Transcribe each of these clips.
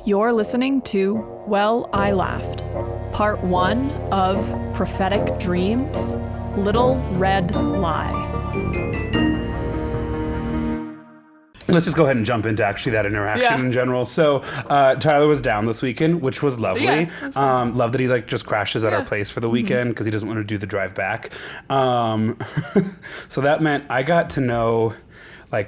You're listening to Well, I Laughed, Part 1 of Prophetic Dreams, Little Red Lie. Let's just go ahead and jump into actually that interaction in general. So Tyler was down this weekend, which was lovely. Yeah, love that he just crashes at our place for the weekend because he doesn't want to do the drive back. So that meant I got to know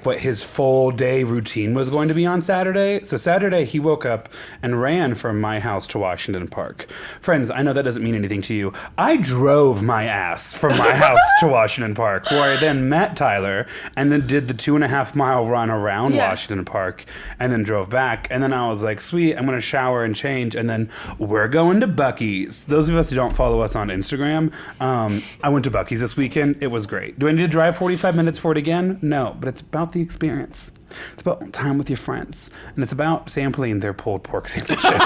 what his full day routine was going to be on Saturday. So Saturday, he woke up and ran from my house to Washington Park. Friends, I know that doesn't mean anything to you. I drove my ass from my house to Washington Park, where I then met Tyler and then did the 2.5 mile run around Washington Park and then drove back. And then I was like, sweet, I'm going to shower and change. And then we're going to Buc-ee's. Those of us who don't follow us on Instagram, I went to Buc-ee's this weekend. It was great. Do I need to drive 45 minutes for it again? No, but it's about the experience. It's about time with your friends, and it's about sampling their pulled pork sandwiches. All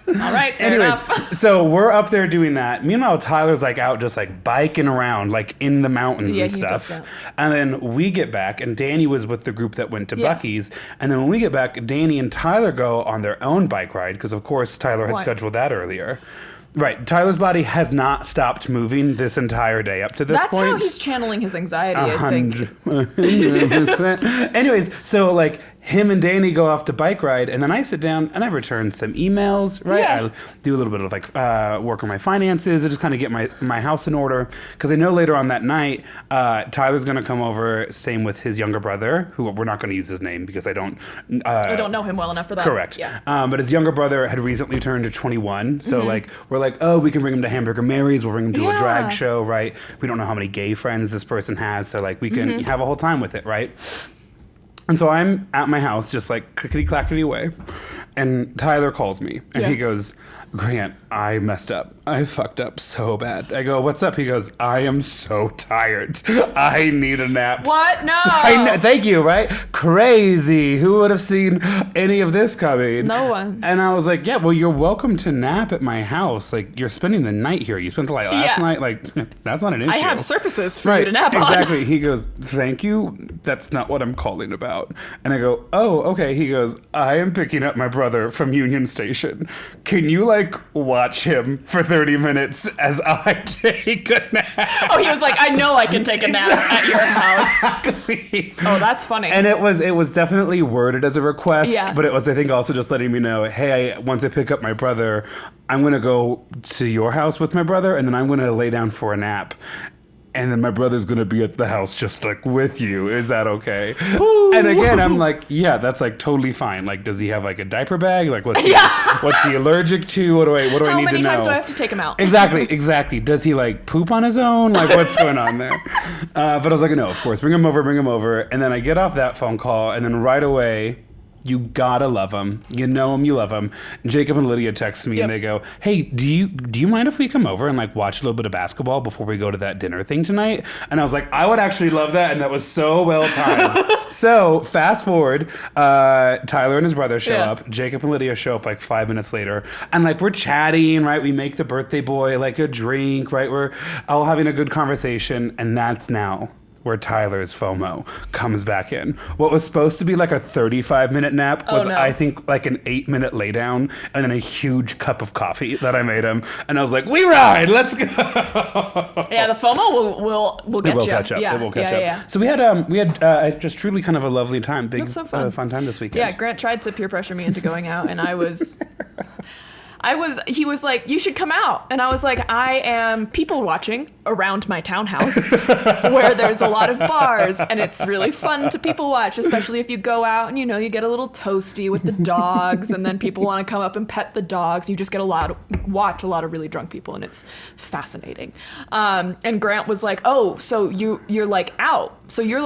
right, fair enough. So we're up there doing that. Meanwhile, Tyler's out just biking around in the mountains and stuff. And then we get back, and Danny was with the group that went to Buc-ee's. And then when we get back, Danny and Tyler go on their own bike ride because, of course, Tyler had scheduled that earlier. Right. Tyler's body has not stopped moving this entire day up to this point. That's how he's channeling his anxiety, I think. 100%. Anyways, so him and Danny go off to bike ride, and then I sit down and I return some emails, right? Yeah. I do a little bit of work on my finances. I just kind of get my house in order because I know later on that night, Tyler's going to come over, same with his younger brother, who we're not going to use his name because I don't know him well enough for that. Correct. Yeah. But his younger brother had recently turned 21. So we're we can bring him to Hamburger Mary's. We'll bring him to a drag show, right? We don't know how many gay friends this person has. So we can have a whole time with it, right? And so I'm at my house just clickety-clackety away. And Tyler calls me and he goes, Grant, I messed up. I fucked up so bad. I go, what's up? He goes, I am so tired. I need a nap. What? No. Thank you, right? Crazy. Who would have seen any of this coming? No one. And I was like, yeah, well, you're welcome to nap at my house. You're spending the night here. You spent the night last night. That's not an issue. I have surfaces for you to nap on. Exactly. He goes, thank you. That's not what I'm calling about. And I go, oh, okay. He goes, I am picking up my brother from Union Station. Can you watch him for 30 minutes as I take a nap? Oh, he was like, I know I can take a nap at your house. Exactly. Oh, that's funny. And it was definitely worded as a request, but it was, I think, also just letting me know, hey, once I pick up my brother, I'm going to go to your house with my brother, and then I'm going to lay down for a nap. And then my brother's going to be at the house just with you. Is that okay? Ooh. And again, I'm like, yeah, that's totally fine. Does he have a diaper bag? What's he allergic to? What do I need to know? How many times do I have to take him out? Exactly. Does he poop on his own? What's going on there? But I was like, no, of course, bring him over. And then I get off that phone call, and then right away, you gotta love him. You know him, you love him. Jacob and Lydia text me and they go, hey, do you mind if we come over and watch a little bit of basketball before we go to that dinner thing tonight? And I was like, I would actually love that, and that was so well timed. So fast forward, Tyler and his brother show up. Jacob and Lydia show up 5 minutes later, and we're chatting, right? We make the birthday boy a drink, right? We're all having a good conversation, and that's now where Tyler's FOMO comes back in. What was supposed to be a 35-minute nap was, I think, an 8-minute lay down and then a huge cup of coffee that I made him. And I was like, we ride, let's go. Yeah, the FOMO will get you. It will catch up. Yeah. So we had just truly kind of a lovely time. That's so fun. Fun time this weekend. Yeah, Grant tried to peer pressure me into going out, and he was like, you should come out. And I was like, I am people watching around my townhouse where there's a lot of bars, and it's really fun to people watch, especially if you go out and, you get a little toasty with the dogs, and then people want to come up and pet the dogs. You just get watch a lot of really drunk people, and it's fascinating. And Grant was like, oh, so you're out. So you're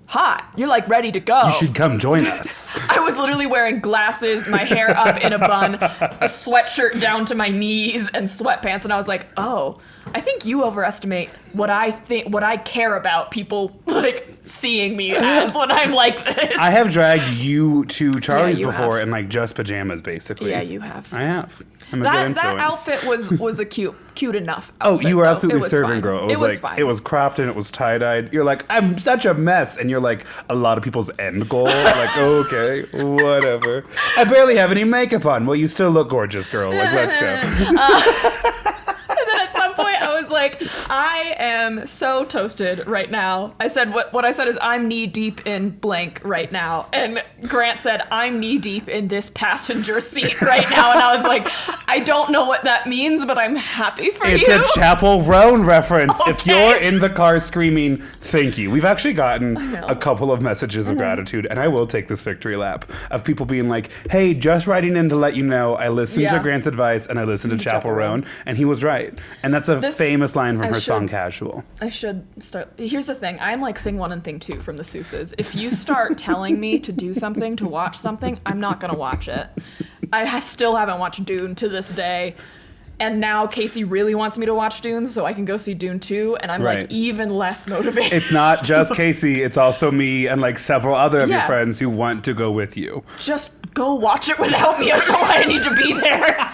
hot. You're ready to go. You should come join us. I was literally wearing glasses, my hair up in a bun, a sweatshirt down to my knees, and sweatpants. And I was like, oh, I think you overestimate what I care about people like seeing me as when I'm like this. I have dragged you to Charlie's you before have. in like just pajamas, basically. Yeah, you have. I have. I'm a good That influence. outfit was a cute enough. Oh, Outfit, you were though. absolutely It was servant fine. girl. It was like fine. it was cropped and it was tie dyed. You're like, I'm such a mess, and you're like a lot of people's end goal. Like, okay, whatever. I barely have any makeup on. Well, you still look gorgeous, girl. Like, let's go. And then at some point I was like, I am so toasted right now. I said what I said is I'm knee deep in blank right now. And Grant said, I'm knee deep in this passenger seat right now. And I was like, I don't know what that means, but I'm happy for It's you. a Chapel Roan reference. If Okay. you're in the car screaming, thank you. We've actually gotten know. a couple of messages of gratitude, and I will take this victory lap of people being like, hey, just writing in to let you know I listened to Yeah. Grant's advice and I listened to Chapel Chapel Roan, Roan. and he was right. And that's a This- famous line from I her should- song Casual. I should start. Here's the thing. I'm like thing 1 and thing 2 from the Seuses. If you start telling me to do something, to watch something, I'm not going to watch it. Still haven't watched Dune to this day. And now Casey really wants me to watch Dune so I can go see Dune 2. And I'm Right. like even less motivated. It's not just Casey, it's also me and like several other of your Yeah. friends who want to go with you. Just go watch it without me. I don't know why I need to be there.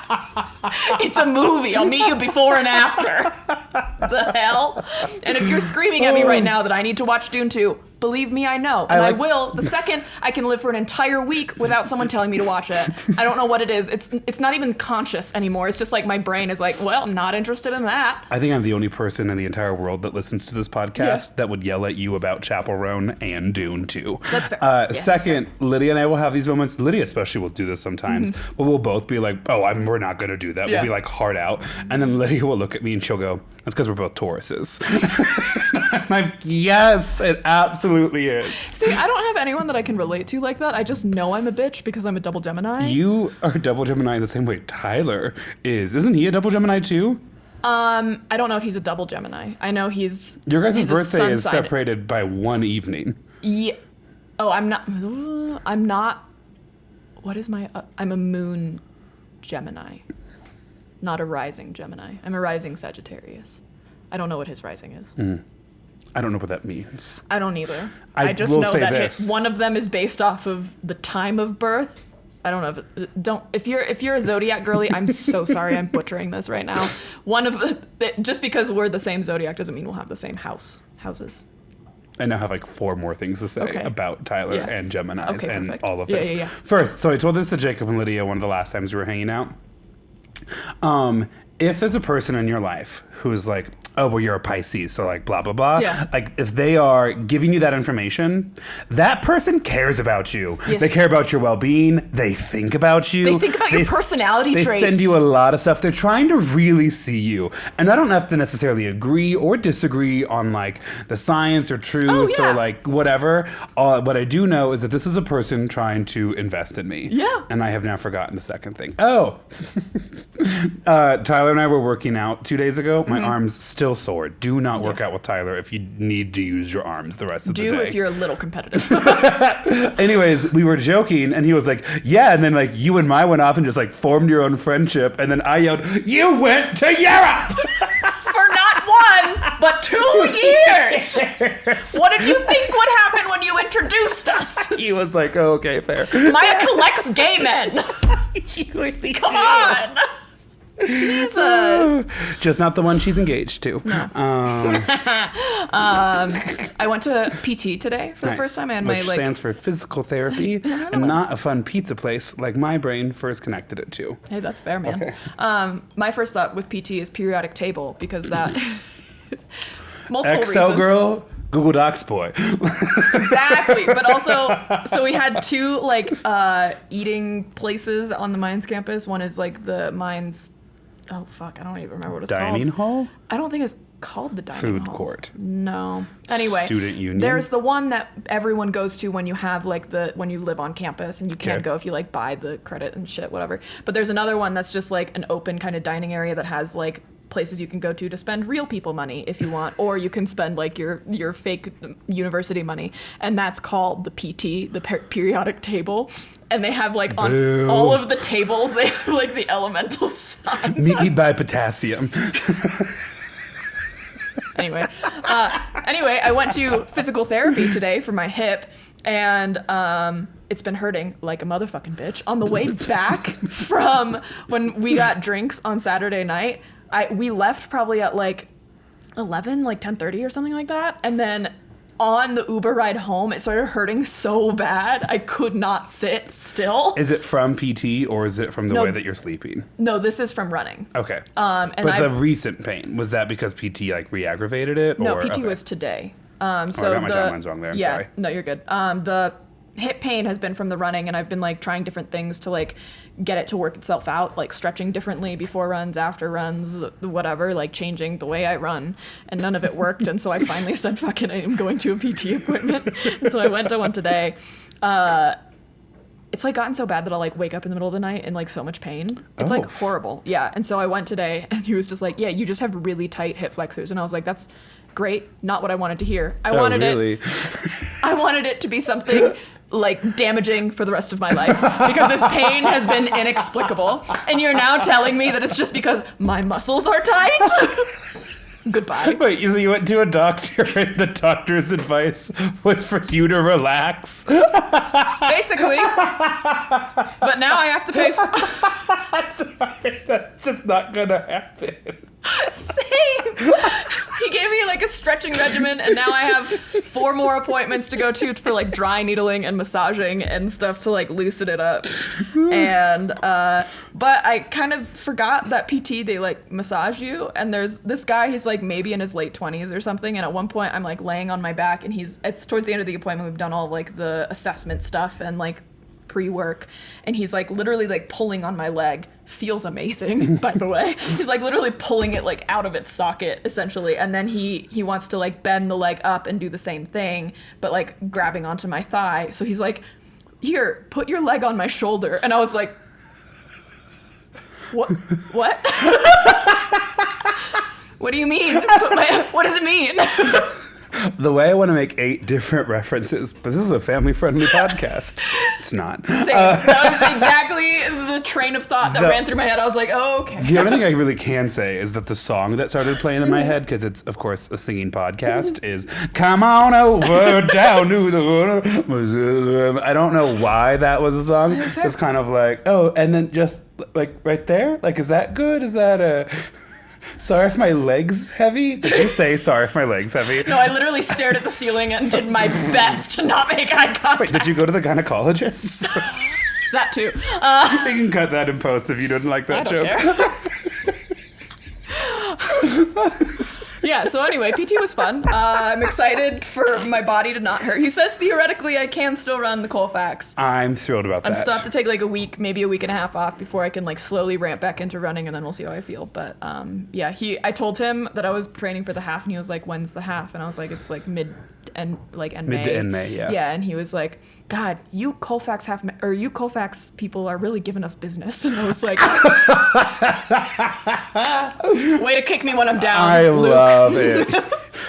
It's a movie. I'll meet you before and after. The hell? And if you're screaming at me right now that I need to watch Dune 2, believe me, I know. And I like- will the second I can live for an entire week without someone telling me to watch it. I don't know what it is. It's not even conscious anymore. It's just like my brain is like, well, I'm not interested in that. I think I'm the only person in the entire world that listens to this podcast Yeah. that would yell at you about Chapel Roan and Dune too. That's fair. Yeah, that's Second, Lydia and I will have these moments. Lydia especially will do this sometimes, but we'll both be like, "Oh, we're not going to do that." Yeah. We'll be like hard out, and then Lydia will look at me and she'll go, "That's because we're both Tauruses." I'm like, "Yes, it absolutely is." See, I don't have anyone that I can relate to like that. I just know I'm a bitch because I'm a double Gemini. You are a double Gemini the same way Tyler is. Isn't he a double Gemini too? I don't know if he's a double Gemini. I know he's Your guys' he's a birthday is sun-sided. separated by one evening. Yeah. Oh, I'm not. What is my? I'm a moon Gemini, not a rising Gemini. I'm a rising Sagittarius. I don't know what his rising is. I don't know what that means. I don't either. I I just will know say that this. one of them is based off of the time of birth. I don't know if you're a zodiac girly, I'm so sorry I'm butchering this right now. One of just because we're the same zodiac doesn't mean we'll have the same houses. I now have like 4 more things to say Okay. about Tyler Yeah. and Geminis Okay, and perfect. all of Yeah, this. yeah, yeah. First, so I told this to Jacob and Lydia one of the last times we were hanging out. If there's a person in your life who's like, oh, well, you're a Pisces, so like blah, blah, blah. Yeah. Like if they are giving you that information, that person cares about you. Yes. They care about your well-being. They think about you. They think about your s- personality They traits. send you a lot of stuff. They're trying to really see you. And I don't have to necessarily agree or disagree on like the science or truth Oh, yeah. or like whatever. What I do know is that this is a person trying to invest in me. Yeah. And I have now forgotten the second thing. Oh, Tyler and I were working out 2 days ago. My arms still sore. Do not work Yeah. out with Tyler if you need to use your arms the rest of the Do day. if you're a little competitive. Anyways, we were joking, and he was like, "Yeah," and then like you and Mai went off and just like formed your own friendship, and then I yelled, "You went to Europe!" For not 1, but 2 years. What did you think would happen when you introduced us? He was like, "Oh, okay, fair." Maya collects gay men. You really Come do. on. Jesus. Just not the one she's engaged to. I went to PT today for the Nice. first time. I had Which my stands for physical therapy, and not a fun pizza place like my brain first connected it to. Hey, that's fair, man. Okay. My first thought with PT is periodic table because that multiple Excel reasons. girl, Google Docs boy. Exactly. But also, so we had 2 like eating places on the Mines campus. One is like the Mines. Oh fuck! I don't even remember what it's Dining called. hall? I don't think it's called the dining Food hall. court. No. Anyway, Student union? There's the one that everyone goes to when you have like when you live on campus, and you can't Okay. go if you like buy the credit and shit, whatever. But there's another one that's just like an open kind of dining area that has like places you can go to spend real people money if you want, or you can spend like your fake university money, and that's called the PT, the periodic table. And they have like on Boo. all of the tables, they have like the elemental signs. Meet me by potassium. Anyway, I went to physical therapy today for my hip, and it's been hurting like a motherfucking bitch. On the way back from when we got drinks on Saturday night, we left probably at like 11, like 10:30 or something like that, and then on the Uber ride home, it started hurting so bad I could not sit still. Is it from PT or is it from the way that you're sleeping? No, this is from running. Okay. And but the recent pain, was that because PT like re-aggravated it? No, or? PT Okay. was today. So I got my timelines wrong there. I'm sorry. No, you're good. The hip pain has been from the running, and I've been like trying different things to like get it to work itself out, like stretching differently before runs, after runs, whatever, like changing the way I run, and none of it worked. And so I finally said, fuck it, I am going to a PT appointment. And so I went to one today. It's like gotten so bad that I'll like wake up in the middle of the night in like so much pain. It's like horrible. Yeah. And so I went today, and he was just like, yeah, you just have really tight hip flexors. And I was like, that's great. Not what I wanted to hear. I wanted it to be something like damaging for the rest of my life, because this pain has been inexplicable. And you're now telling me that it's just because my muscles are tight? Goodbye. Wait, you went to a doctor and the doctor's advice was for you to relax? Basically. But now I have to pay for... I'm sorry, that's just not gonna happen. Same. He gave me like a stretching regimen, and now I have 4 more appointments to go to for like dry needling and massaging and stuff to like loosen it up. And but I kind of forgot that PT, they like massage you, and there's this guy, he's like maybe in his late 20s or something, and at one point I'm like laying on my back, and it's towards the end of the appointment, we've done all of, like the assessment stuff and like pre-work, and he's like literally like pulling on my leg. Feels amazing, by the way. He's like literally pulling it like out of its socket essentially, and then he wants to like bend the leg up and do the same thing, but like grabbing onto my thigh. So he's like, here, put your leg on my shoulder. And I was like, what what do you mean? What does it mean? The way I want to make 8 different references, but this is a family-friendly podcast. It's not. Same. That was exactly the train of thought that ran through my head. I was like, oh, okay. The only thing I really can say is that the song that started playing in my head, because it's, of course, a singing podcast, is "Come on over down to the..." I don't know why that was a song. It's kind of like, oh, and then just, like, right there? Like, is that good? Is that a... Sorry if my leg's heavy? Did you say sorry if my leg's heavy? No, I literally stared at the ceiling and did my best to not make eye contact. Wait, did you go to the gynecologist? That too. You can cut that in post if you didn't like that joke. Yeah, so anyway, PT was fun. I'm excited for my body to not hurt. He says theoretically I can still run the Colfax. I'm thrilled about that. I'm still have to take like a week, maybe a week and a half off before I can like slowly ramp back into running, and then we'll see how I feel. But yeah, I told him that I was training for the half, and he was like, when's the half? And I was like, it's like mid to end May, yeah. Yeah, and he was like, God, you Colfax people are really giving us business. And I was like, way to kick me when I'm down. I Luke. love it.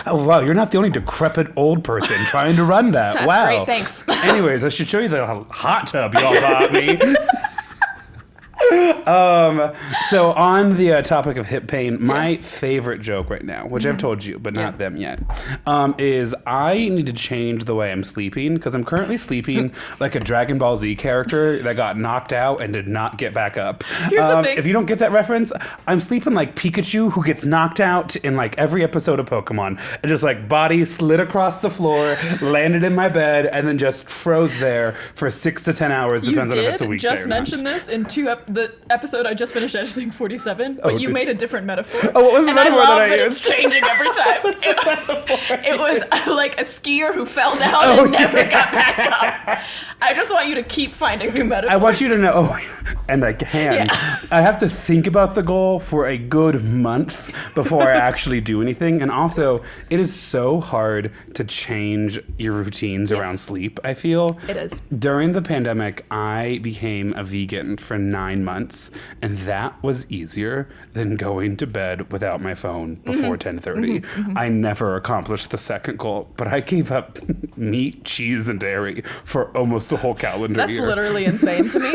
Oh, wow, you're not the only decrepit old person trying to run that. That's wow. great, thanks. Anyways, I should show you the hot tub y'all bought me. So on the topic of hip pain, my favorite joke right now, which I've told you, but not them yet, is I need to change the way I'm sleeping, because I'm currently sleeping like a Dragon Ball Z character that got knocked out and did not get back up. Here's the thing. If you don't get that reference, I'm sleeping like Pikachu, who gets knocked out in like every episode of Pokemon, and just like body slid across the floor, landed in my bed, and then just froze there for 6 to 10 hours, depends on if it's a weekday or not. You just mentioned this in the episode I just finished editing 47, but you made a different metaphor. Oh, what was the metaphor that I used? It's changing every time. It was like a skier who fell down and never got back up. I just want you to keep finding new metaphors. I want you to know, and I can. Yeah. I have to think about the goal for a good month before I actually do anything. And also, it is so hard to change your routines around sleep, I feel. It is. During the pandemic, I became a vegan for 9 months. once, and that was easier than going to bed without my phone before 10:30. I never accomplished the second goal, but I gave up meat, cheese, and dairy for almost the whole calendar That's year. literally insane to me.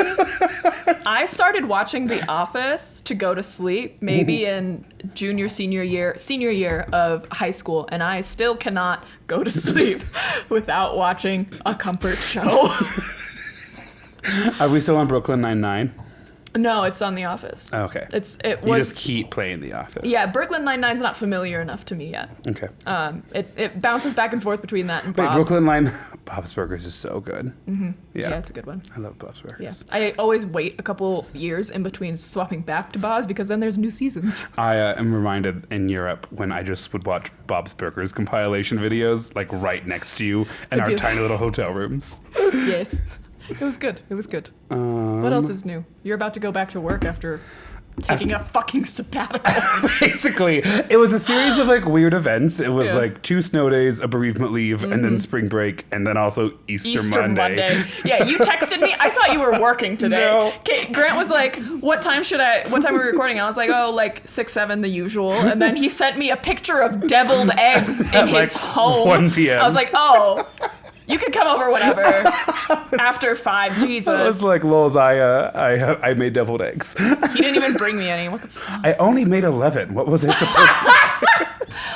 I started watching The Office to go to sleep maybe in senior year of high school, and I still cannot go to sleep without watching a comfort show. Are we still on Brooklyn Nine-Nine? No, it's on The Office. Okay. It You was just keep playing The Office. Yeah, Brooklyn Nine-Nine's not familiar enough to me yet. Okay. It bounces back and forth between that and Wait, Bob's. Brooklyn Nine... Bob's Burgers is so good. Yeah, it's a good one. I love Bob's Burgers. Yeah. I always wait a couple years in between swapping back to Bob's because then there's new seasons. I am reminded in Europe when I just would watch Bob's Burgers compilation videos, like right next to you in our tiny little hotel rooms. Yes. It was good. It was good. What else is new? You're about to go back to work after taking a fucking sabbatical. Basically, it was a series of like weird events. It was like 2 snow days, a bereavement leave, and then spring break, and then also Easter Monday. Yeah, you texted me. I thought you were working today. No. Grant was like, what time are we recording? I was like, oh, like 6, 7, the usual. And then he sent me a picture of deviled eggs in his home. 1 p.m. I was like, oh, you can come over whenever. After 5, Jesus. I was like, lols, I made deviled eggs. He didn't even bring me any. What the fuck? I only made 11. What was I supposed to do?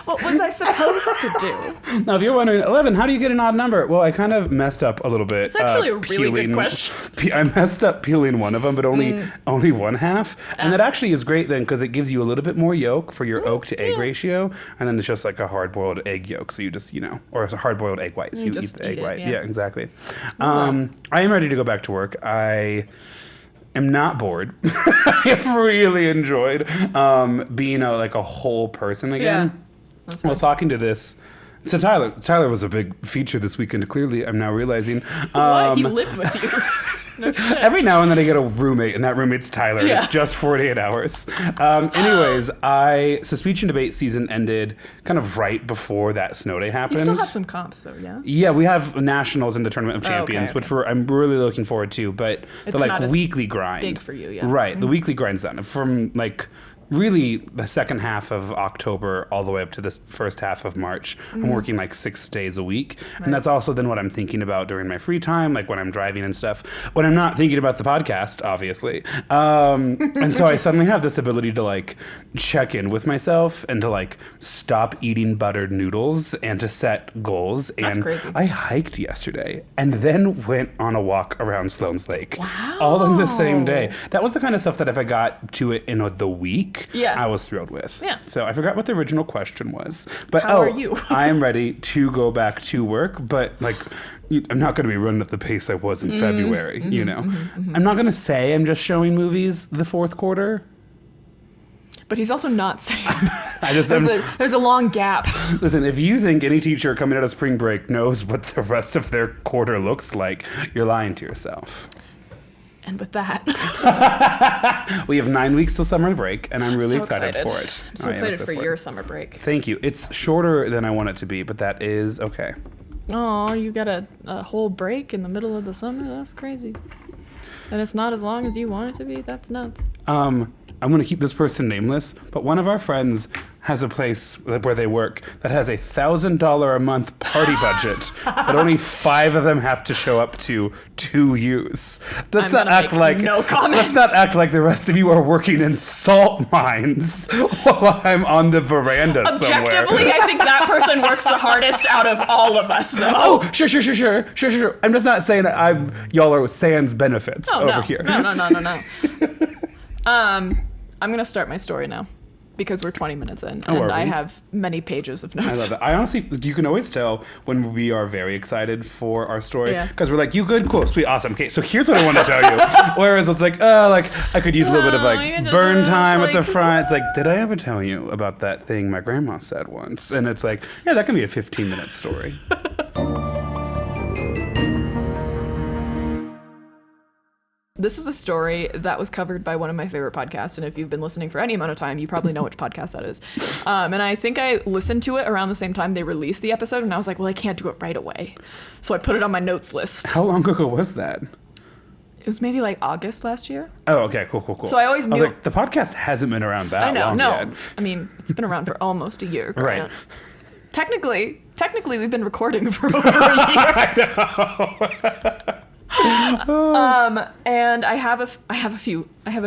What was I supposed to do? Now, if you're wondering, 11, how do you get an odd number? Well, I kind of messed up a little bit. It's actually a really good question. I messed up peeling one of them, but only one half. And that actually is great then because it gives you a little bit more yolk for your oak to egg ratio. And then it's just like a hard-boiled egg yolk. So you just, or it's a hard-boiled egg white. So you eat the egg white. Yeah, exactly. I am ready to go back to work. I am not bored. I have really enjoyed being a whole person again. Yeah. That's I was talking to this. So Tyler was a big feature this weekend. Clearly, I'm now realizing. What? He lived with you. No shit. Every now and then I get a roommate, and that roommate's Tyler. Yeah. It's just 48 hours. Anyways, so speech and debate season ended kind of right before that snow day happened. You still have some comps though, yeah? Yeah, we have nationals in the Tournament of Champions, okay. which I'm really looking forward to. But It's the not as weekly grind, big for you, yeah. Right, the weekly grind's done from really the second half of October all the way up to the first half of March. I'm working 6 days a week. Right. And that's also then what I'm thinking about during my free time, like when I'm driving and stuff, when I'm not thinking about the podcast, obviously. And so I suddenly have this ability to check in with myself and to stop eating buttered noodles and to set goals. That's and crazy. I hiked yesterday and then went on a walk around Sloan's Lake. Wow. All in the same day. That was the kind of stuff that if I got to it in the week, yeah. I was thrilled with. Yeah. So I forgot what the original question was. But how are you? I am ready to go back to work, but I'm not going to be running at the pace I was in February, I'm not going to say I'm just showing movies the fourth quarter. But he's also not saying. There's a long gap. Listen, if you think any teacher coming out of spring break knows what the rest of their quarter looks like, you're lying to yourself. And with that, we have 9 weeks till summer break, and I'm really so excited for it. I'm so excited for your summer break. Thank you. It's shorter than I want it to be, but that is okay. Oh, you got a whole break in the middle of the summer? That's crazy. And it's not as long as you want it to be? That's nuts. I'm going to keep this person nameless, but one of our friends has a place where they work that has $1,000 a month party budget that only 5 of them have to show up to use. Let's not act like no comments. Let's not act like the rest of you are working in salt mines while I'm on the veranda somewhere. Objectively, I think that person works the hardest out of all of us, though. Oh, sure. I'm just not saying that y'all are sans benefits over here. No. I'm going to start my story now because we're 20 minutes in and I have many pages of notes. I love it. I honestly, you can always tell when we are very excited for our story because we're like, you good, cool, sweet, awesome. Okay, so here's what I want to tell you. Whereas it's I could use a little bit of burn time at the front. It's did I ever tell you about that thing my grandma said once? And it's that can be a 15-minute story. This is a story that was covered by one of my favorite podcasts, and if you've been listening for any amount of time, you probably know which podcast that is. And I think I listened to it around the same time they released the episode, and I was like, well, I can't do it right away. So I put it on my notes list. How long ago was that? It was maybe like August last year. Oh, okay, cool. So I always I was knew- like, the podcast hasn't been around that I know, long no. yet. I mean, it's been around for almost a year. Right. Grant. Technically, we've been recording for over a year. And I have a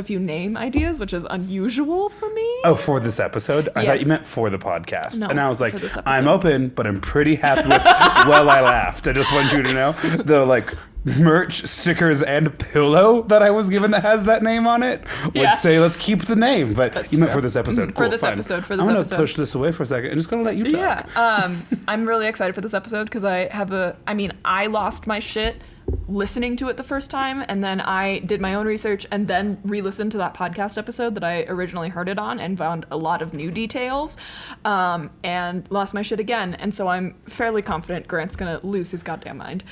few name ideas, which is unusual for me. Oh, for this episode? I thought Yes. you meant for the podcast. No, and I was like, for this episode. I'm open, but I'm pretty happy with Well I Laughed. I just want you to know the like merch, stickers, and pillow that I was given that has that name on it would Yeah. say, let's keep the name. But That's you meant fair. for this episode. For Cool, this fine. episode, I'm going to push this away for a second and just going to let you talk. Yeah. I'm really excited for this episode because I lost my shit listening to it the first time, and then I did my own research and then re-listened to that podcast episode that I originally heard it on and found a lot of new details, and lost my shit again. And so I'm fairly confident Grant's gonna lose his goddamn mind.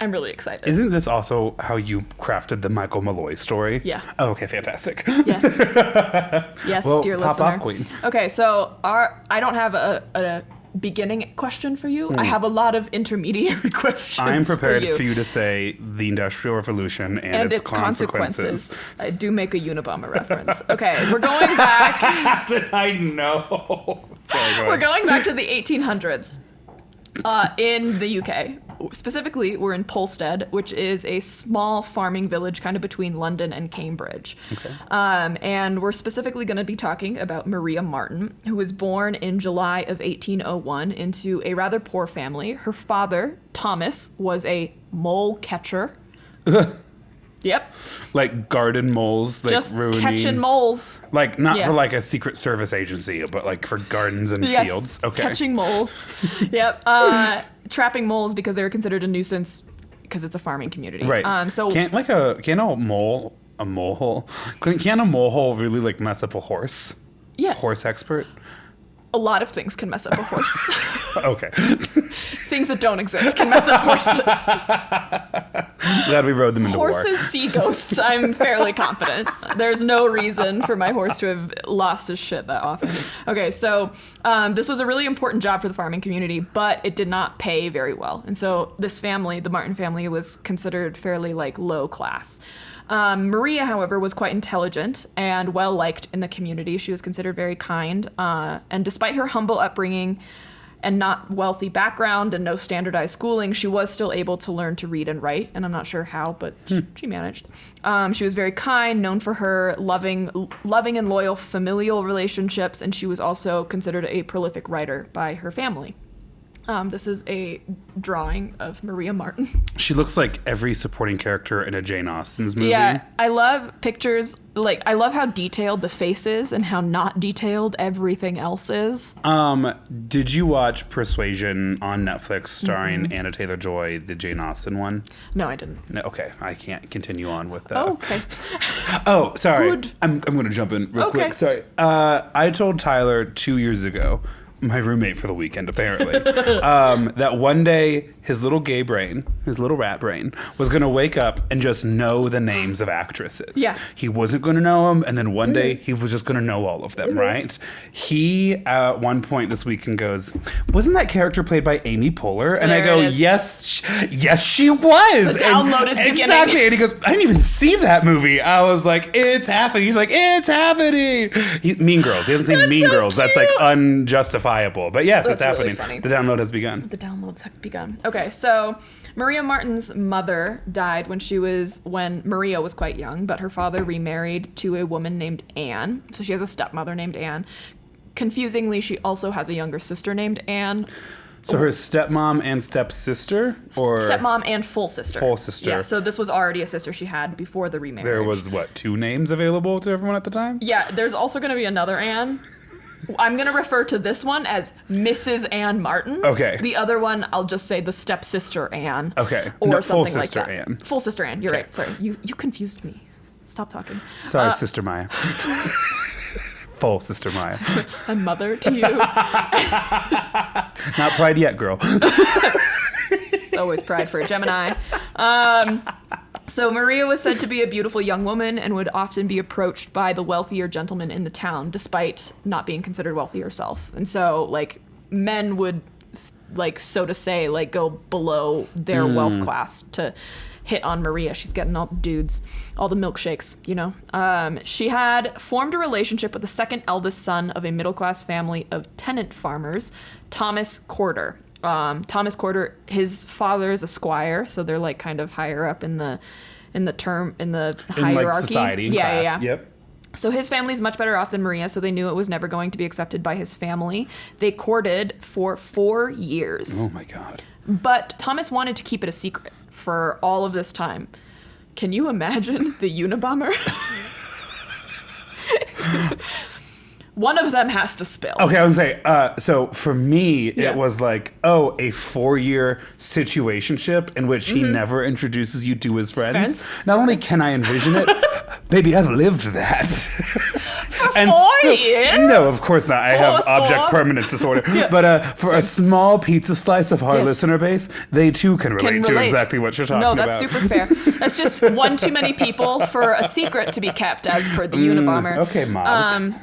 I'm really excited. Isn't this also how you crafted the Michael Malloy story? Yeah. Oh, okay, fantastic. Yes. Yes, Well, dear pop listener. off, queen. Okay, so I don't have a beginning question for you. I have a lot of intermediary questions. I'm prepared for you. to say the Industrial Revolution and its consequences. I do make a Unabomber reference. Okay, we're going back. How did I know? Sorry, go We're ahead. going back to the 1800s in the UK. Specifically, we're in Polstead, which is a small farming village kind of between London and Cambridge. Okay. And we're specifically going to be talking about Maria Martin, who was born in July of 1801 into a rather poor family. Her father, Thomas, was a mole catcher. Yep. Like garden moles, like Just ruining, catching moles. like not Yeah. for like a Secret Service agency, but like for gardens and Yes, fields. Okay. catching moles. Yep. Trapping moles because they were considered a nuisance because it's a farming community. Right. So can a mole really like mess up a horse? yeah, Horse expert. a lot of things can mess up a horse. Okay. Things that don't exist can mess up horses. Glad we rode them into war. Horses see ghosts. I'm fairly confident. There's no reason for my horse to have lost his shit that often. Okay, so this was a really important job for the farming community, but it did not pay very well. And so this family, the Martin family, was considered fairly like low class. Maria, however, was quite intelligent and well liked in the community. She was considered very kind, and despite her humble upbringing and not wealthy background and no standardized schooling, she was still able to learn to read and write, and I'm not sure how, but she managed. She was very kind, known for her loving and loyal familial relationships, and she was also considered a prolific writer by her family. This is a drawing of Maria Martin. She looks like every supporting character in a Jane Austen's movie. Yeah, I love pictures. Like, I love how detailed the face is and how not detailed everything else is. Did you watch Persuasion on Netflix starring Anna Taylor-Joy, the Jane Austen one? No, I didn't. No, okay, I can't continue on with that. Oh, okay. Oh, sorry. Good. I'm going to jump in real Okay. quick. Sorry. I told Tyler 2 years ago, my roommate for the weekend apparently, that one day his little gay brain, his little rat brain, was going to wake up and just know the names of actresses. Yeah. He wasn't going to know them, and then one day he was just going to know all of them, right? He, at one point this weekend goes, wasn't that character played by Amy Poehler? And I There go, it is. yes, she was. The download is beginning. Exactly. And he goes, I didn't even see that movie. I was like, it's happening. He's like, it's happening. Mean Girls. He hasn't seen That's Mean so Girls. That's like cute. unjustifiable. But yes, That's it's really happening. funny. The download has begun. The downloads have begun. Okay, so Maria Martin's mother died when Maria was quite young, but her father remarried to a woman named Anne. So she has a stepmother named Anne. Confusingly, she also has a younger sister named Anne. So her stepmom and stepsister? Or Stepmom and full sister. Full sister. Yeah, so this was already a sister she had before the remarriage. there was, what, 2 names available to everyone at the time? Yeah, there's also going to be another Anne. I'm going to refer to this one as Mrs. Anne Martin. Okay. The other one, I'll just say the stepsister Anne. Okay. Or No, something full like sister that. Anne. Full sister Anne. You're Okay. right. Sorry. You confused me. Stop talking. Sorry, Sister Maya. Full Sister Maya. I'm mother to you. Not pride yet, girl. It's always pride for a Gemini. So Maria was said to be a beautiful young woman and would often be approached by the wealthier gentlemen in the town, despite not being considered wealthy herself. And so, like, men would, like, so to say, like, go below their wealth class to hit on Maria. She's getting all the dudes, all the milkshakes, you know. She had formed a relationship with the second eldest son of a middle-class family of tenant farmers, Thomas Corder. Thomas Corder, his father is a squire, so they're like kind of higher up in the hierarchy. Like society, in class. Yep. So his family's much better off than Maria, so they knew it was never going to be accepted by his family. They courted for 4 years. Oh my God. But Thomas wanted to keep it a secret for all of this time. Can you imagine the Unabomber? One of them has to spill. Okay, I was gonna say, so for me, Yeah. it was like, a 4-year situationship in which he never introduces you to his friends. Not only can I envision it, baby, I've lived that. For 4 years? No, of course not. I have Four object score? permanence disorder. But for a small pizza slice of our Yes. listener base, they too can relate to exactly what you're talking about. No, that's super fair. That's just one too many people for a secret to be kept, as per the Unabomber. Okay, Mom.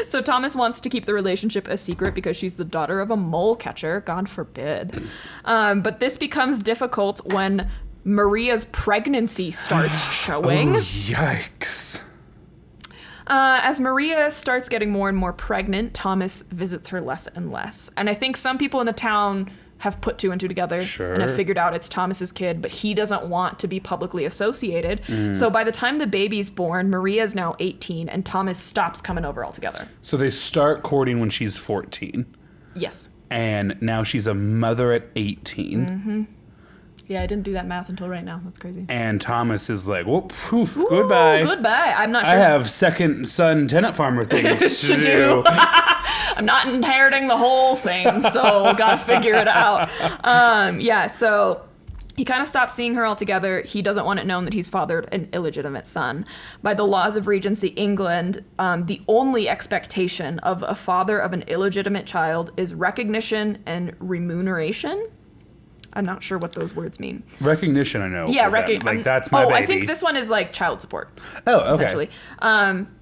So Thomas wants to keep the relationship a secret because she's the daughter of a mole catcher. God forbid. But this becomes difficult when Maria's pregnancy starts showing. Oh, yikes. As Maria starts getting more and more pregnant, Thomas visits her less and less. And I think some people in the town have put 2 and 2 together Sure. and have figured out it's Thomas's kid, but he doesn't want to be publicly associated. So by the time the baby's born, Maria's now 18 and Thomas stops coming over altogether. So they start courting when she's 14. Yes. And now she's a mother at 18. Mm-hmm. Yeah, I didn't do that math until right now. That's crazy. And Thomas is like, whoop, phew, goodbye. Goodbye. I'm not sure. I have second son tenant farmer things to do. I'm not inheriting the whole thing, so gotta figure it out. So he kind of stops seeing her altogether. He doesn't want it known that he's fathered an illegitimate son. By the laws of Regency England, the only expectation of a father of an illegitimate child is recognition and remuneration. I'm not sure what those words mean. Recognition, I know. Yeah, Like, that's my baby. I think this one is like child support. Oh, okay. Essentially.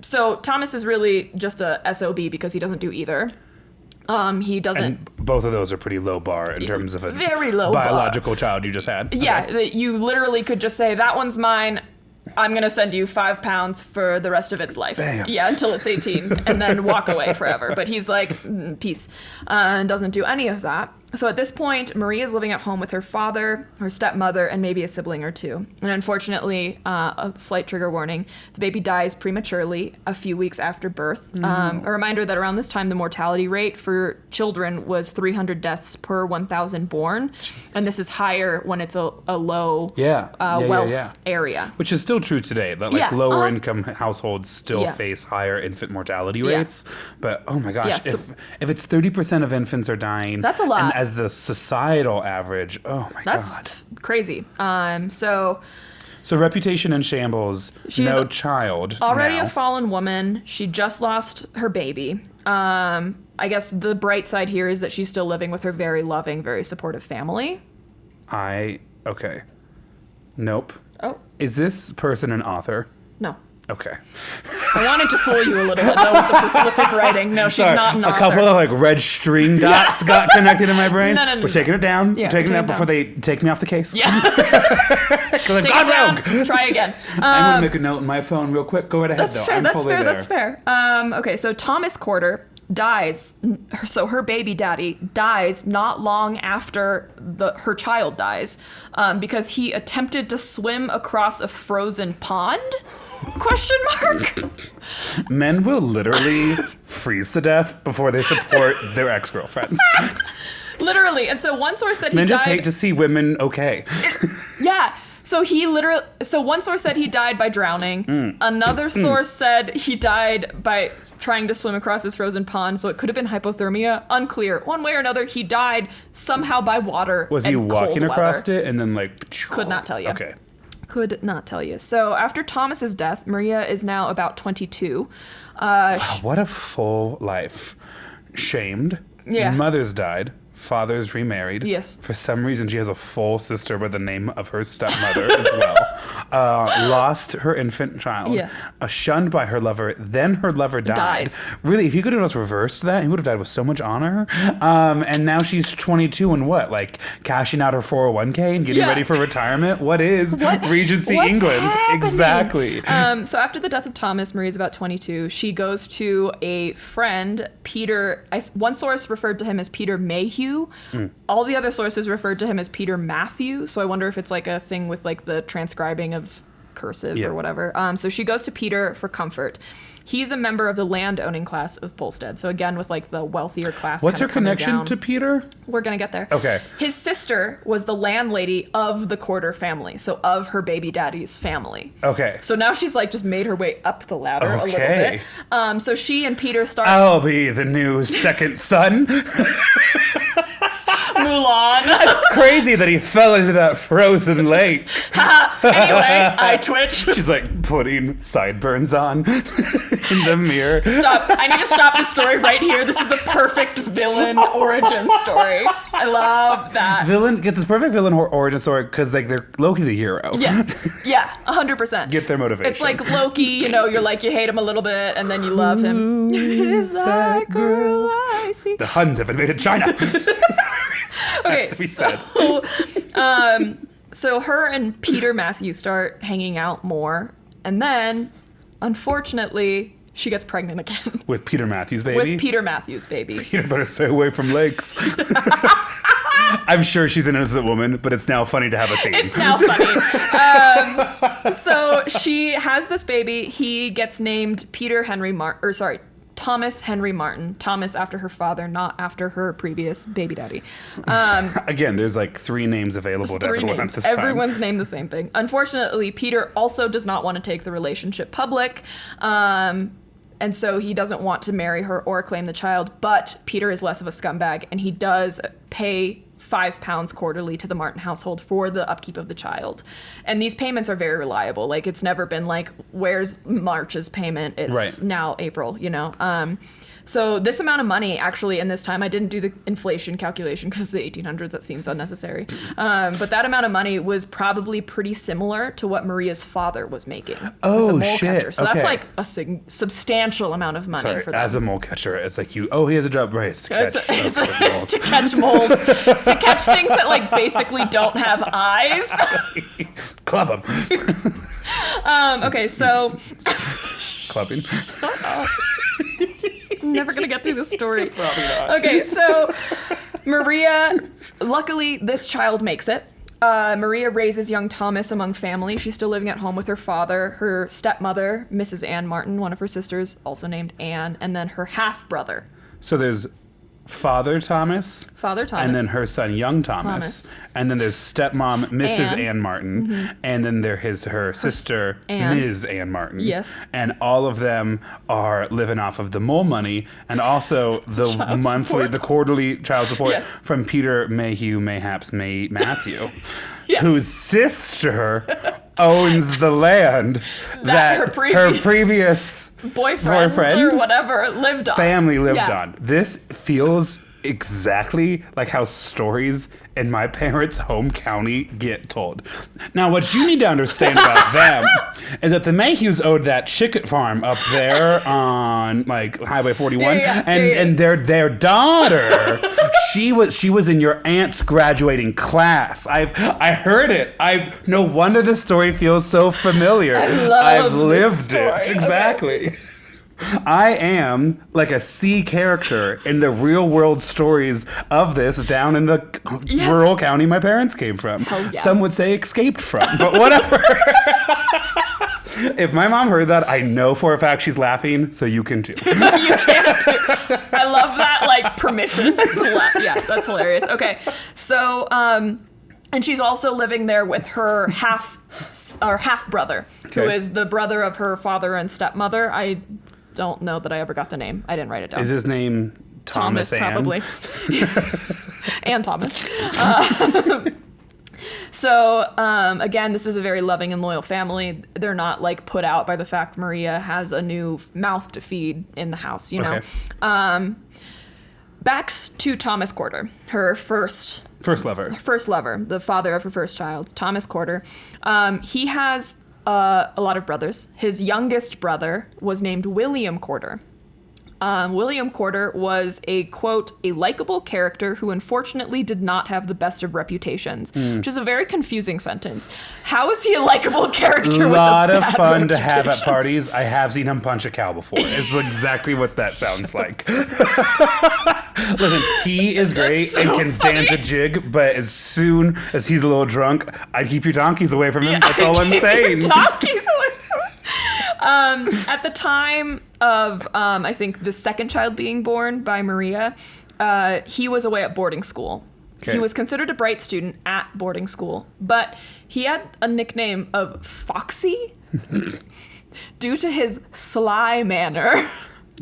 So Thomas is really just a SOB because he doesn't do either. He doesn't. And both of those are pretty low bar in terms of a very low biological child you just had. Yeah, Okay. you literally could just say, that one's mine. I'm going to send you £5 for the rest of its life. Bam. Yeah, until it's 18 and then walk away forever. But he's like, peace, and doesn't do any of that. So at this point, Maria's living at home with her father, her stepmother, and maybe a sibling or two. And unfortunately, a slight trigger warning, the baby dies prematurely a few weeks after birth. A reminder that around this time, the mortality rate for children was 300 deaths per 1,000 born. And this is higher when it's a low wealth area. Which is still true today. That lower income households still face higher infant mortality rates. But oh my gosh, if it's 30% of infants are dying, that's a lot. And as the societal average, oh my God. That's crazy. So reputation in shambles, no child. Already now. a fallen woman. She just lost her baby. I guess the bright side here is that she's still living with her very loving, very supportive family. Okay. Nope. Oh. Is this person an author? No. Okay. I wanted to fool you a little bit, though, with the prolific writing. No, she's not an author. A couple of red string dots got connected in my brain. No. We're taking it down. Yeah, we're taking it down before they take me off the case. Yeah. Take it down. Try again. I'm going to make a note in my phone real quick. Go right ahead, though. That's fair. Okay, so Thomas Corder dies. So her baby daddy dies not long after her child dies because he attempted to swim across a frozen pond? ? Men will literally freeze to death before they support their ex-girlfriends. Literally. And so one source said Men he died. just hate to see women okay. Yeah. So one source said he died by drowning. Another source said he died by trying to swim across this frozen pond, so it could have been hypothermia. Unclear. One way or another, he died somehow by water. Was he walking across it and then Could not tell you. Okay. Could not tell you. So after Thomas's death, Maria is now about 22. What a full life. Shamed. Yeah. Mother's died. Father's remarried. Yes. For some reason, she has a full sister by the name of her stepmother as well. lost her infant child, Yes. Shunned by her lover, then her lover died. Really, if he could have just reversed that, he would have died with so much honor. And now she's 22 and what? Like cashing out her 401k and getting ready for retirement? What is Regency England? Happening? Exactly. So after the death of Thomas, Maria's about 22. She goes to a friend, Peter. One source referred to him as Peter Mayhew. All the other sources referred to him as Peter Matthew. So I wonder if it's like a thing with like the transcribing of cursive or whatever. So she goes to Peter for comfort. He's a member of the land-owning class of Polstead. So again, with like the wealthier class. What's her kind of connection to Peter? We're going to get there. Okay. His sister was the landlady of the Corder family. So of her baby daddy's family. Okay. So now she's like just made her way up the ladder a little bit. So she and Peter start... I'll be the new second son. Mulan. It's crazy that he fell into that frozen lake. Anyway, I twitch. She's like putting sideburns on in the mirror. Stop. I need to stop the story right here. This is the perfect villain origin story. I love that. Villain gets this perfect villain origin story because like they're Loki the hero. Yeah, 100%. Get their motivation. It's like Loki, you're like, you hate him a little bit and then you love him. Is that girl I see? The Huns have invaded China. Okay, to be said. So her and Peter Matthew start hanging out more, and then, unfortunately, she gets pregnant again. With Peter Matthews' baby? With Peter Matthews' baby. Peter better stay away from lakes. I'm sure she's an innocent woman, but it's now funny to have a theme. It's now funny. So she has this baby. He gets named Thomas Henry Martin. Thomas after her father, not after her previous baby daddy. Again, there's like 3 names available to everyone at this time. Everyone's named the same thing. Unfortunately, Peter also does not want to take the relationship public. And so he doesn't want to marry her or claim the child, but Peter is less of a scumbag, and he does pay £5 quarterly to the Martin household for the upkeep of the child. And these payments are very reliable. Like, it's never been like, where's March's payment? It's now April, So this amount of money, actually, in this time, I didn't do the inflation calculation because it's the 1800s. That seems unnecessary. But that amount of money was probably pretty similar to what Maria's father was making as a mole catcher. So that's like a substantial amount of money for them. As a mole catcher, it's like he has a job, right? It's to catch it's to catch moles. It's to catch things that like basically don't have eyes. Club them. Okay, so... Clubbing. I'm never gonna get through this story. Probably not. Okay, so Maria, luckily this child makes it. Maria raises young Thomas among family. She's still living at home with her father, her stepmother, Mrs. Ann Martin, one of her sisters, also named Anne, and then her half-brother. So there's Father Thomas, and then her son, young Thomas. And then there's stepmom, Mrs. Ann Martin, and then there's her sister, Ms. Ann Martin. Yes. And all of them are living off of the mole money and also the quarterly child support from Peter Mayhew, mayhaps Matthew, whose sister owns the land that her previous boyfriend or whatever lived on. Family lived on. This feels exactly like how stories in my parents' home county get told. Now, what you need to understand about them is that the Mayhews owed that chicken farm up there on like Highway 41, and their daughter, she was in your aunt's graduating class. I heard it. No wonder the story feels so familiar. I've lived it. Exactly. Okay. I am like a C character in the real world stories of this down in the rural county my parents came from. Oh, yeah. Some would say escaped from, but whatever. If my mom heard that, I know for a fact she's laughing, so you can too. You can too. I love that, like, permission to laugh. Yeah, that's hilarious. Okay, so, and she's also living there with her half brother, who is the brother of her father and stepmother. I don't know that I ever got the name. I didn't write it down. Is his name Thomas probably. And Thomas. So, again, this is a very loving and loyal family. They're not, like, put out by the fact Maria has a new mouth to feed in the house, you know? Okay. Back to Thomas Corder, her first lover, the father of her first child, Thomas Corder. He has a lot of brothers. His youngest brother was named William Corder. William Corder was a, quote, a likable character who unfortunately did not have the best of reputations, which is a very confusing sentence. How is he a likable character? A lot of fun to have at parties. I have seen him punch a cow before. It's exactly what that sounds like. Listen, he is great and can dance a jig, but as soon as he's a little drunk, I'd keep your donkeys away from him. Yeah, that's all I'm saying. Donkeys away from him. At the time of, I think, the second child being born by Maria, he was away at boarding school. Okay. He was considered a bright student at boarding school, but he had a nickname of Foxy due to his sly manner.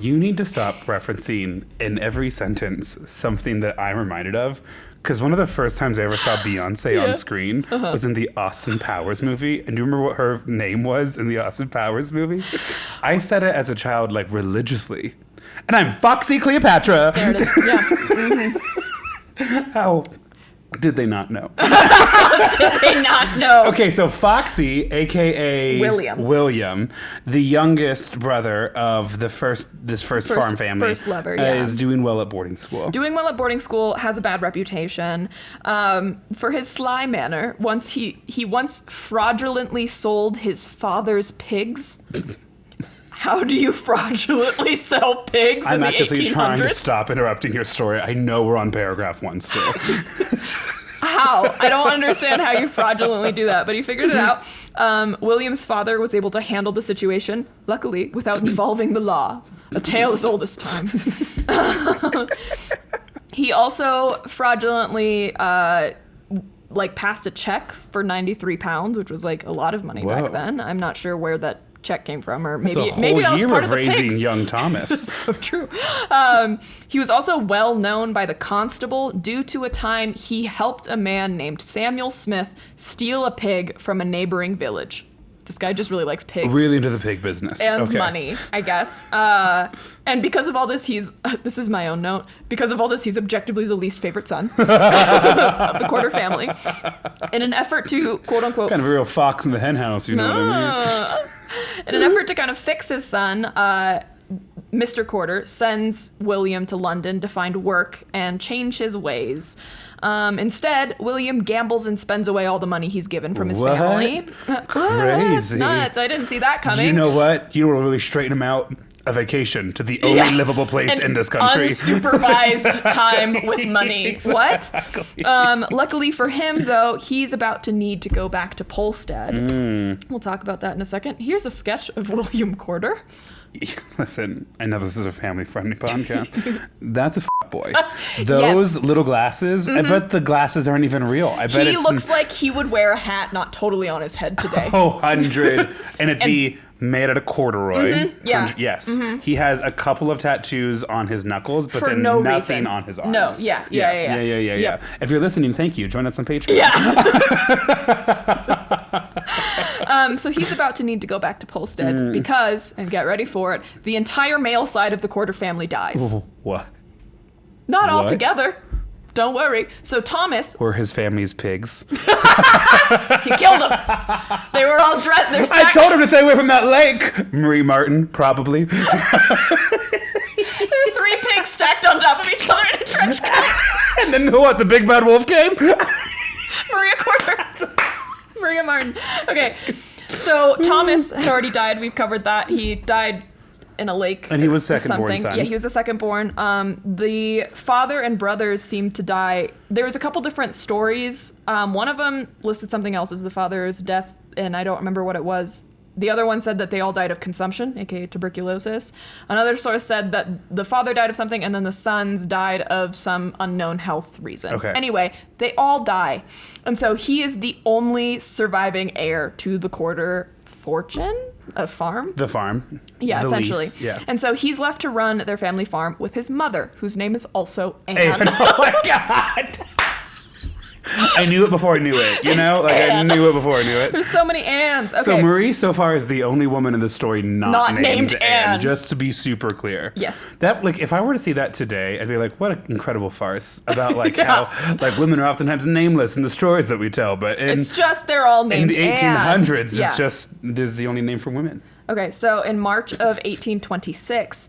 You need to stop referencing in every sentence something that I'm reminded of. Because one of the first times I ever saw Beyonce on screen was in the Austin Powers movie. And do you remember what her name was in the Austin Powers movie? I said it as a child, like, religiously. And I'm Foxy Cleopatra. There it is. Yeah. Mm-hmm. How did they not know? Did they not know? Okay, so Foxy, a.k.a. William, the youngest brother of this first farm family, first lover, yeah. Is doing well at boarding school. Doing well at boarding school, has a bad reputation for his sly manner. He once fraudulently sold his father's pigs. How do you fraudulently sell pigs in the 1800s? I'm actively trying to stop interrupting your story. I know we're on paragraph 1 still. How? I don't understand how you fraudulently do that, but he figured it out. William's father was able to handle the situation, luckily, without involving the law. A tale as old as time. He also fraudulently passed a check for £93, which was like a lot of money back then. I'm not sure where that check came from, or maybe that was part of the raising young Thomas. So true. He was also well known by the constable due to a time he helped a man named Samuel Smith steal a pig from a neighboring village. This guy just really likes pigs. Really into the pig business. And money, I guess. And because of all this, this is my own note, because of all this, he's objectively the least favorite son of the Corder family. In an effort to, quote unquote... Kind of a real fox in the hen house, you know what I mean? In an effort to kind of fix his son, Mr. Corder sends William to London to find work and change his ways. Instead, William gambles and spends away all the money he's given from his family. Crazy. Nuts. I didn't see that coming. You know what? You will really straighten him out. A vacation to the only livable place in this country. Unsupervised time with money. Exactly. What? Luckily for him, though, he's about to need to go back to Polstead. We'll talk about that in a second. Here's a sketch of William Corder. Listen, I know this is a family-friendly podcast. That's a boy. Those little glasses, I bet the glasses aren't even real. I bet he looks like he would wear a hat not totally on his head today. 100. And it'd be made out of corduroy. Yeah. Yes. He has a couple of tattoos on his knuckles, but then nothing reason. On his arms. No. Yeah. If you're listening, thank you. Join us on Patreon. Yeah. So he's about to need to go back to Polstead because, and get ready for it, the entire male side of the Corder family dies. What? Not all together. Don't worry. So Thomas... Were his family's pigs? He killed them. They were all dressed. I told him to stay away from that lake. Marie Martin, probably. There were 3 pigs stacked on top of each other in a trench coat. And then what? The big bad wolf came? Maria Corder. Maria Martin. Okay. So Thomas had already died. We've covered that. He died in a lake. And he was second-born son. Yeah, he was the second-born. The father and brothers seemed to die. There was a couple different stories. One of them listed something else as the father's death, and I don't remember what it was. The other one said that they all died of consumption, aka tuberculosis. Another source said that the father died of something, and then the sons died of some unknown health reason. Okay. Anyway, they all die. And so he is the only surviving heir to the Corder fortune? A farm? The farm. Yeah, essentially. Lease. Yeah. And so he's left to run their family farm with his mother, whose name is also Anne. Oh my God. I knew it before I knew it, you know? Like, I knew it before I knew it. There's so many Anns. Okay. So Marie so far is the only woman in the story not named Anne, Anne. just to be super clear. Yes. That, like, if I were to see that today, I'd be like, what an incredible farce about, like, how, like, women are oftentimes nameless in the stories that we tell, but it's just they're all named in the 1800s, Anne. it's just, there's the only name for women. Okay, so in March of 1826,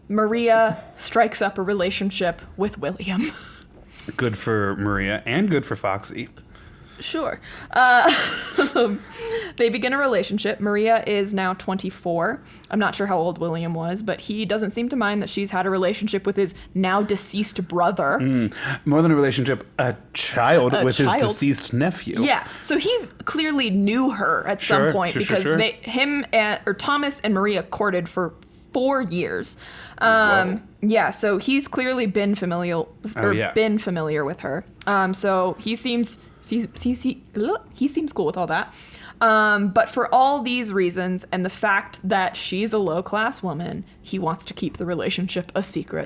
Maria strikes up a relationship with William. Good for Maria and good for Foxy. Sure. They begin a relationship. Maria is now 24. I'm not sure how old William was, but he doesn't seem to mind that she's had a relationship with his now deceased brother. More than a relationship, a child with his deceased nephew. Yeah. So he's clearly knew her at some point because Thomas and Maria courted for 4 years. Yeah, so he's clearly been familiar with her. So he seems cool with all that. But for all these reasons and the fact that she's a low-class woman, he wants to keep the relationship a secret.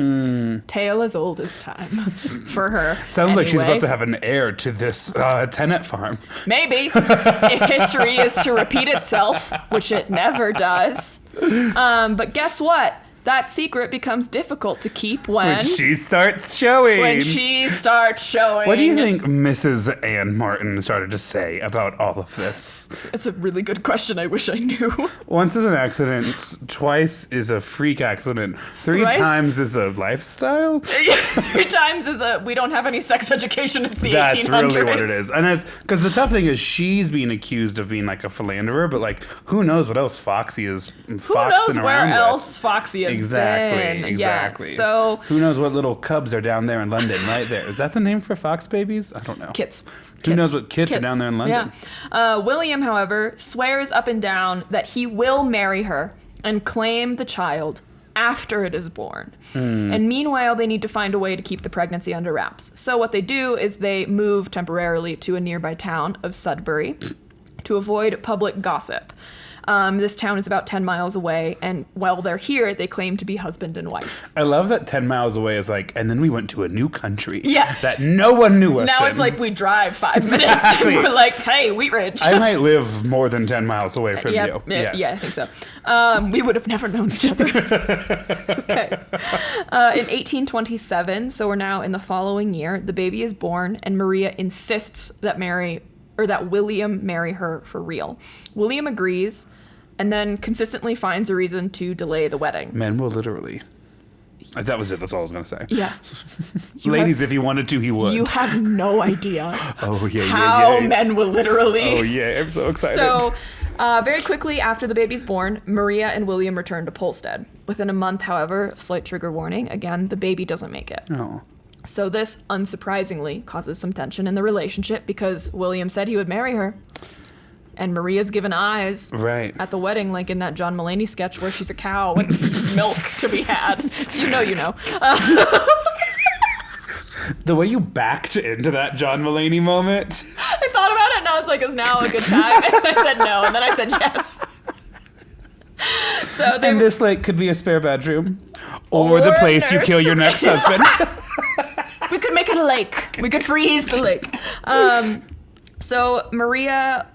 Tale as old as time for her. Sounds like she's about to have an heir to this tenant farm. Maybe. If history is to repeat itself, which it never does. But guess what? That secret becomes difficult to keep when she starts showing. What do you think Mrs. Anne Martin started to say about all of this? It's a really good question. I wish I knew. Once is an accident, twice is a freak accident, three times is a lifestyle? 3 times is we don't have any sex education. It's the 1800s. That's really what it is. And it's because the tough thing is she's being accused of being like a philanderer, but like who knows what else Foxy is foxing around with. Else Foxy is. Exactly. Yeah, so who knows what little cubs are down there in London, right there? Is that the name for fox babies? I don't know. Kits. Who knows what kits are down there in London? Yeah. William, however, swears up and down that he will marry her and claim the child after it is born. And meanwhile, they need to find a way to keep the pregnancy under wraps. So what they do is they move temporarily to a nearby town of Sudbury to avoid public gossip. This town is about 10 miles away, and while they're here, they claim to be husband and wife. I love that 10 miles away is like, and then we went to a new country. Yeah. That no one knew us Now it's like we drive 5 minutes, and we're like, hey, Wheat Ridge. I might live more than 10 miles away from you. Yes. Yeah, I think so. We would have never known each other. Okay. In 1827, so we're now in the following year, the baby is born, and Maria insists that William marry her for real. William agrees, and then consistently finds a reason to delay the wedding. Men will literally. That was it. That's all I was going to say. Yeah. Ladies, if he wanted to, he would. You have no idea how men will literally. Oh, yeah. I'm so excited. So, very quickly after the baby's born, Maria and William return to Polstead. Within a month, however, slight trigger warning, again, the baby doesn't make it. Oh. So this, unsurprisingly, causes some tension in the relationship because William said he would marry her. And Maria's given eyes at the wedding, like in that John Mulaney sketch where she's a cow and there's milk to be had. If you know, you know. The way you backed into that John Mulaney moment. I thought about it and I was like, is now a good time? And I said no, and then I said yes. So and this like could be a spare bedroom or the place you kill your next husband. We could make it a lake. We could freeze the lake. So Maria...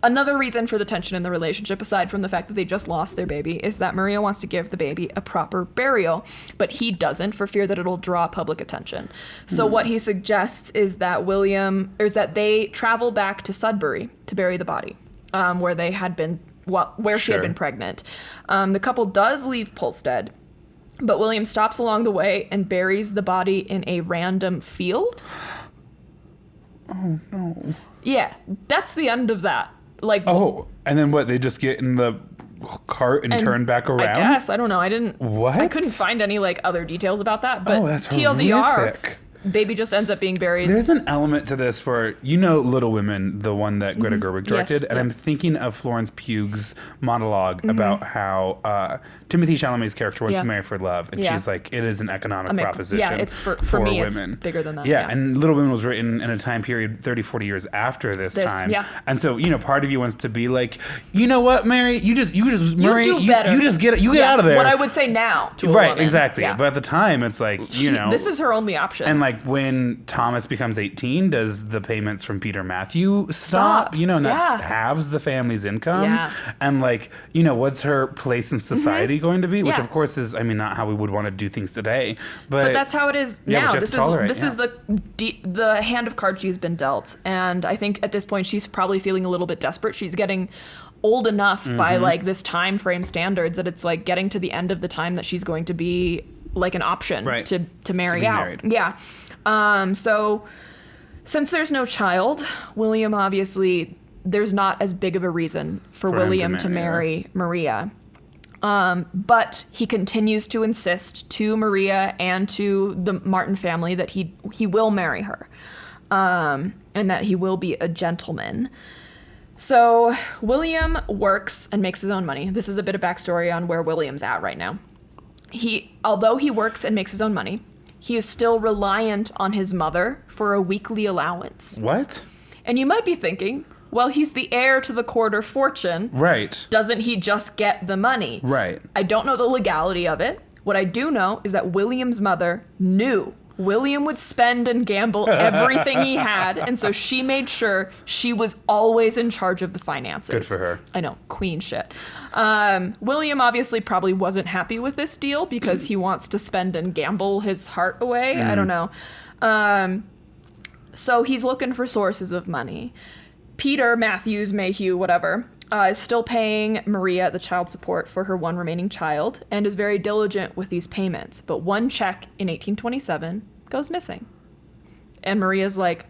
Another reason for the tension in the relationship, aside from the fact that they just lost their baby, is that Maria wants to give the baby a proper burial, but he doesn't for fear that it'll draw public attention. So what he suggests is that they travel back to Sudbury to bury the body, where they had been, she had been pregnant. The couple does leave Polstead, but William stops along the way and buries the body in a random field. Oh no. Yeah, that's the end of that. And then what? They just get in the cart and turn back around? I guess. I don't know. I couldn't find any other details about that. But that's TLDR, horrific. Baby just ends up being buried. There's an element to this where, Little Women, the one that Greta Gerwig directed, Yes, and I'm thinking of Florence Pugh's monologue about how Timothy Chalamet's character wants to marry for love, and she's like, it is an economic proposition. Yeah, it's for me, women. It's bigger than that. Yeah, and Little Women was written in a time period 30, 40 years after this time. Yeah. And so, part of you wants to be like, you know what, Mary? You just Mary, do better. You just get out of there. What I would say now to a right, woman. exactly. Yeah. But at the time, it's like, This is her only option. And like when Thomas becomes 18, does the payments from Peter Matthew stop? You know, and that halves the family's income. Yeah. And like, you know, what's her place in society going to be? Which Yeah. of course is, I mean, not how we would want to do things today. But that's how it is Yeah, now. but you have This to tolerate, is the hand of cards she's been dealt. And I think at this point she's probably feeling a little bit desperate. She's getting old enough by like this time frame standards that it's like getting to the end of the time that she's going to be like an option to marry out. Married. Yeah. So since there's no child, William obviously there's not as big of a reason for William to marry Maria. But he continues to insist to Maria and to the Martin family that he will marry her, and that he will be a gentleman. So William works and makes his own money. This is a bit of backstory on where William's at right now. Although he works and makes his own money, he is still reliant on his mother for a weekly allowance. What? And you might be thinking, well, he's the heir to the quarter fortune. Right. Doesn't he just get the money? Right. I don't know the legality of it. What I do know is that William's mother knew William would spend and gamble everything he had, and so she made sure she was always in charge of the finances. Good for her. I know, queen shit. William obviously probably wasn't happy with this deal because he wants to spend and gamble his heart away. I don't know. So he's looking for sources of money. Peter, Matthews, Mayhew, whatever, is still paying Maria the child support for her one remaining child and is very diligent with these payments. But one check in 1827 goes missing. And Maria's like,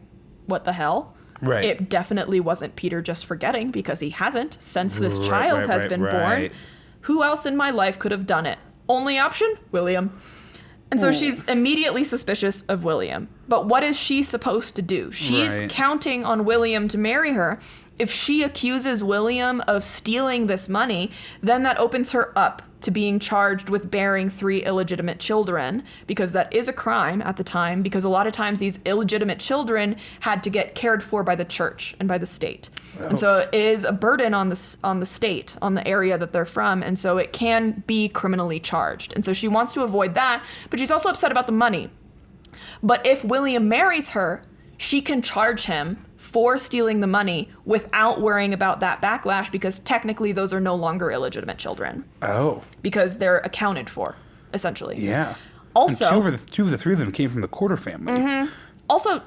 what the hell? Right. It definitely wasn't Peter just forgetting, because he hasn't since this child has been born. Who else in my life could have done it? Only option? William. And so she's immediately suspicious of William. But what is she supposed to do? She's counting on William to marry her. If she accuses William of stealing this money, then that opens her up to being charged with bearing 3 illegitimate children, because that is a crime at the time, because a lot of times these illegitimate children had to get cared for by the church and by the state. Oh. And so it is a burden on the state, on the area that they're from, and so it can be criminally charged. And so she wants to avoid that, but she's also upset about the money. But if William marries her, she can charge him for stealing the money without worrying about that backlash, because technically those are no longer illegitimate children. Oh. Because they're accounted for, essentially. Yeah. Also, two of the 3 of them came from the Quarter family. Mm-hmm. Also,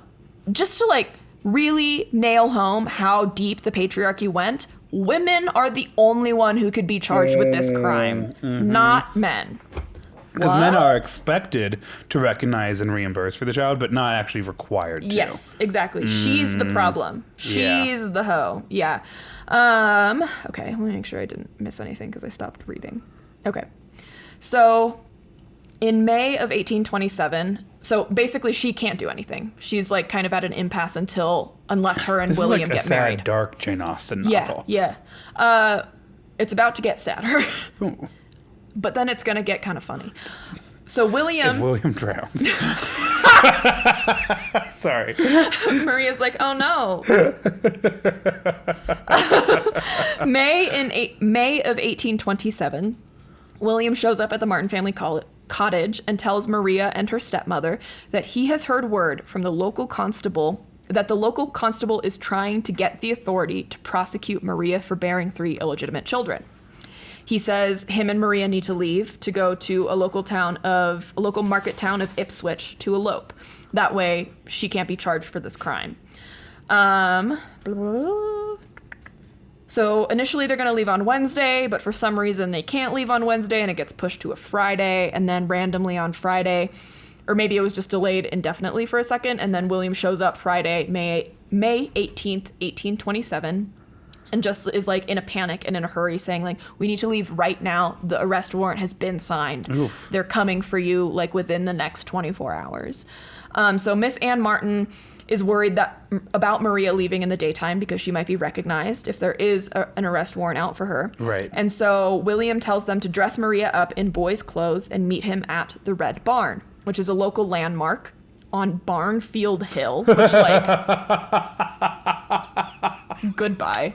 just to like really nail home how deep the patriarchy went, women are the only one who could be charged with this crime, not men. Because men are expected to recognize and reimburse for the child, but not actually required to. Yes, exactly. She's the problem. She's the hoe. Yeah. Okay, let me make sure I didn't miss anything because I stopped reading. Okay. So in May of 1827, so basically she can't do anything. She's like kind of at an impasse unless her and William get married. This is like a sad, dark Jane Austen novel. Yeah. It's about to get sadder. But then it's going to get kind of funny. So William... If William drowns. Sorry. Maria's like, oh no. May of 1827, William shows up at the Martin family cottage and tells Maria and her stepmother that he has heard word from the local constable that the local constable is trying to get the authority to prosecute Maria for bearing 3 illegitimate children. He says him and Maria need to leave to go to a local market town of Ipswich to elope. That way she can't be charged for this crime. So initially they're going to leave on Wednesday, but for some reason they can't leave on Wednesday and it gets pushed to a Friday, and then randomly on Friday, or maybe it was just delayed indefinitely for a second, and then William shows up Friday, May 18th, 1827, and just is like in a panic and in a hurry saying like, we need to leave right now. The arrest warrant has been signed. Oof. They're coming for you like within the next 24 hours. So Miss Ann Martin is worried about Maria leaving in the daytime because she might be recognized if there is an arrest warrant out for her. Right. And so William tells them to dress Maria up in boys' clothes and meet him at the Red Barn, which is a local landmark on Barnfield Hill, which like Goodbye.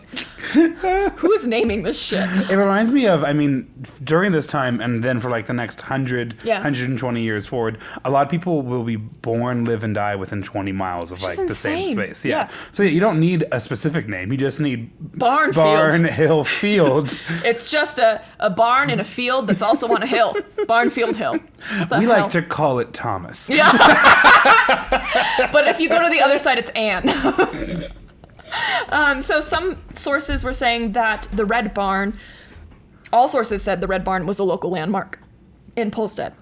Who is naming this shit? It reminds me of, I mean, during this time and then for like the next 120 years forward, a lot of people will be born, live, and die within 20 miles of like the same space. Yeah. So you don't need a specific name. You just need Barn Hill Field. It's just a barn in a field that's also on a hill. Barnfield Hill. We like to call it Thomas. Yeah. But if you go to the other side, it's Anne. So some sources were saying that the Red Barn, all sources said the Red Barn was a local landmark in Polstead.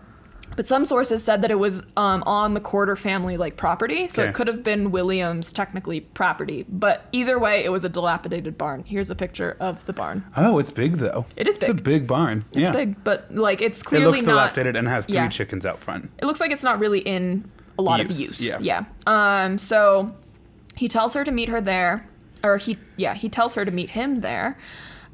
But some sources said that it was on the Corder family like property, so it could have been William's technically property. But either way, it was a dilapidated barn. Here's a picture of the barn. Oh, it's big though. It is big. It's a big barn. It's big, but like it's clearly not. It looks not, dilapidated and has 3 chickens out front. It looks like it's not really in a lot of use. Yeah. So he tells her to meet her there, or he tells her to meet him there.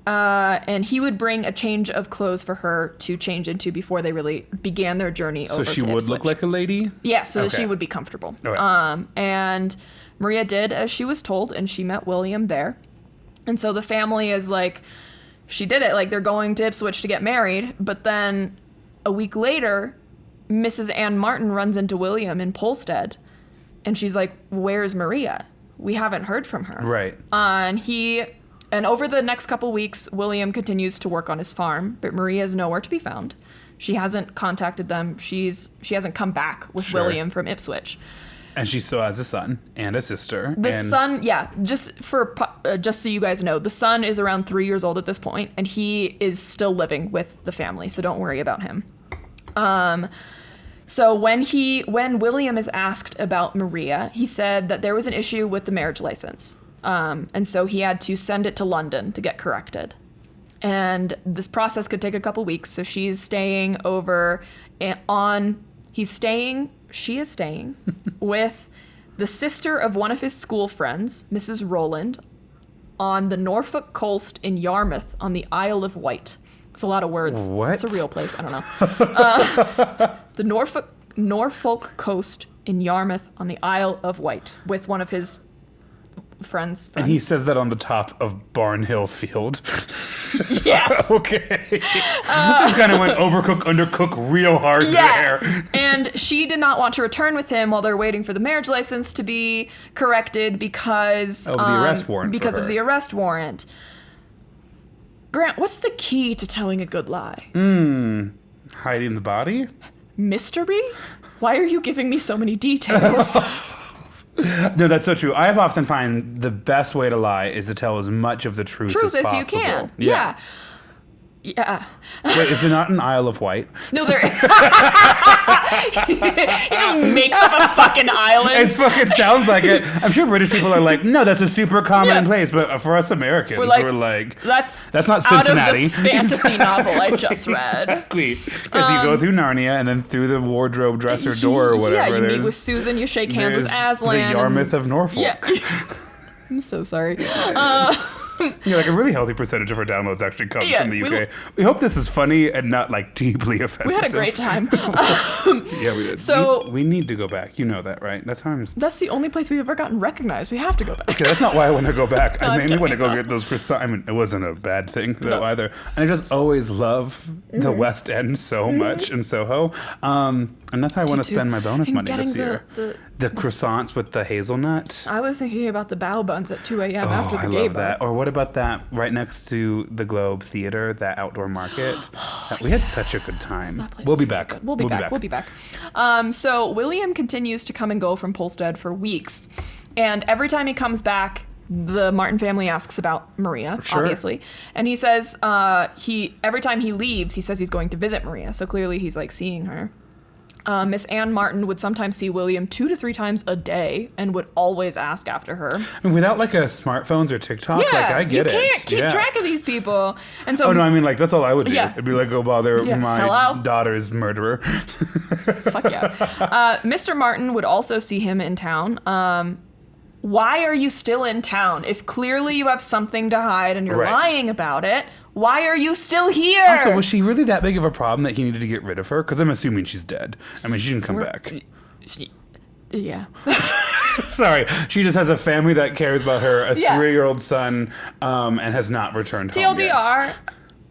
And he would bring a change of clothes for her to change into before they really began their journey over to Ipswich. So she would look like a lady? Yeah, so that she would be comfortable. Okay. And Maria did as she was told, and she met William there. And so the family is like, she did it, like they're going to Ipswich to get married. But then a week later, Mrs. Ann Martin runs into William in Polstead. And she's like, where's Maria? We haven't heard from her. Right. And over the next couple weeks, William continues to work on his farm, but Maria is nowhere to be found. She hasn't contacted them. She hasn't come back with William from Ipswich. And she still has a son and a sister. The son, just so you guys know, the son is around 3 years old at this point, and he is still living with the family, so don't worry about him. So when William is asked about Maria, he said that there was an issue with the marriage license. And so he had to send it to London to get corrected. And this process could take a couple weeks. So she's staying over she is staying with the sister of one of his school friends, Mrs. Rowland, on the Norfolk coast in Yarmouth on the Isle of Wight. It's a lot of words. What? It's a real place. I don't know. The Norfolk coast in Yarmouth on the Isle of Wight with one of his friends. And he says that on the top of Barnhill Field. Yes. Okay. Just kind of went overcook, undercook real hard there. And she did not want to return with him while they're waiting for the marriage license to be corrected because of the arrest warrant. Because of the arrest warrant. Grant, what's the key to telling a good lie? Hiding the body? Mystery? Why are you giving me so many details? No, that's so true. I have often find the best way to lie is to tell as much of the truth as possible. You can. Yeah. Wait, is there not an Isle of Wight? No, there is. He just makes up a fucking island. It fucking sounds like it. I'm sure British people are like, no, that's a super common place. But for us Americans, we're like that's not Cincinnati. Out of the fantasy novel I just read. Exactly. Because you go through Narnia and then through the wardrobe dresser door or whatever. Yeah, you meet with Susan, you shake hands with Aslan. The Yarmouth of Norfolk. Yeah. I'm so sorry. Like a really healthy percentage of our downloads actually comes from the UK. We hope this is funny and not like deeply offensive. We had a great time. Yeah, we did. So we need to go back. You know that, right? That's the only place we've ever gotten recognized. We have to go back. Okay, that's not why I want to go back. I mainly want to go get those croissants. I mean, it wasn't a bad thing though either. And I just always love the West End so much in Soho. And that's how I want to spend my bonus money this year. The croissants with the hazelnut. I was thinking about the bao buns at 2 a.m. after the I gay love bar. that. Or what about that right next to the Globe Theater, that outdoor market? We had such a good time. We'll be back. We'll be back. So William continues to come and go from Polstead for weeks. And every time he comes back, the Martin family asks about Maria, obviously. And he says every time he leaves, he says he's going to visit Maria. So clearly he's like seeing her. Miss Ann Martin would sometimes see William 2 to 3 times a day and would always ask after her. I mean, without like smartphones or TikTok, I get it. You can't keep track of these people. And so, I mean, like that's all I would do. It'd be like, go bother my daughter's murderer. Fuck yeah. Mr. Martin would also see him in town. Why are you still in town? If clearly you have something to hide and you're lying about it, why are you still here? Also, was she really that big of a problem that he needed to get rid of her? Because I'm assuming she's dead. I mean, she didn't come back. Yeah. Sorry, she just has a family that cares about her, a Yeah. 3-year-old son, and has not returned home yet. TLDR.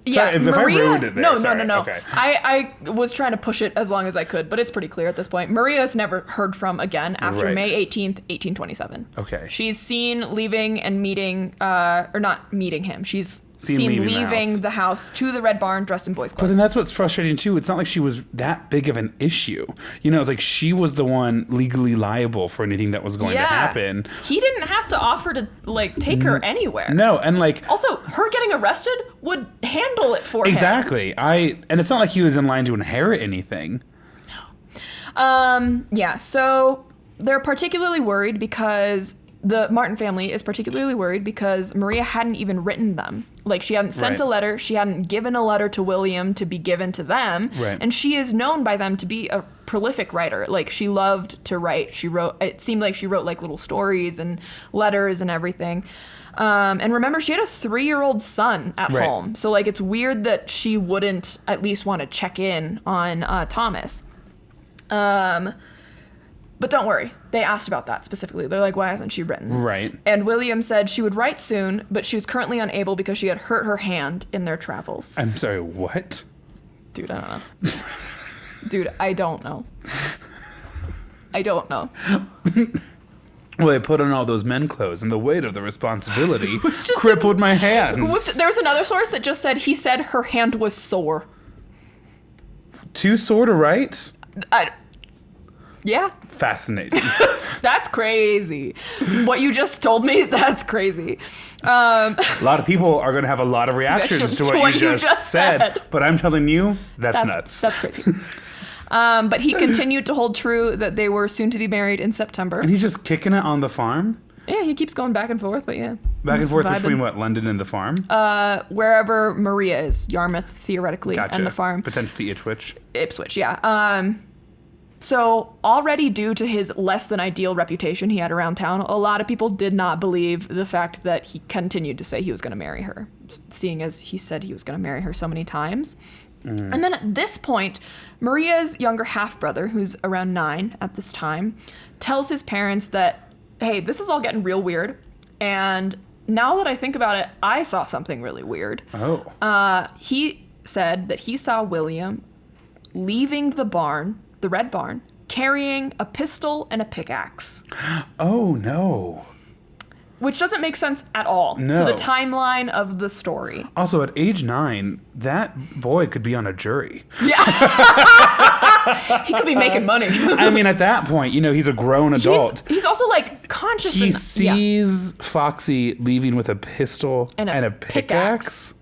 Sorry, if I ruined it there, No, sorry. no. Okay. I was trying to push it as long as I could, but it's pretty clear at this point. Maria is never heard from again after Right. May 18th, 1827. Okay. She's seen leaving and meeting, or not meeting him. She's seen leaving the house to the Red Barn dressed in boys' But clothes. then that's what's frustrating too. It's not like she was that big of an issue. You know, it's like she was the one legally liable for anything that was going to happen. He didn't have to offer to like take her anywhere. No, and like Also, her getting arrested would handle it for him. exactly. And it's not like he was in line to inherit anything. Yeah, so they're particularly worried because the Martin family is particularly worried because Maria hadn't even written them. Like, she hadn't sent a letter, she hadn't given a letter to William to be given to them, and she is known by them to be a prolific writer. Like, she loved to write. It seemed like she wrote like little stories and letters and everything. And remember, she had a 3-year-old son at home. So, like, it's weird that she wouldn't at least want to check in on Thomas. But don't worry, they asked about that specifically. They're like, why hasn't she written? Right. And William said she would write soon, but she was currently unable because she had hurt her hand in their travels. I'm sorry, what? Dude, I don't know. Dude, I don't know. I don't know. Well, they put on all those men clothes, and the weight of the responsibility crippled my hands. There was another source that just said he said her hand was sore. Too sore to write? Yeah. Fascinating. That's crazy. What you just told me, that's crazy. A lot of people are going to have a lot of reactions to what you just said. But I'm telling you, that's nuts. That's crazy. But he continued to hold true that they were soon to be married in September. And he's just kicking it on the farm? Yeah, he keeps going back and forth, but yeah. Back and forth between what, London and the farm? Wherever Maria is, Yarmouth, theoretically, and the farm. Potentially Ipswich. Ipswich, yeah. So already due to his less than ideal reputation he had around town, a lot of people did not believe the fact that he continued to say he was going to marry her, seeing as he said he was going to marry her so many times. And then at this point, Maria's younger half-brother, who's around 9 at this time, tells his parents that, hey, this is all getting real weird. And now that I think about it, I saw something really weird. Oh. He said that he saw William leaving the barn, the Red Barn, carrying a pistol and a pickaxe. Oh, no. Which doesn't make sense at all to the timeline of the story. Also, at age 9, that boy could be on a jury. Yeah. He could be making money. I mean, at that point, you know, he's a grown adult. He's also, like, conscious. He sees Foxy leaving with a pistol and a pickaxe.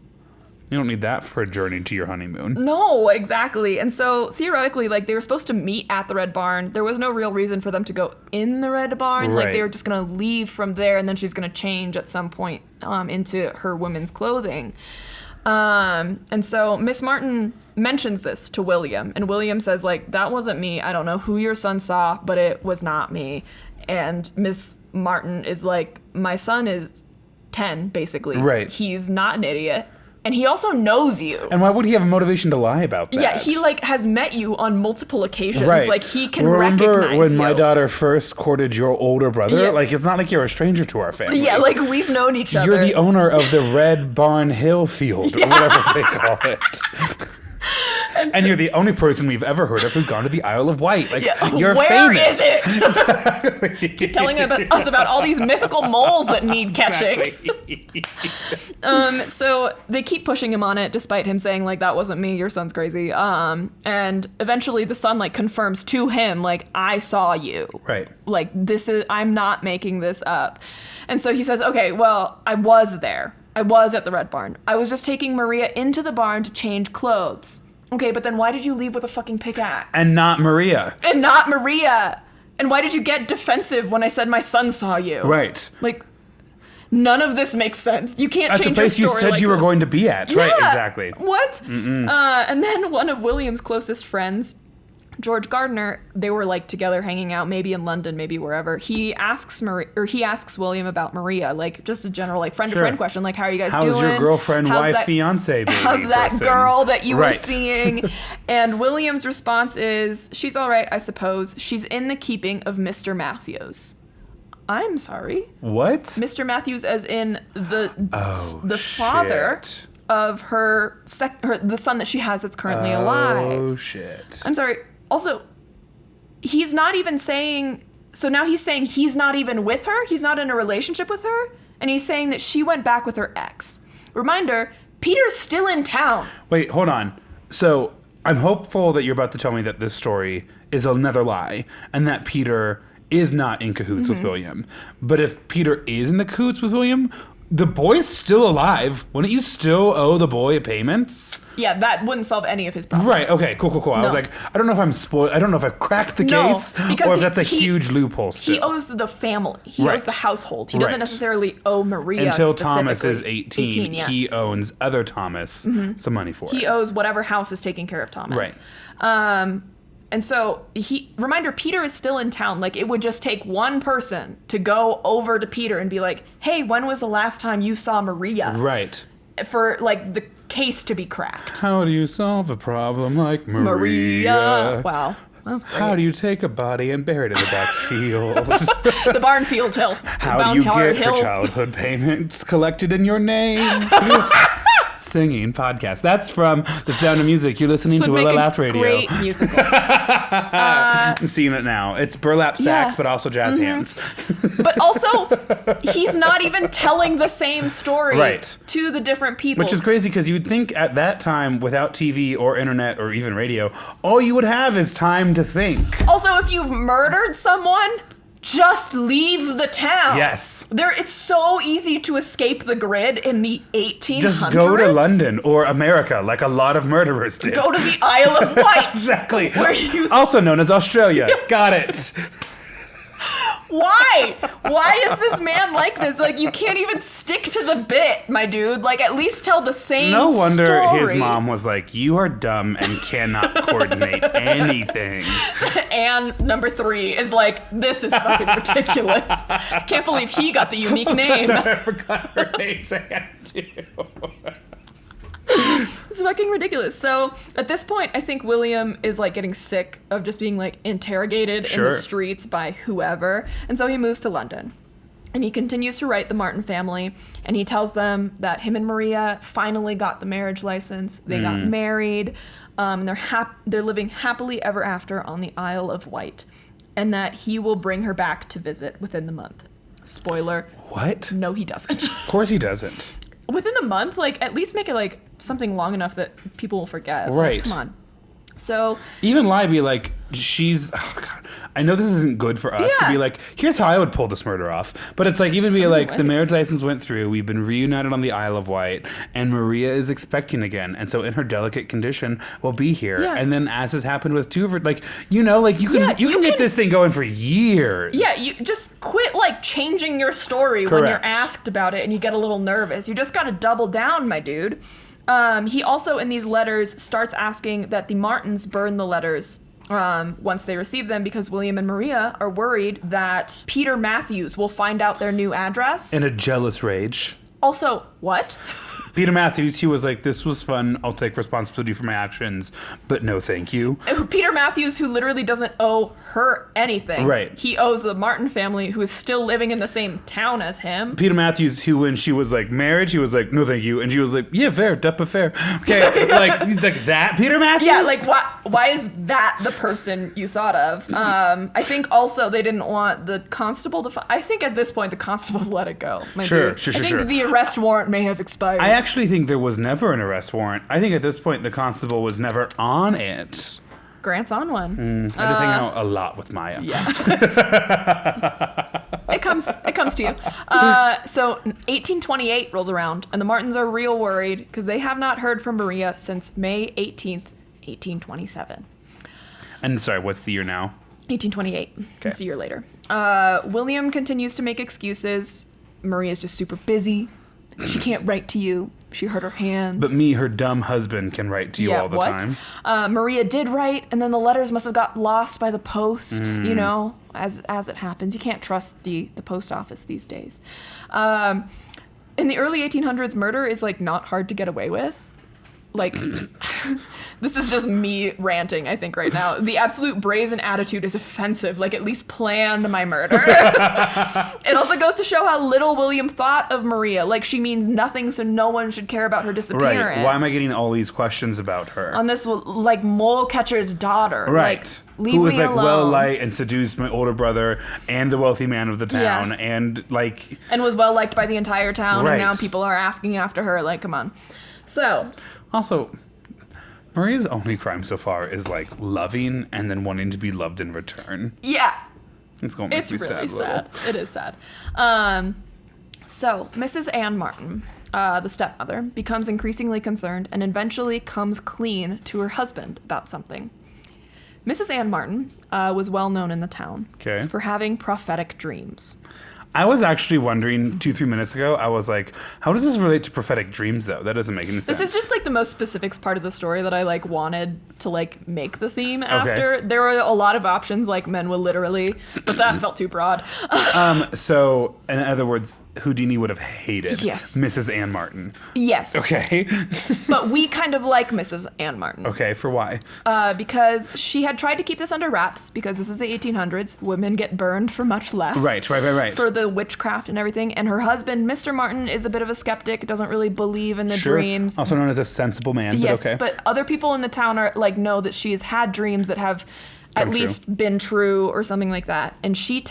You don't need that for a journey to your honeymoon. No, exactly. And so theoretically, like, they were supposed to meet at the Red Barn. There was no real reason for them to go in the Red Barn. Right. Like, they were just going to leave from there, and then she's going to change at some point into her women's clothing. And so Miss Martin mentions this to William, and William says, like, that wasn't me. I don't know who your son saw, but it was not me. And Miss Martin is like, my son is 10, basically. Right. He's not an idiot. And he also knows you. And why would he have a motivation to lie about that? Yeah, he, like, has met you on multiple occasions. Right. Like, he can recognize you. Remember when my daughter first courted your older brother? Yeah. Like, it's not like you're a stranger to our family. Yeah, like, we've known each other. You're the owner of the Red Barn Hill Field, or whatever they call it. And you're the only person we've ever heard of who's gone to the Isle of Wight. Like, you're Where famous. is it? Keep telling us about all these mythical moles that need catching. So they keep pushing him on it, despite him saying, like, that wasn't me, your son's crazy. And eventually the son, like, confirms to him, like, I saw you. Right. Like, I'm not making this up. And so he says, okay, well, I was there. I was at the Red Barn. I was just taking Maria into the barn to change clothes. Okay, but then why did you leave with a fucking pickaxe? And not Maria. And not Maria. And why did you get defensive when I said my son saw you? Right. Like, none of this makes sense. You can't change your story like this. At the place you said you were going to be at. Yeah. Right, exactly. What? And then one of William's closest friends, George Gardner, they were, like, together hanging out, maybe in London, maybe wherever. He asks William about Maria, like, just a general, like, friend-to-friend question, like, how are you guys doing? How's your girlfriend, wife, fiance, baby How's that person? girl that you were seeing? And William's response is, she's all right, I suppose. She's in the keeping of Mr. Matthews. I'm sorry. What? Mr. Matthews, as in the father shit. of the son that she has that's currently alive. Oh, shit. I'm sorry. Also, he's not even saying... So now he's saying he's not even with her? He's not in a relationship with her? And he's saying that she went back with her ex. Reminder, Peter's still in town. Wait, hold on. So I'm hopeful that you're about to tell me that this story is another lie and that Peter is not in cahoots with William. But if Peter is in the cahoots with William, the boy's still alive. Wouldn't you still owe the boy payments? Yeah, that wouldn't solve any of his problems. Right, okay, cool. I was like, I don't know if I'm spoiled. I don't know if I've cracked the case or if that's a huge loophole still. He owes the family. He owes the household. He doesn't necessarily owe Maria until specifically. Thomas is 18 yeah. He owns other Thomas some money for it. He owes whatever house is taking care of Thomas. Right. And so, reminder, Peter is still in town. Like, it would just take one person to go over to Peter and be like, hey, when was the last time you saw Maria? Right. For, like, the case to be cracked. How do you solve a problem like Maria? Wow. That was great. How do you take a body and bury it in the backfield? The Barnfield Hill. How do you get your childhood payments collected in your name? Singing podcast. That's from The Sound of Music. You're listening to Willa Laugh Radio. Great musical. I'm seeing it now. It's burlap sacks, but also jazz hands. But also, he's not even telling the same story to the different people. Which is crazy because you'd think at that time, without TV or internet or even radio, all you would have is time to think. Also, if you've murdered someone, just leave the town. Yes. It's so easy to escape the grid in the 1800s. Just go to London or America like a lot of murderers did. Go to the Isle of Wight. Exactly. Also known as Australia. Got it. Why? Why is this man like this? Like, you can't even stick to the bit, my dude. Like, at least tell the same story. No wonder story. His mom was like, you are dumb and cannot coordinate anything. And number 3 is like, this is fucking ridiculous. I can't believe he got the unique name. I forgot her name. I had to. It's fucking ridiculous. So at this point, I think William is like getting sick of just being like interrogated in the streets by whoever. And so he moves to London. And he continues to write the Martin family. And he tells them that him and Maria finally got the marriage license. They got married. And they're living happily ever after on the Isle of Wight. And that he will bring her back to visit within the month. Spoiler. What? No, he doesn't. Of course he doesn't. Within the month, like, at least make it like something long enough that people will forget. Right. Like, come on. So even lie be like, oh God, I know this isn't good for us to be like, here's how I would pull this murder off. But it's like, even be like, the marriage license went through, we've been reunited on the Isle of Wight, and Maria is expecting again. And so in her delicate condition, we'll be here. Yeah. And then as has happened with 2 of her, like, you can get this thing going for years. Yeah, you just quit like changing your story when you're asked about it and you get a little nervous. You just got to double down, my dude. He also, in these letters, starts asking that the Martins burn the letters once they receive them because William and Maria are worried that Peter Matthews will find out their new address. In a jealous rage. Also, what? Peter Matthews, he was like, this was fun. I'll take responsibility for my actions, but no thank you. Peter Matthews, who literally doesn't owe her anything. Right. He owes the Martin family, who is still living in the same town as him. Peter Matthews, who when she was like married, he was like, no thank you. And she was like, yeah, fair, duh, fair. Okay, like that Peter Matthews? Yeah, like why is that the person you thought of? I think also they didn't want the constable to... I think at this point the constables let it go. Sure. I think the arrest warrant may have expired. I actually think there was never an arrest warrant. I think at this point the constable was never on it. Grant's on one. I just hang out a lot with Maia. Yeah. It comes to you. So 1828 rolls around, and the Martins are real worried because they have not heard from Maria since May 18th, 1827. And sorry, what's the year now? 1828. Okay. It's a year later. William continues to make excuses. Maria's just super busy. She can't write to you. She hurt her hand. But me, her dumb husband, can write to you all the time. Maria did write, and then the letters must have got lost by the post, you know, as it happens. You can't trust the post office these days. In the early 1800s, murder is, like, not hard to get away with. like, this is just me ranting, I think, right now. The absolute brazen attitude is offensive. Like, at least planned my murder. It also goes to show how little William thought of Maria. Like, she means nothing, so no one should care about her disappearance. Right. Why am I getting all these questions about her? On this, like, mole catcher's daughter. Right. Like, leave Who was, me like, alone. well liked and seduced my older brother and the wealthy man of the town. Yeah. And, like... And was well liked by the entire town. Right. And now people are asking after her. Like, come on. So... Also, Maria's only crime so far is, like, loving and then wanting to be loved in return. Yeah. It's going to make me really sad. It is sad. So, Mrs. Ann Martin, the stepmother, becomes increasingly concerned and eventually comes clean to her husband about something. Mrs. Ann Martin was well known in the town for having prophetic dreams. I was actually wondering 2-3 minutes ago, I was like, how does this relate to prophetic dreams, though? That doesn't make any sense. This is just, like, the most specifics part of the story that I, like, wanted to, like, make the theme after. There were a lot of options, like, men will literally, but that felt too broad. So, in other words, Houdini would have hated Mrs. Ann Martin. Yes. Okay. But we kind of like Mrs. Ann Martin. Okay, for why? Because she had tried to keep this under wraps, because this is the 1800s. Women get burned for much less. Right. For the witchcraft and everything. And her husband, Mr. Martin, is a bit of a skeptic, doesn't really believe in the dreams. Also known as a sensible man, yes, but okay. But other people in the town are like know that she has had dreams that have at least been true or something like that. And she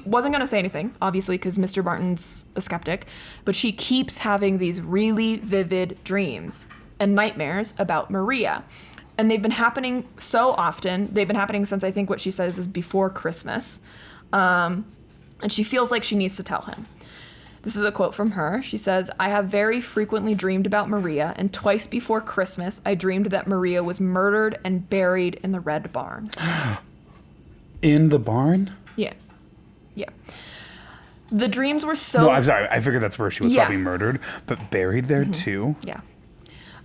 wasn't going to say anything, obviously, because Mr. Martin's a skeptic, but she keeps having these really vivid dreams and nightmares about Maria. And they've been happening so often. They've been happening since, I think what she says is before Christmas. And she feels like she needs to tell him. This is a quote from her. She says, "I have very frequently dreamed about Maria, and twice before Christmas, I dreamed that Maria was murdered and buried in the Red Barn." In the barn? Yeah. The dreams were so... No, I'm sorry. I figured that's where she was probably murdered, but buried there too? Yeah.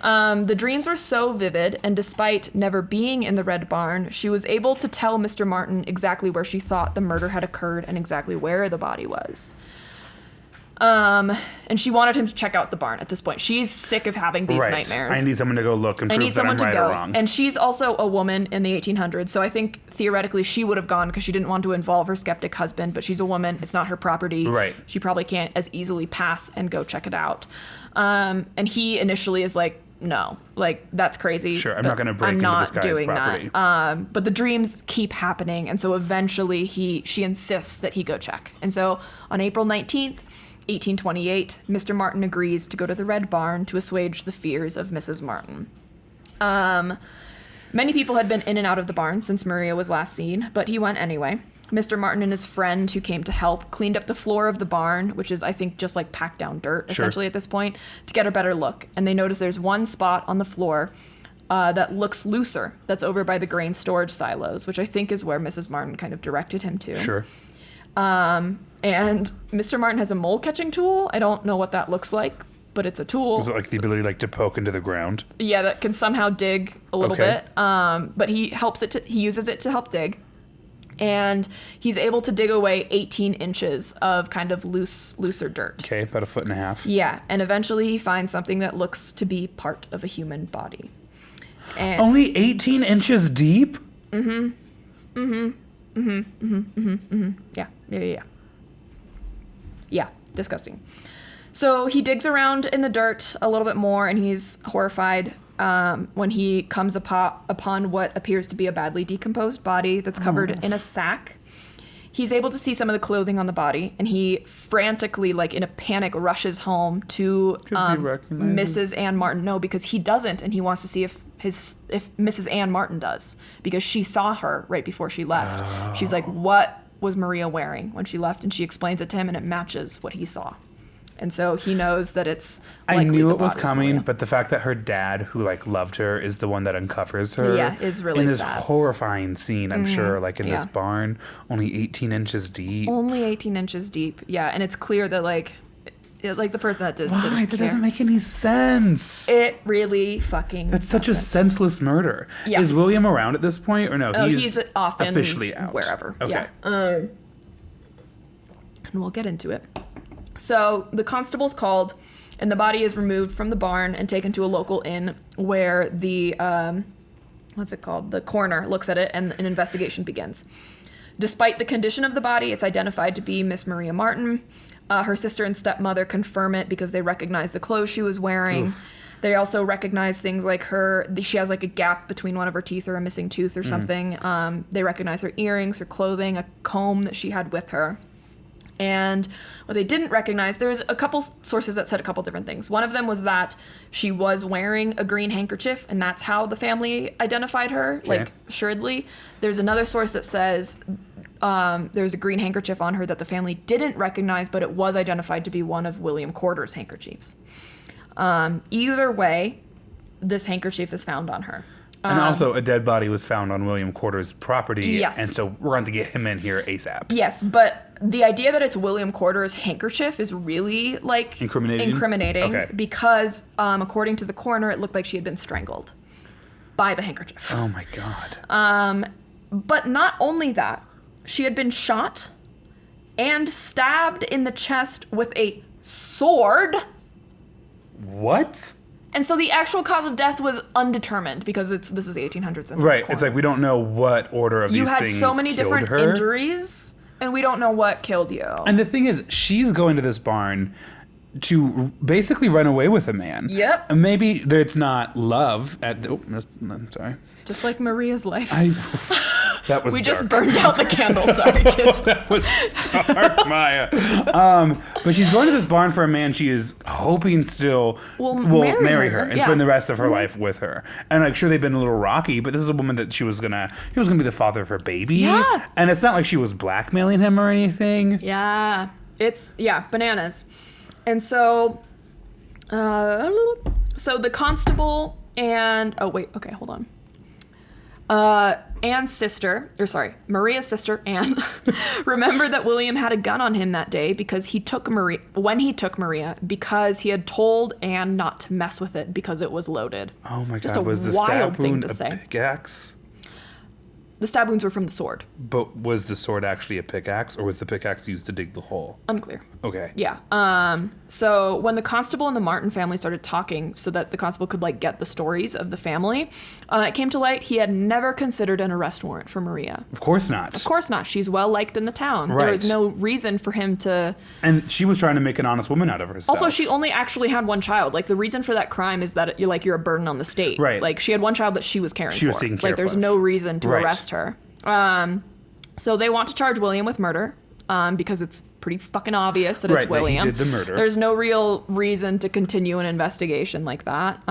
The dreams were so vivid, and despite never being in the Red Barn, she was able to tell Mr. Martin exactly where she thought the murder had occurred and exactly where the body was. And she wanted him to check out the barn at this point. She's sick of having these nightmares. I need someone to go look and prove that I'm right or wrong. And she's also a woman in the 1800s, so I think theoretically she would have gone because she didn't want to involve her skeptic husband, but she's a woman. It's not her property. Right. She probably can't as easily pass and go check it out. And he initially is like, no, like, that's crazy. Sure, I'm not going to break into this guy's property. But the dreams keep happening, and so eventually she insists that he go check. And so on April 19th, 1828, Mr. Martin agrees to go to the Red Barn to assuage the fears of Mrs. Martin. Many people had been in and out of the barn since Maria was last seen, but he went anyway. Mr. Martin and his friend who came to help cleaned up the floor of the barn, which is, I think, just like packed down dirt, essentially, at this point, to get a better look. And they notice there's one spot on the floor that looks looser, that's over by the grain storage silos, which I think is where Mrs. Martin kind of directed him to. Sure. And Mr. Martin has a mole catching tool. I don't know what that looks like, but it's a tool. Is it like the ability like to poke into the ground? Yeah, that can somehow dig a little bit. But he uses it to help dig. And he's able to dig away 18 inches of kind of looser dirt. Okay, about 1.5 feet. Yeah, and eventually he finds something that looks to be part of a human body. And only 18 inches deep? Yeah, disgusting. So he digs around in the dirt a little bit more, and he's horrified when he comes upon what appears to be a badly decomposed body that's covered in a sack. He's able to see some of the clothing on the body, and he frantically, like in a panic, rushes home to Mrs. Ann Martin. No, because he doesn't, and he wants to see if Mrs. Ann Martin does, because she saw her right before she left. Oh. She's like, "What was Maria wearing when she left?" And she explains it to him, and it matches what he saw. And so he knows that it's likely I knew it was coming, but the fact that her dad, who like loved her, is the one that uncovers her. Yeah, is really in this sad. Horrifying scene, I'm sure, like in this barn, only 18 inches deep. Only 18 inches deep, yeah. And it's clear that like the person that didn't That care. doesn't make any sense. It really fucking That's such a senseless murder. Yeah. Is William around at this point, or no? He's often officially out. Wherever. Okay. Yeah. And we'll get into it. So the constable's called, And the body is removed from the barn and taken to a local inn where the, what's it called? The coroner looks at it and an investigation begins. Despite the condition of the body, it's identified to be Miss Maria Martin. Her sister and stepmother confirm it because they recognize the clothes she was wearing. Oof. They also recognize things like she has like a gap between one of her teeth or a missing tooth or something. They recognize her earrings, her clothing, a comb that she had with her. And what they didn't recognize, there was a couple sources that said a couple different things. One of them was that she was wearing a green handkerchief, and that's how the family identified her, like, assuredly. There's another source that says there's a green handkerchief on her that the family didn't recognize, but it was identified to be one of William Corder's handkerchiefs. Either way, this handkerchief is found on her. And also, a dead body was found on William Corder's property. Yes. And so we're going to get him in here ASAP. Yes, but the idea that it's William Corder's handkerchief is really, like... Incriminating. Okay. Because, according to the coroner, it looked like she had been strangled by the handkerchief. Oh, my God. But not only that, she had been shot and stabbed in the chest with a sword. What? And so the actual cause of death was undetermined because this is the 1800s. And right. It's like we don't know what order of these things killed her. You had so many different injuries, and we don't know what killed you. And the thing is, she's going to this barn to basically run away with a man. Yep. And maybe it's not love I'm sorry. Just like Maria's life. That was we dark. Just burned out the candle. Sorry, kids. That was dark, Maya. But she's going to this barn for a man she is hoping still will marry her and spend the rest of her life with her. And like, sure, they've been a little rocky, but this is a woman that he was gonna be the father of her baby. Yeah. And it's not like she was blackmailing him or anything. Yeah. It's bananas. And so, the constable and hold on. Maria's sister, Anne, remembered that William had a gun on him that day because when he took Maria, because he had told Anne not to mess with it because it was loaded. Oh my God, Just was the wild stab thing wound to say. a pickaxe? The stab wounds were from the sword. But was the sword actually a pickaxe, or was the pickaxe used to dig the hole? Unclear. Okay. Yeah. So when the constable and the Martin family started talking so that the constable could, like, get the stories of the family, it came to light he had never considered an arrest warrant for Maria. Of course not. Of course not. She's well-liked in the town. Right. There was no reason for him to... And she was trying to make an honest woman out of herself. Also, she only actually had one child. Like, the reason for that crime is that you're a burden on the state. Right. Like, she had one child that she was caring for. She was taking care of. Like, there's no reason to arrest her. So they want to charge William with murder, because it's pretty fucking obvious that it's William. That he did the murder. There's no real reason to continue an investigation like that.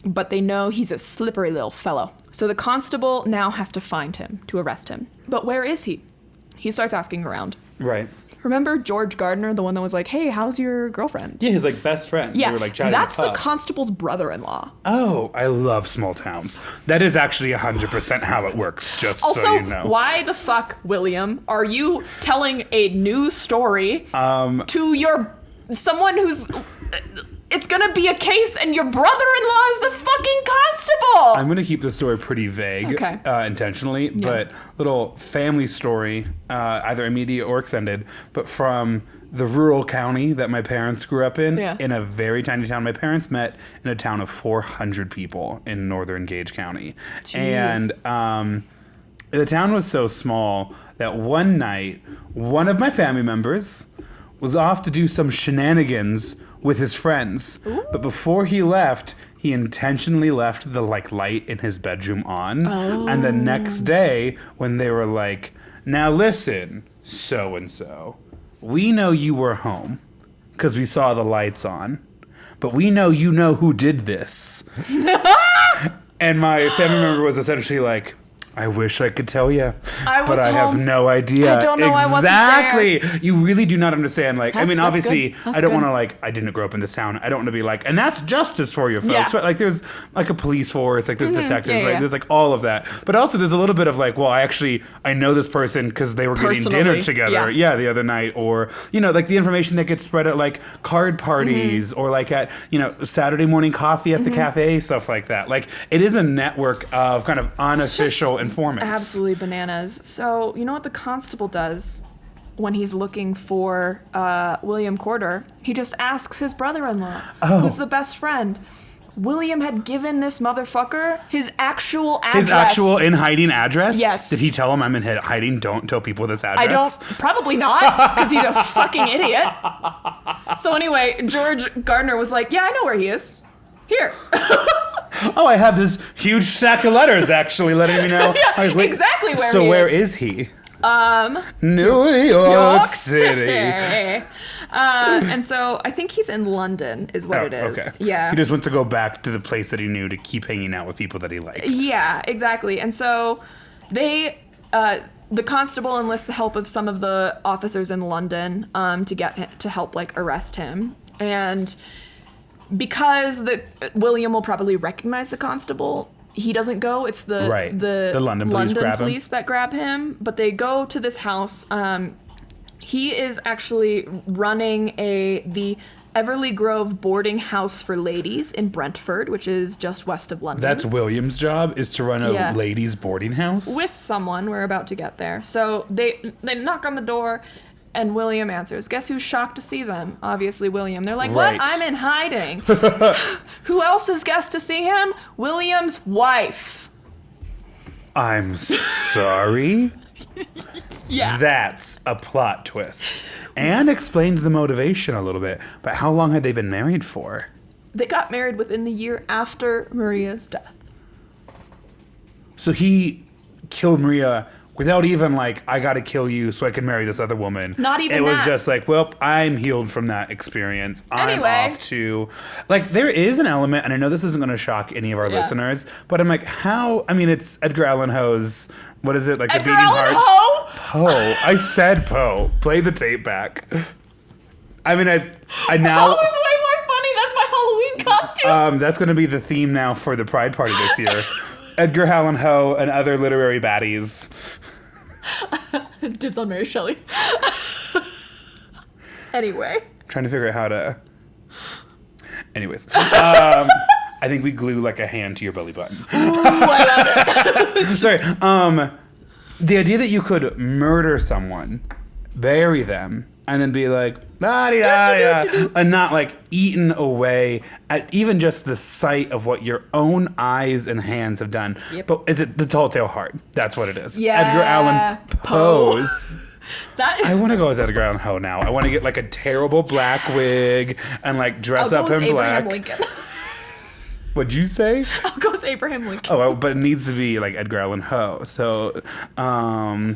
But they know he's a slippery little fellow. So the constable now has to find him to arrest him. But where is he? He starts asking around. Right. Remember George Gardner, the one that was like, hey, how's your girlfriend? Yeah, his, like, best friend. Yeah, they were, like, chatting that's in a the pub. constable's brother-in-law. Oh, I love small towns. That is actually 100% how it works, just also, so you know. Why the fuck, William, are you telling a news story to someone who's... It's gonna be a case and your brother-in-law is the fucking constable! I'm gonna keep this story pretty vague, intentionally, but little family story, either immediate or extended, but from the rural county that my parents grew up in a very tiny town. My parents met in a town of 400 people in northern Gage County. Jeez. And the town was so small that one night, one of my family members was off to do some shenanigans with his friends. Ooh. But before he left, he intentionally left the light in his bedroom on. Oh. And the next day, when they were like, now listen, so-and-so, we know you were home because we saw the lights on, but we know you know who did this. And my family member was essentially like, I wish I could tell you, but I have no idea. I don't know. Exactly. I wasn't there. You really do not understand. Like, I mean, obviously, I don't want to I didn't grow up in this town. I don't want to be like, and that's justice for you folks. Yeah. Right? Like, there's like a police force, like there's detectives, right? There's like all of that. But also, there's a little bit of like, well, I know this person because they were getting dinner together, the other night, or like the information that gets spread at like card parties or like at Saturday morning coffee at the cafe, stuff like that. Like, it is a network of kind of unofficial informants. Absolutely bananas. So, you know what the constable does? when he's looking for William Corder, he just asks his brother-in-law, who's the best friend. William had given this motherfucker his actual address. His actual in hiding address? Yes. Did he tell him I'm in hiding? Don't tell people this address. Probably not, because he's a fucking idiot. So anyway, George Gardner was like, yeah, I know where he is. Here. Oh, I have this huge stack of letters actually letting me know. Yeah, exactly where he is. So where is he? New York City. And so I think he's in London is what it is. Okay. Yeah. He just wants to go back to the place that he knew to keep hanging out with people that he liked. Yeah, exactly. And so they, the constable enlists the help of some of the officers in London to help like arrest him. And because William will probably recognize the constable, he doesn't go. It's the London police that grab him. But they go to this house. He is actually running the Everly Grove boarding house for ladies in Brentford, which is just west of London. That's William's job, is to run a ladies' boarding house? With someone. We're about to get there. So they knock on the door, and William answers. Guess who's shocked to see them? Obviously William. They're like, right. What? I'm in hiding. Who else is guessed to see him? William's wife. I'm sorry? Yeah. That's a plot twist. And explains the motivation a little bit. But how long had they been married for? They got married within the year after Maria's death. So he killed Maria without even like, I gotta kill you so I can marry this other woman. Not even It was that. just like, well, I'm healed from that experience. Anyway. I'm off to... Like, there is an element, and I know this isn't gonna shock any of our listeners, but I'm like, how... I mean, it's Edgar Allan Poe's... What is it? Like Edgar the beating Allan heart? Poe? Poe. I said Poe. Play the tape back. I mean, I now... Poe is way more funny. That's my Halloween costume. That's going to be the theme now for the Pride Party this year. Edgar Allan Poe and other literary baddies. Dibs on Mary Shelley. Anyway. Trying to figure out how to... Anyways. I think we glue like a hand to your belly button. Ooh, I love it. Sorry. The idea that you could murder someone, bury them, and then be like, da-dee-da-dee-da, and not like eaten away at even just the sight of what your own eyes and hands have done. Yep. But is it the Tall Tale Heart? That's what it is. Yeah. Edgar Allan Poe's. I want to go as Edgar Allan Poe now. I want to get like a terrible black wig and like dress up in black. Abraham Lincoln. What'd you say? I'll go as Abraham Lincoln. Oh, but it needs to be like Edgar Allan Poe. So, I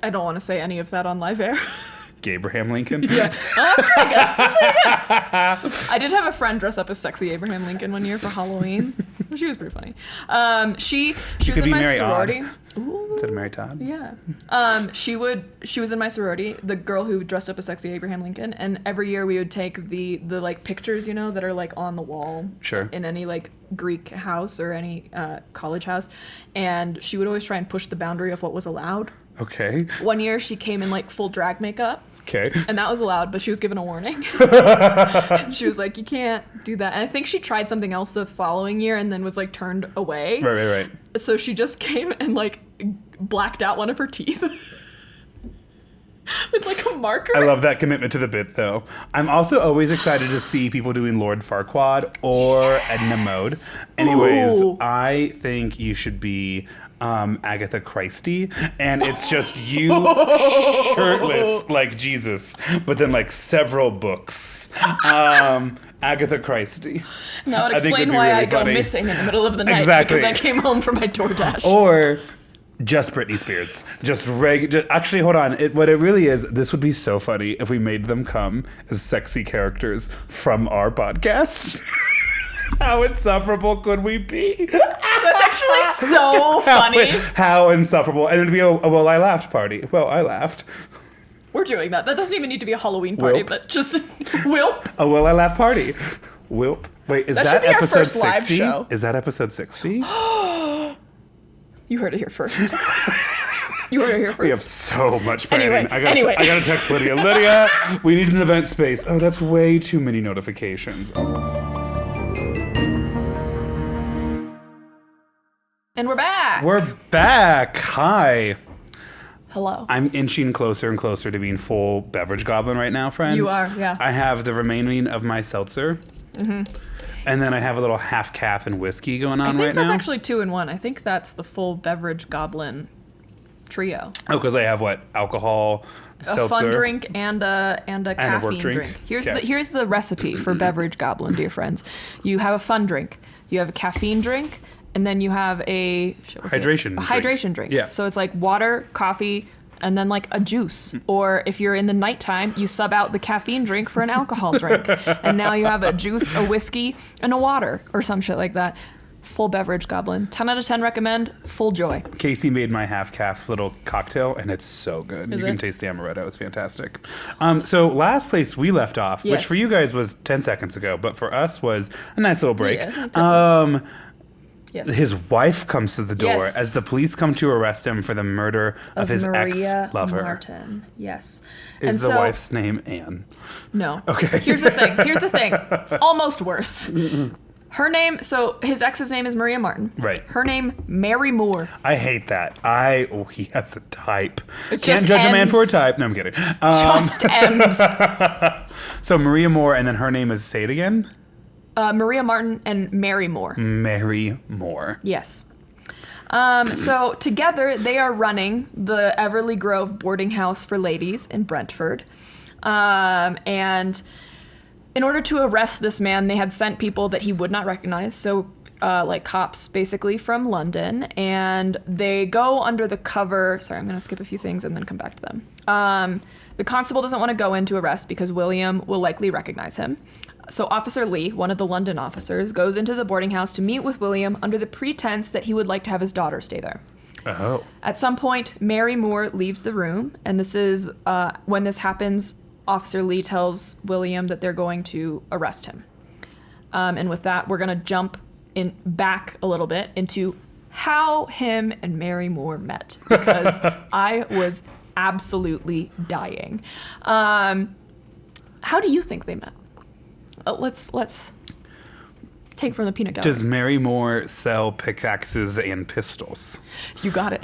don't want to say any of that on live air. Abraham Lincoln. Yes. Oh, that's pretty good. That's pretty good. I did have a friend dress up as sexy Abraham Lincoln one year for Halloween. She was pretty funny. She was in my sorority. Ooh. Instead of Mary Todd. Yeah. She was in my sorority, the girl who dressed up as sexy Abraham Lincoln, and every year we would take the like pictures, you know, that are like on the wall. Sure. In any like Greek house or any college house, and she would always try and push the boundary of what was allowed. Okay. One year she came in like full drag makeup. Okay. And that was allowed, but she was given a warning. And she was like, you can't do that. And I think she tried something else the following year and then was like turned away. Right. So she just came and like blacked out one of her teeth. With like a marker. I love that commitment to the bit, though. I'm also always excited to see people doing Lord Farquaad or Edna Mode. Anyways, Ooh. I think you should be Agatha Christie, and it's just you shirtless like Jesus, but then like several books. Agatha Christie. Now it I think would explain be why really I go funny. missing in the middle of the night. Exactly. Because I came home from my DoorDash. Or just Britney Spears. Actually, hold on. What it really is, this would be so funny if we made them come as sexy characters from our podcast. How insufferable could we be? That's actually so funny. How insufferable. And it'd be a well, I laughed party. Well, I laughed. We're doing that. That doesn't even need to be a Halloween party, Wilp. but just Wilp. A well, I laughed party. Wilp. Wait, is That that should be our episode first live 60? show. Is that episode 60? You heard it here first. You heard it here first. We have so much planning. Anyway, I gotta text Lydia. Lydia, we need an event space. Oh, that's way too many notifications. And we're back. We're back. Hi. Hello. I'm inching closer and closer to being full beverage goblin right now, friends. You are, yeah. I have the remaining of my seltzer. Mm-hmm. And then I have a little half calf and whiskey going on right now. I think that's actually 2 in 1. I think that's the full beverage goblin trio. Oh, because I have what? Alcohol, seltzer. A fun drink and a caffeine drink. Here's the recipe for beverage goblin, dear friends. You have a fun drink. You have a caffeine drink. And then you have a hydration drink. Yeah. So it's like water, coffee, and then like a juice. Or if you're in the nighttime, you sub out the caffeine drink for an alcohol drink. And now you have a juice, a whiskey, and a water or some shit like that. Full beverage goblin. 10 out of 10 recommend. Full joy. Casey made my half calf little cocktail, and it's so good. You can taste the amaretto. It's fantastic. So last place we left off, which for you guys was 10 seconds ago, but for us was a nice little break. Yeah, yes. His wife comes to the door as the police come to arrest him for the murder of his Maria ex-lover. Martin. Yes. Is the wife's name Anne? No. Okay. Here's the thing. It's almost worse. Her name, so his ex's name is Maria Martin. Right. Her name, Mary Moore. I hate that. he has a type. It's Can't just judge M's. a man for a type. No, I'm kidding. Just M's. So Maria Moore, and then her name is, say it again? Maria Martin and Mary Moore. Mary Moore. Yes. So together they are running the Everly Grove boarding house for ladies in Brentford. And in order to arrest this man, they had sent people that he would not recognize. So like cops basically from London. And they go under the cover. Sorry, I'm going to skip a few things and then come back to them. The constable doesn't want to go in to arrest because William will likely recognize him. So Officer Lee, one of the London officers, goes into the boarding house to meet with William under the pretense that he would like to have his daughter stay there. Oh. At some point, Mary Moore leaves the room, and this is when this happens, Officer Lee tells William that they're going to arrest him. And with that, we're going to jump back a little bit into how him and Mary Moore met, because I was absolutely dying. How do you think they met? Let's take from the peanut gallery. Does Mary Moore sell pickaxes and pistols? You got it.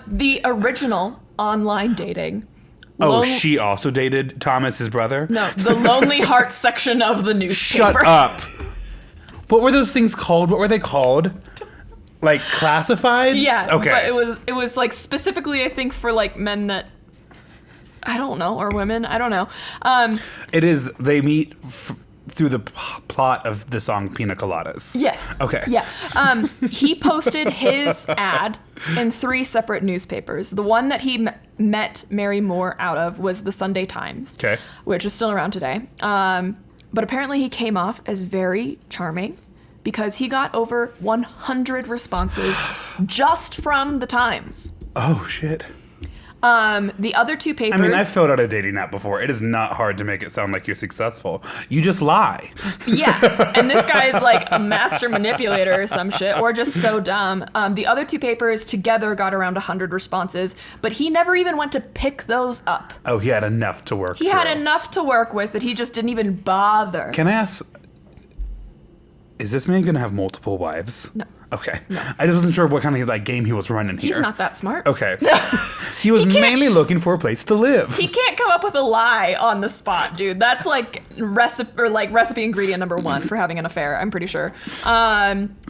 The original online dating. She also dated Thomas, his brother? No, the Lonely Hearts section of the newspaper. Shut up. What were those things called? What were they called? Like classifieds? Yeah. Okay. But it was like specifically, I think, for like men that I don't know, or women. I don't know. It is. They meet through the plot of the song Pina Coladas. Yeah. Okay. Yeah. He posted his ad in 3 separate newspapers. The one that he met Mary Moore out of was the Sunday Times. Okay. Which is still around today. But apparently he came off as very charming because he got over 100 responses just from the Times. Oh, shit. The other 2 papers. I mean, I've filled out a dating app before. It is not hard to make it sound like you're successful. You just lie. Yeah. And this guy is like a master manipulator or some shit, or just so dumb. The other 2 papers together got around 100 responses, but he never even went to pick those up. Oh, he had enough to work He had enough to work with that he just didn't even bother. Can I ask, is this man going to have multiple wives? No. Okay. No. I wasn't sure what kind of like game he was running here. He's not that smart. Okay. He was mainly looking for a place to live. He can't come up with a lie on the spot, dude. That's like recipe ingredient number 1 for having an affair, I'm pretty sure.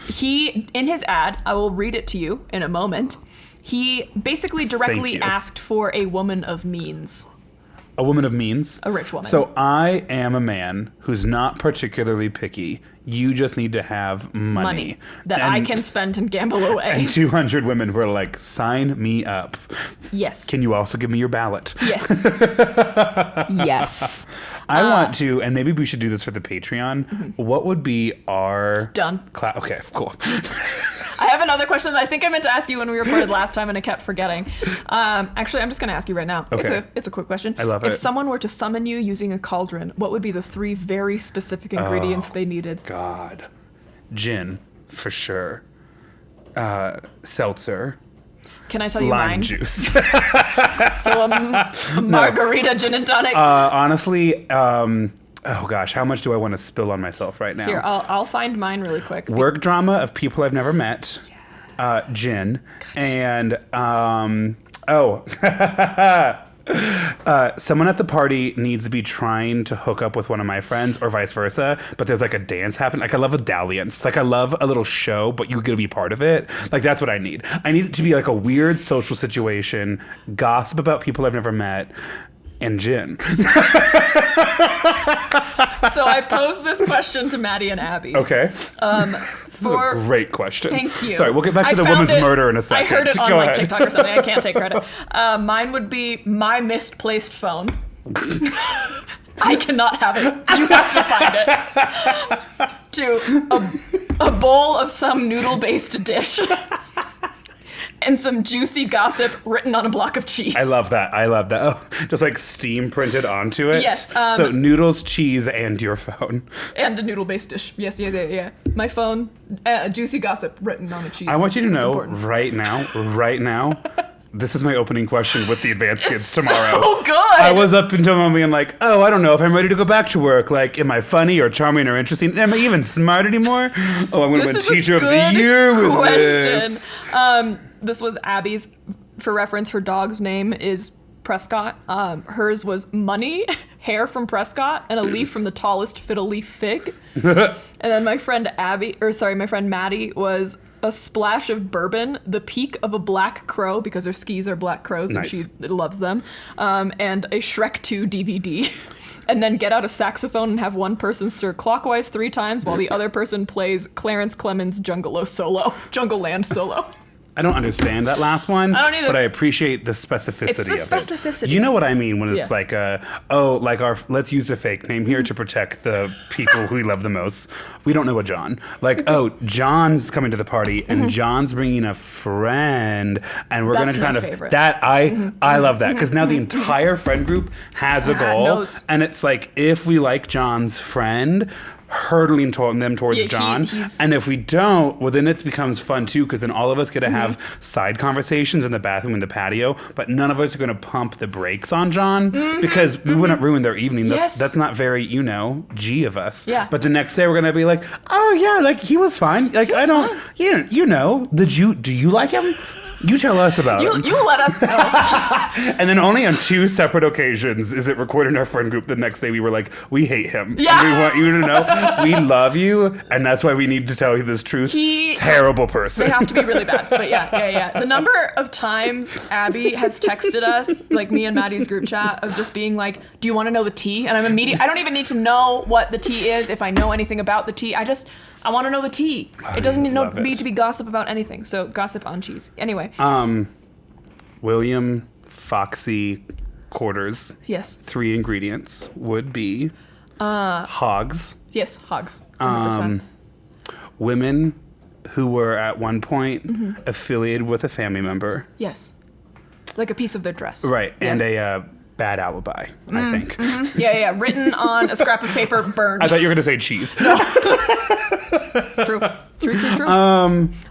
He, in his ad, I will read it to you in a moment. He basically directly asked for a woman of means. A woman of means? A rich woman. So I am a man who's not particularly picky. You just need to have money. That I can spend and gamble away. And 200 women were like, sign me up. Yes. Can you also give me your ballot? Yes. Yes. I want to, and maybe we should do this for the Patreon. Mm-hmm. What would be our... Done. Okay, cool. I have another question that I think I meant to ask you when we recorded last time and I kept forgetting. Actually, I'm just going to ask you right now. Okay. It's a quick question. I love it. If someone were to summon you using a cauldron, what would be the 3 very specific ingredients they needed? God. Gin, for sure. Seltzer. Can I tell you Lime mine? juice. So a margarita gin and tonic. Honestly, oh gosh, how much do I want to spill on myself right now? Here, I'll find mine really quick. Work drama of people I've never met. gin, and someone at the party needs to be trying to hook up with one of my friends or vice versa, but there's like a dance happening. Like I love a dalliance. Like I love a little show, but you get to be part of it. Like that's what I need. I need it to be like a weird social situation, gossip about people I've never met, and gin. So I posed this question to Maddie and Abby. Okay. This is a great question. Thank you. Sorry, we'll get back to the woman's murder in a second. I heard it on Go like ahead. TikTok or something. I can't take credit. Mine would be my misplaced phone. I cannot have it. You have to find it. To a bowl of some noodle-based dish. And some juicy gossip written on a block of cheese. I love that. Oh, just like steam printed onto it. Yes. So noodles, cheese, and your phone. And a noodle-based dish. Yes. My phone, juicy gossip written on a cheese. I want you to It's know important. right now, this is my opening question with the advanced kids tomorrow. So good. I was up until moment being like, oh, I don't know if I'm ready to go back to work. Like, am I funny or charming or interesting? Am I even smart anymore? Oh, I'm going to win Teacher of the Year with this. This was Abby's. For reference, her dog's name is Prescott. Hers was money, hair from Prescott, and a leaf from the tallest fiddle leaf fig. And then my friend Maddie was a splash of bourbon, the peak of a black crow, because her skis are black crows and she loves them, and a Shrek 2 DVD. And then get out a saxophone and have one person stir clockwise 3 times while the other person plays Clarence Clemens' Jungleland solo. I don't understand that last one, I don't either. but I appreciate the specificity It's the of specificity. it. You know what I mean when it's Yeah. like let's use a fake name here to protect the people who we love the most. We don't know a John. Like, oh, John's coming to the party and John's bringing a friend, and we're going to That's kind my of favorite. that I love that because now the entire friend group has a goal, knows. and it's like if we like John's friend, hurtling them towards Yeah, John. he's- And if we don't, well, then it becomes fun too, because then all of us get to have side conversations in the bathroom and the patio, but none of us are going to pump the brakes on John because we wouldn't ruin their evening. That's not very, G of us. Yeah. But the next day we're going to be like, oh yeah, like he was fine. Like I don't, do you like him? You tell us about him. You let us know. And then only on 2 separate occasions is it recorded in our friend group the next day we were like, we hate him. Yeah. And we want you to know we love you, and that's why we need to tell you this truth. Terrible person. They have to be really bad. But yeah. The number of times Abby has texted us, like me and Maddie's group chat, of just being like, do you want to know the tea? And I don't even need to know what the tea is if I know anything about the tea. I want to know the tea. It doesn't need to be gossip about anything. So gossip on cheese. Anyway. William Foxy quarters. Yes. 3 ingredients would be hogs. Yes, hogs. 100%. Women who were at one point affiliated with a family member. Yes. Like a piece of their dress. Right. Yeah. And a bad alibi, I think. Yeah. Written on a scrap of paper, burned. I thought you were going to say cheese. True.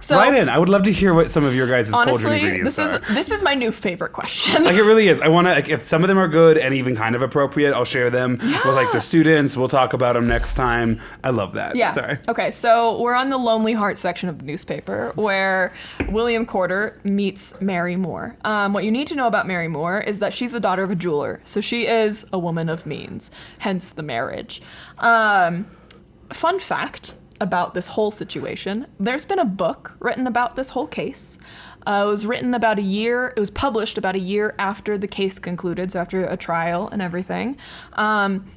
So, Right in. I would love to hear what some of your guys' cauldron honestly, ingredients are. this is my new favorite question. Like it really is. I want to. Like, if some of them are good and even kind of appropriate, I'll share them with like the students. We'll talk about them next time. I love that. Yeah. Sorry. Okay, so we're on the Lonely Heart section of the newspaper where William Corder meets Mary Moore. What you need to know about Mary Moore is that she's the daughter of a jeweler, so she is a woman of means, hence the marriage. Fun fact about this whole situation, there's been a book written about this whole case. It was published about a year after the case concluded, so after a trial and everything. I'm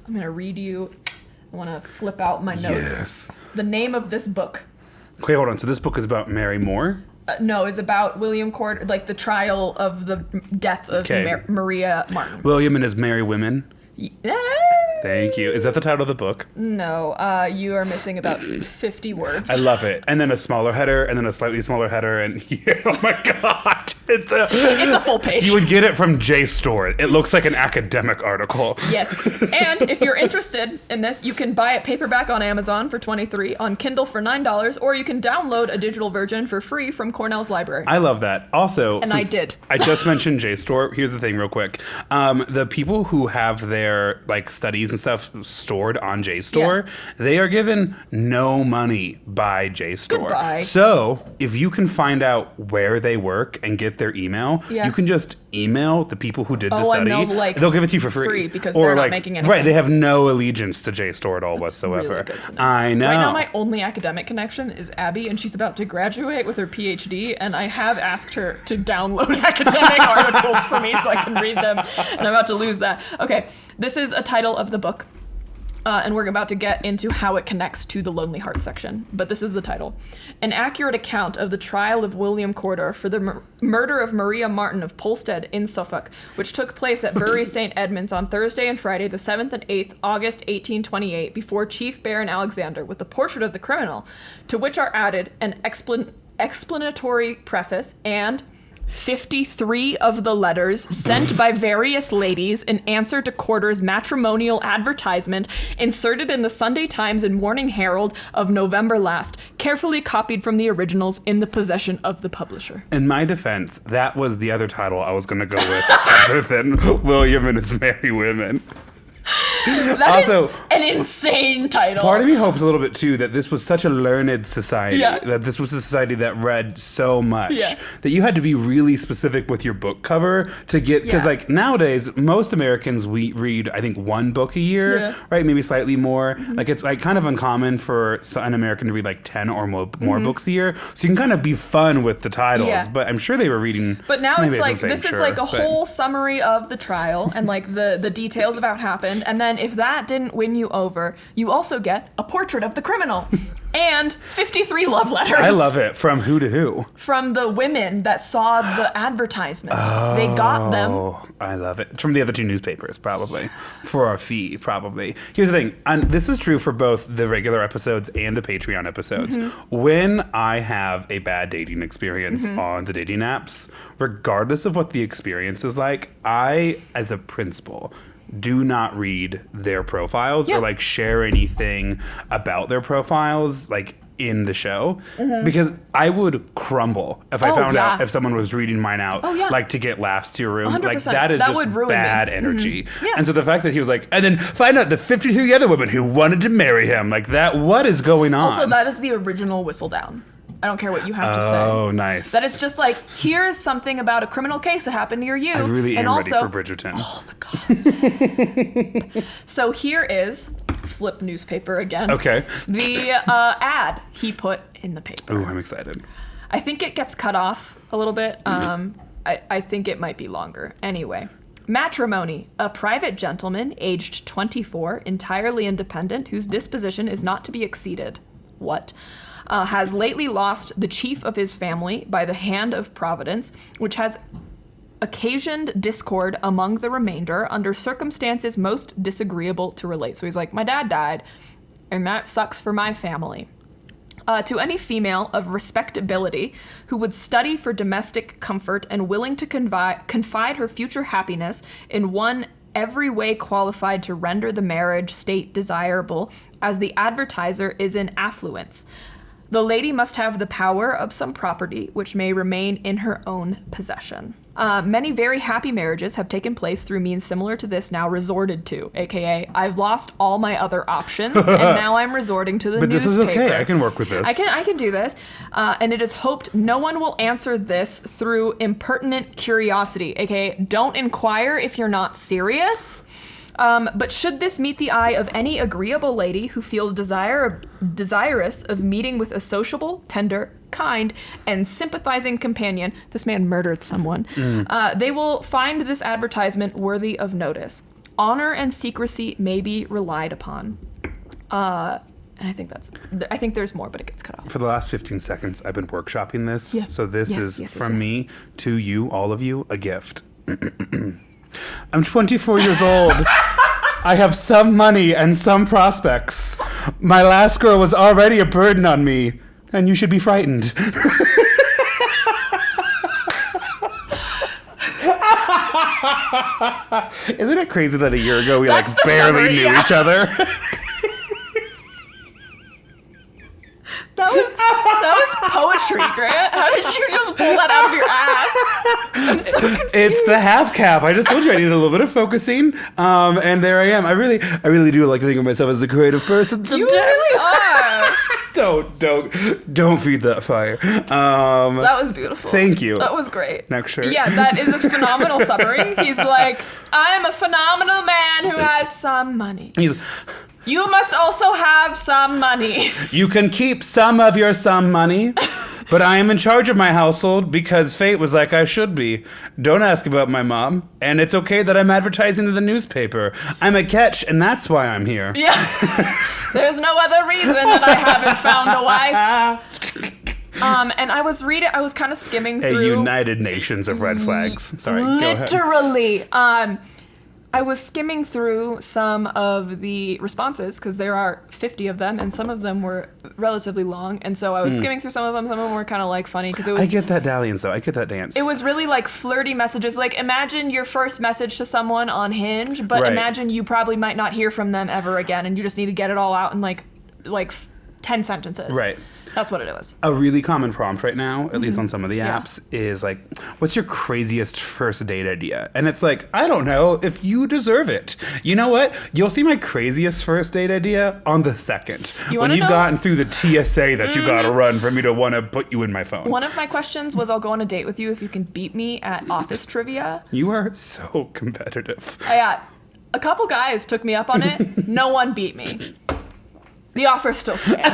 going to read you, I want to flip out my notes. Yes. The name of this book. Okay, hold on. So this book is about Mary Moore? No, is about William Corder, like the trial of the death of Maria Martin. William and his merry women. Yeah. Thank you. Is that the title of the book? No, you are missing about 50 words. I love it. And then a smaller header, and then a slightly smaller header, and oh my god, it's a full page. You would get it from JSTOR. It looks like an academic article. Yes, and if you're interested in this, you can buy it paperback on Amazon for $23, on Kindle for $9, or you can download a digital version for free from Cornell's library. I love that. Also, and I did. I just mentioned JSTOR. Here's the thing, real quick. The people who have their like studies and stuff stored on JSTOR, they are given no money by JSTOR. Goodbye. So if you can find out where they work and get their email, you can just email the people who did the study. And they'll give it to you for free. Because they're not making anything. Right, they have no allegiance to JSTOR at all whatsoever. Really good to know. I know. Right now, my only academic connection is Abby, and she's about to graduate with her PhD, and I have asked her to download academic articles for me so I can read them, and I'm about to lose that. Okay, this is a title of the book. And we're about to get into how it connects to the Lonely Heart section. But this is the title. An accurate account of the trial of William Corder for the murder of Maria Martin of Polstead in Suffolk, which took place at Bury St. Edmunds on Thursday and Friday, the 7th and 8th August 1828, before Chief Baron Alexander, with the portrait of the criminal, to which are added an explanatory preface and 53 of the letters sent by various ladies in answer to Corder's matrimonial advertisement inserted in the Sunday Times and Morning Herald of November last, carefully copied from the originals in the possession of the publisher. In my defense, that was the other title I was going to go with other than William and His Merry Women. That also, is an insane title. Part of me hopes a little bit, too, that this was such a learned society, that this was a society that read so much, that you had to be really specific with your book cover to get, because like nowadays, most Americans, we read, I think, one book a year, right? Maybe slightly more. Like it's like kind of uncommon for an American to read like 10 or more books a year. So you can kind of be fun with the titles, but I'm sure they were reading. But now it's like, this is like a whole summary of the trial and like the details about what happened. And then if that didn't win you over, you also get a portrait of the criminal and 53 love letters. I love it. From who to who? From the women that saw the advertisement. They got them. Oh, I love it. From the other two newspapers, probably. For a fee, probably. Here's the thing. And this is true for both the regular episodes and the Patreon episodes. When I have a bad dating experience on the dating apps, regardless of what the experience is like, I, as a principal, do not read their profiles or like share anything about their profiles like in the show because I would crumble if I found out if someone was reading mine out like to get laughs to your room. 100%. Like that is just bad energy. Yeah. And so the fact that he was like, and then find out the 53 other women who wanted to marry him, like that, what is going on? Also, that is the original Whistle Down. I don't care what you have to say. Oh, nice. That is just like, here's something about a criminal case that happened near you. I really am also, ready for Bridgerton. Oh, the gods. So here is, flip newspaper again. Okay. The ad he put in the paper. Ooh, I'm excited. I think it gets cut off a little bit. I think it might be longer. Anyway. Matrimony, a private gentleman, aged 24, entirely independent, whose disposition is not to be exceeded. What? Has lately lost the chief of his family by the hand of Providence, which has occasioned discord among the remainder under circumstances most disagreeable to relate. So he's like, my dad died, and that sucks for my family. To any female of respectability who would study for domestic comfort and willing to confide her future happiness in one every way qualified to render the marriage state desirable, as the advertiser is in affluence. The lady must have the power of some property which may remain in her own possession. Many very happy marriages have taken place through means similar to this now resorted to, aka I've lost all my other options and now I'm resorting to the newspaper. But this is okay. I can work with this. I can do this. And it is hoped no one will answer this through impertinent curiosity, aka don't inquire if you're not serious. But should this meet the eye of any agreeable lady who feels desirous of meeting with a sociable, tender, kind, and sympathizing companion, this man murdered someone, they will find this advertisement worthy of notice. Honor and secrecy may be relied upon. And I think there's more, but it gets cut off. For the last 15 seconds, I've been workshopping this. Yes. So this is from me to you, all of you, a gift. I'm 24 years old. I have some money and some prospects. My last girl was already a burden on me, and you should be frightened. Isn't it crazy that a year ago we barely knew each other? That was poetry, Grant. How did you just pull that out of your ass? I'm so confused. It's the half cap. I just told you I needed a little bit of focusing, and there I am. I really do like to think of myself as a creative person. You really are. Don't feed that fire. That was beautiful. Thank you. That was great. Next shirt. Yeah, that is a phenomenal summary. He's like, I am a phenomenal man who has some money. You must also have some money. You can keep some of your some money, but I am in charge of my household because fate was like I should be. Don't ask about my mom, and it's okay that I'm advertising to the newspaper. I'm a catch, and that's why I'm here. Yeah. There's no other reason that I haven't found a wife. And I was kind of skimming through. A United Nations of red flags. Sorry, literally. I was skimming through some of the responses because there are 50 of them, and some of them were relatively long. And so I was skimming through some of them. Some of them were kind of like funny because it was. I get that dalliance though. I get that dance. It was really like flirty messages. Like imagine your first message to someone on Hinge, but imagine you probably might not hear from them ever again, and you just need to get it all out in like 10 sentences. Right. That's what it was. A really common prompt right now, at least on some of the apps, is like, what's your craziest first date idea? And it's like, I don't know if you deserve it. You know what? You'll see my craziest first date idea on the second. When you've gotten through the TSA that you gotta run for me to want to put you in my phone. One of my questions was, I'll go on a date with you if you can beat me at office trivia. You are so competitive. Yeah. A couple guys took me up on it. No one beat me. The offer still stands.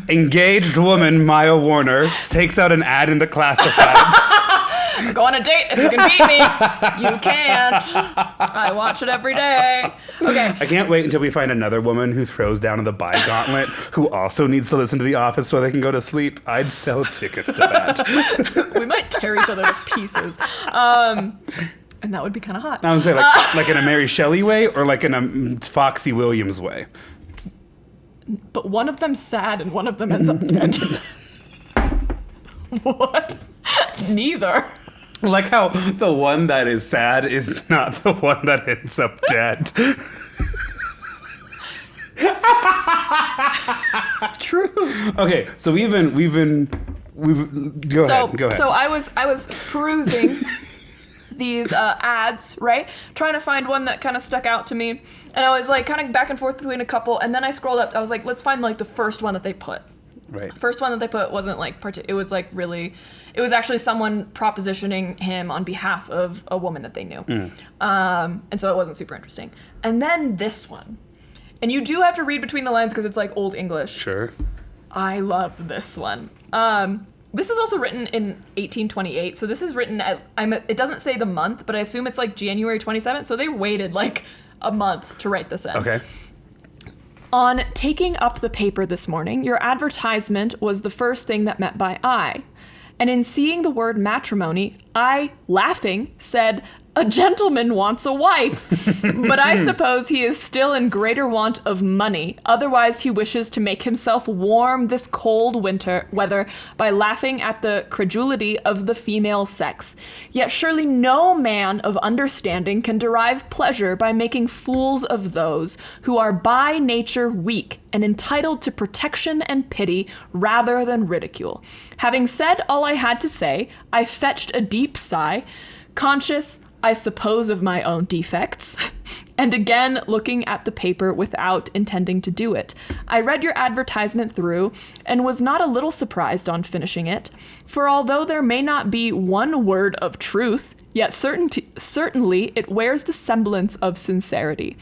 Engaged woman Maia Warner takes out an ad in the classifieds. Go on a date if you can beat me. You can't. I watch it every day. Okay. I can't wait until we find another woman who throws down in the buy gauntlet who also needs to listen to The Office so they can go to sleep. I'd sell tickets to that. We might tear each other to pieces. And that would be kind of hot. I would say like in a Mary Shelley way or like in a Foxy Williams way. But one of them's sad and one of them ends up dead. What? Neither. Like how the one that is sad is not the one that ends up dead. It's true. Okay, so we've been go ahead. So I was perusing these ads, right? Trying to find one that kind of stuck out to me. And I was like kind of back and forth between a couple. And then I scrolled up. I was like, let's find like the first one that they put. Right. First one that they put wasn't like, it was like really, it was actually someone propositioning him on behalf of a woman that they knew. And so it wasn't super interesting. And then this one. And you do have to read between the lines because it's like Old English. Sure. I love this one. This is also written in 1828, so this is written at, it doesn't say the month, but I assume it's like January 27th, so they waited like a month to write this in. Okay. On taking up the paper this morning, your advertisement was the first thing that met my eye. And in seeing the word matrimony, I, laughing, said, "A gentleman wants a wife." But I suppose he is still in greater want of money. Otherwise, he wishes to make himself warm this cold winter weather by laughing at the credulity of the female sex. Yet surely no man of understanding can derive pleasure by making fools of those who are by nature weak and entitled to protection and pity rather than ridicule. Having said all I had to say, I fetched a deep sigh, conscious, I suppose, of my own defects, and again looking at the paper without intending to do it. I read your advertisement through and was not a little surprised on finishing it, for although there may not be one word of truth, yet certainly it wears the semblance of sincerity.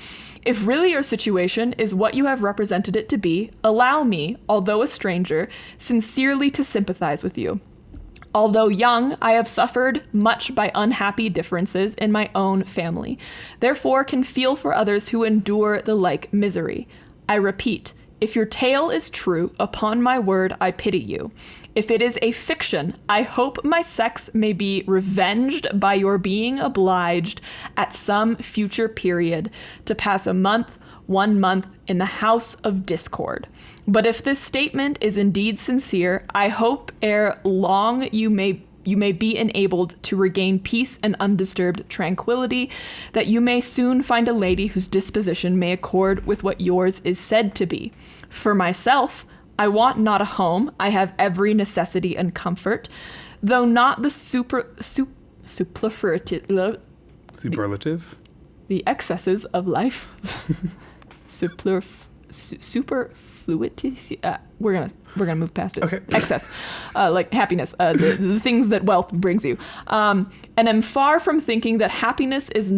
If really your situation is what you have represented it to be, allow me, although a stranger, sincerely to sympathize with you. Although young, I have suffered much by unhappy differences in my own family, therefore can feel for others who endure the like misery. I repeat, if your tale is true, upon my word I pity you. If it is a fiction, I hope my sex may be revenged by your being obliged at some future period to pass 1 month in the house of discord. But if this statement is indeed sincere, I hope ere long you may you may be enabled to regain peace and undisturbed tranquility, that you may soon find a lady whose disposition may accord with what yours is said to be. For myself, I want not a home. I have every necessity and comfort, though not the Superlative? The excesses of life. Superfluity. We're gonna move past it. Okay. Excess, like happiness, the things that wealth brings you. And am far from thinking that happiness is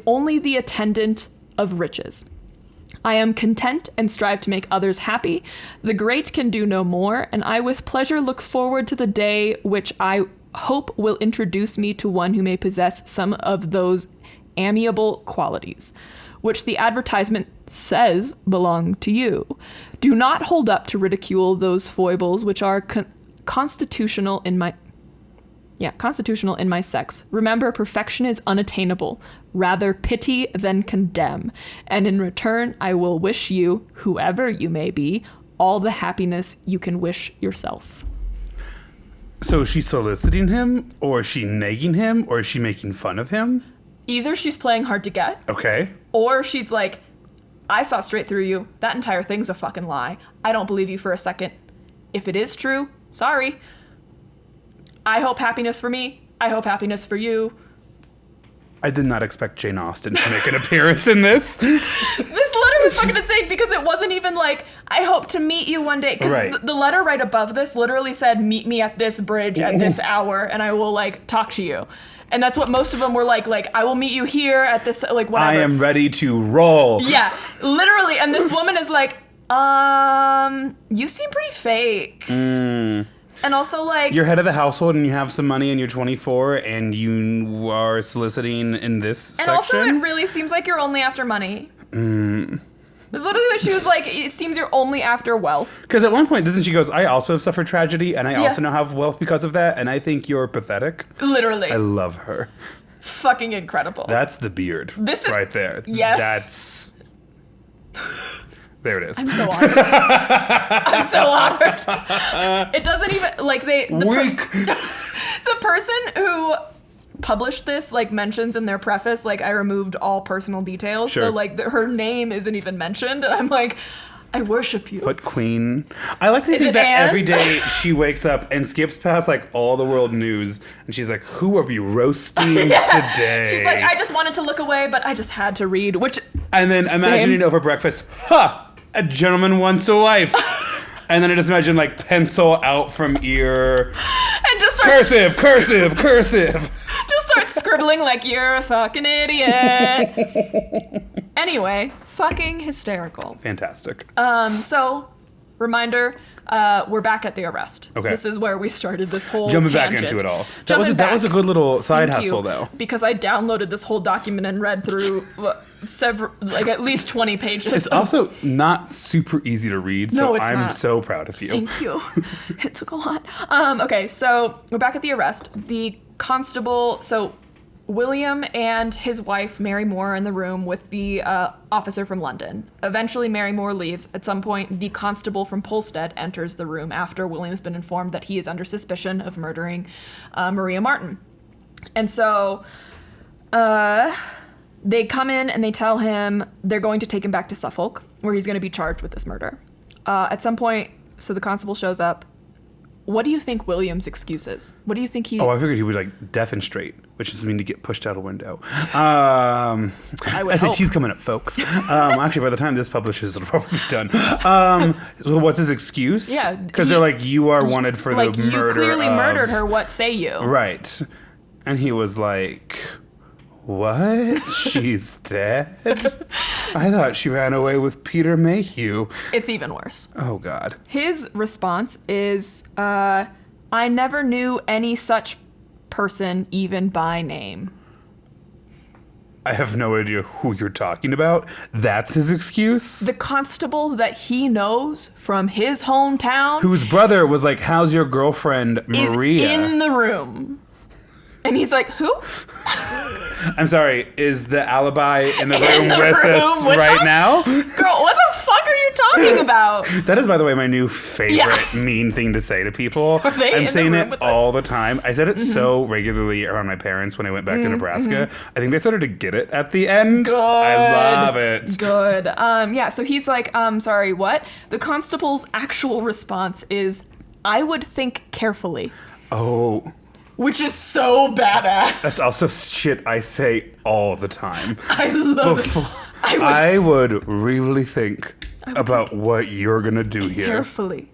only the attendant of riches. I am content and strive to make others happy. The great can do no more, and I with pleasure look forward to the day which I hope will introduce me to one who may possess some of those amiable qualities, which the advertisement says belong to you. Do not hold up to ridicule those foibles which are constitutional in my sex. Remember, perfection is unattainable. Rather pity than condemn. And in return, I will wish you, whoever you may be, all the happiness you can wish yourself. So is she soliciting him, or is she nagging him, or is she making fun of him? Either she's playing hard to get. Okay. Or she's like, I saw straight through you. That entire thing's a fucking lie. I don't believe you for a second. If it is true, sorry. I hope happiness for me. I hope happiness for you. I did not expect Jane Austen to make an appearance in this. This letter was fucking insane because it wasn't even like, I hope to meet you one day. Because Right. the letter right above this literally said, meet me at this bridge at this hour and I will like talk to you. And that's what most of them were like, I will meet you here at this, like whatever. I am ready to roll. Yeah, literally. And this woman is like, you seem pretty fake. And also, like... You're head of the household and you have some money and you're 24 and you are soliciting in this section? And also, it really seems like you're only after money. That's literally what she was like, it seems you're only after wealth. Because at one point, doesn't she goes, I also have suffered tragedy and I also now have wealth because of that and I think you're pathetic. Literally. I love her. Fucking incredible. That's the beard. This is... right there. Yes. That's... There it is. I'm so honored. I'm so honored. It doesn't even, like, the person who published this, like, mentions in their preface, like, I removed all personal details. Sure. So, like, her name isn't even mentioned. And I'm like, I worship you. What queen? I like to think that every day she wakes up and skips past, like, all the world news. And she's like, who are we roasting today? She's like, I just wanted to look away, but I just had to read, which... And then imagining over breakfast, a gentleman wants a wife. And then I just imagine, like, pencil out from ear. And just start... Cursive. Just start scribbling like you're a fucking idiot. Anyway, fucking hysterical. Fantastic. So, reminder, we're back at the arrest. Okay. This is where we started this whole Jumping tangent. back into it all. That was a good little side Thank hustle, you, though. Because I downloaded this whole document and read through several, like at least 20 pages. It's also not super easy to read, so it's I'm not. so proud of you. Thank you. It took a lot. Okay, so we're back at the arrest. The constable, so William and his wife, Mary Moore, are in the room with the officer from London. Eventually, Mary Moore leaves. At some point, the constable from Polstead enters the room after William's been informed that he is under suspicion of murdering Maria Martin. And so they come in and they tell him they're going to take him back to Suffolk, where he's going to be charged with this murder. At some point, so the constable shows up. What do you think William's excuse is? What do you think he... Oh, I figured he was like deaf and straight, which just mean to get pushed out a window. SAT's coming up, folks. Actually, by the time this publishes, it'll probably be done. So what's his excuse? Yeah. Because they're like, you are wanted for the murder you clearly of... murdered her, what say you? Right. And he was like... What? She's dead? I thought she ran away with Peter Mayhew. It's even worse. Oh, God. His response is, I never knew any such person even by name. I have no idea who you're talking about. That's his excuse? The constable that he knows from his hometown... Whose brother was like, how's your girlfriend, Maria? Is in the room. And he's like, who? I'm sorry, is the alibi in the room with us right now? Girl, what the fuck are you talking about? That is, by the way, my new favorite mean thing to say to people. I'm saying it all the time. I said it so regularly around my parents when I went back to Nebraska. I think they started to get it at the end. Good. I love it. Good. So he's like, sorry, what? The constable's actual response is, I would think carefully. Oh. Which is so badass. That's also shit I say all the time. I love it. I would really think about what you're going to do here. Carefully.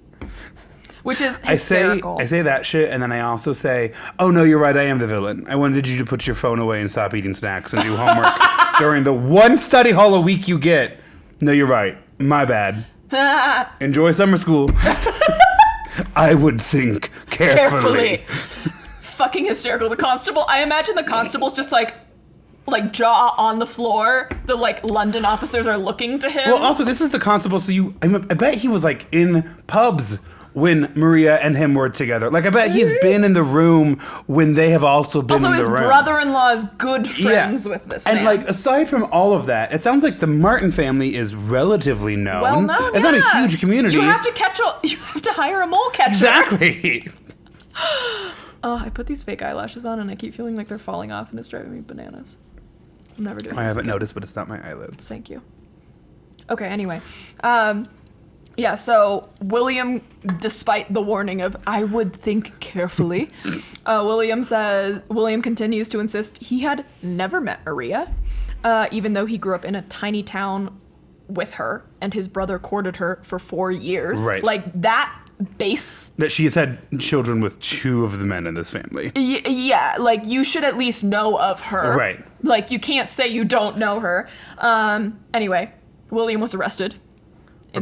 Which is hysterical. I say that shit, and then I also say, oh, no, you're right, I am the villain. I wanted you to put your phone away and stop eating snacks and do homework during the one study hall a week you get. No, you're right. My bad. Enjoy summer school. I would think carefully. Fucking hysterical. The constable, I imagine the constable's just like jaw on the floor. The London officers are looking to him. Well, also, this is the constable, so I bet he was in pubs when Maria and him were together. I bet he's been in the room when they have also been in the room. Also, his brother-in-law is good friends with this man. And aside from all of that, it sounds like the Martin family is relatively known. Well known, It's not a huge community. You have to hire a mole catcher. Exactly. Oh, I put these fake eyelashes on and I keep feeling like they're falling off and it's driving me bananas. I'm never doing this. I haven't noticed, but it's not my eyelids. Thank you. Okay, anyway. So William, despite the warning of, I would think carefully, William continues to insist he had never met Maria, even though he grew up in a tiny town with her and his brother courted her for 4 years. Right. That base. That she has had children with 2 of the men in this family. Yeah, you should at least know of her. Right. You can't say you don't know her. Anyway, William was arrested.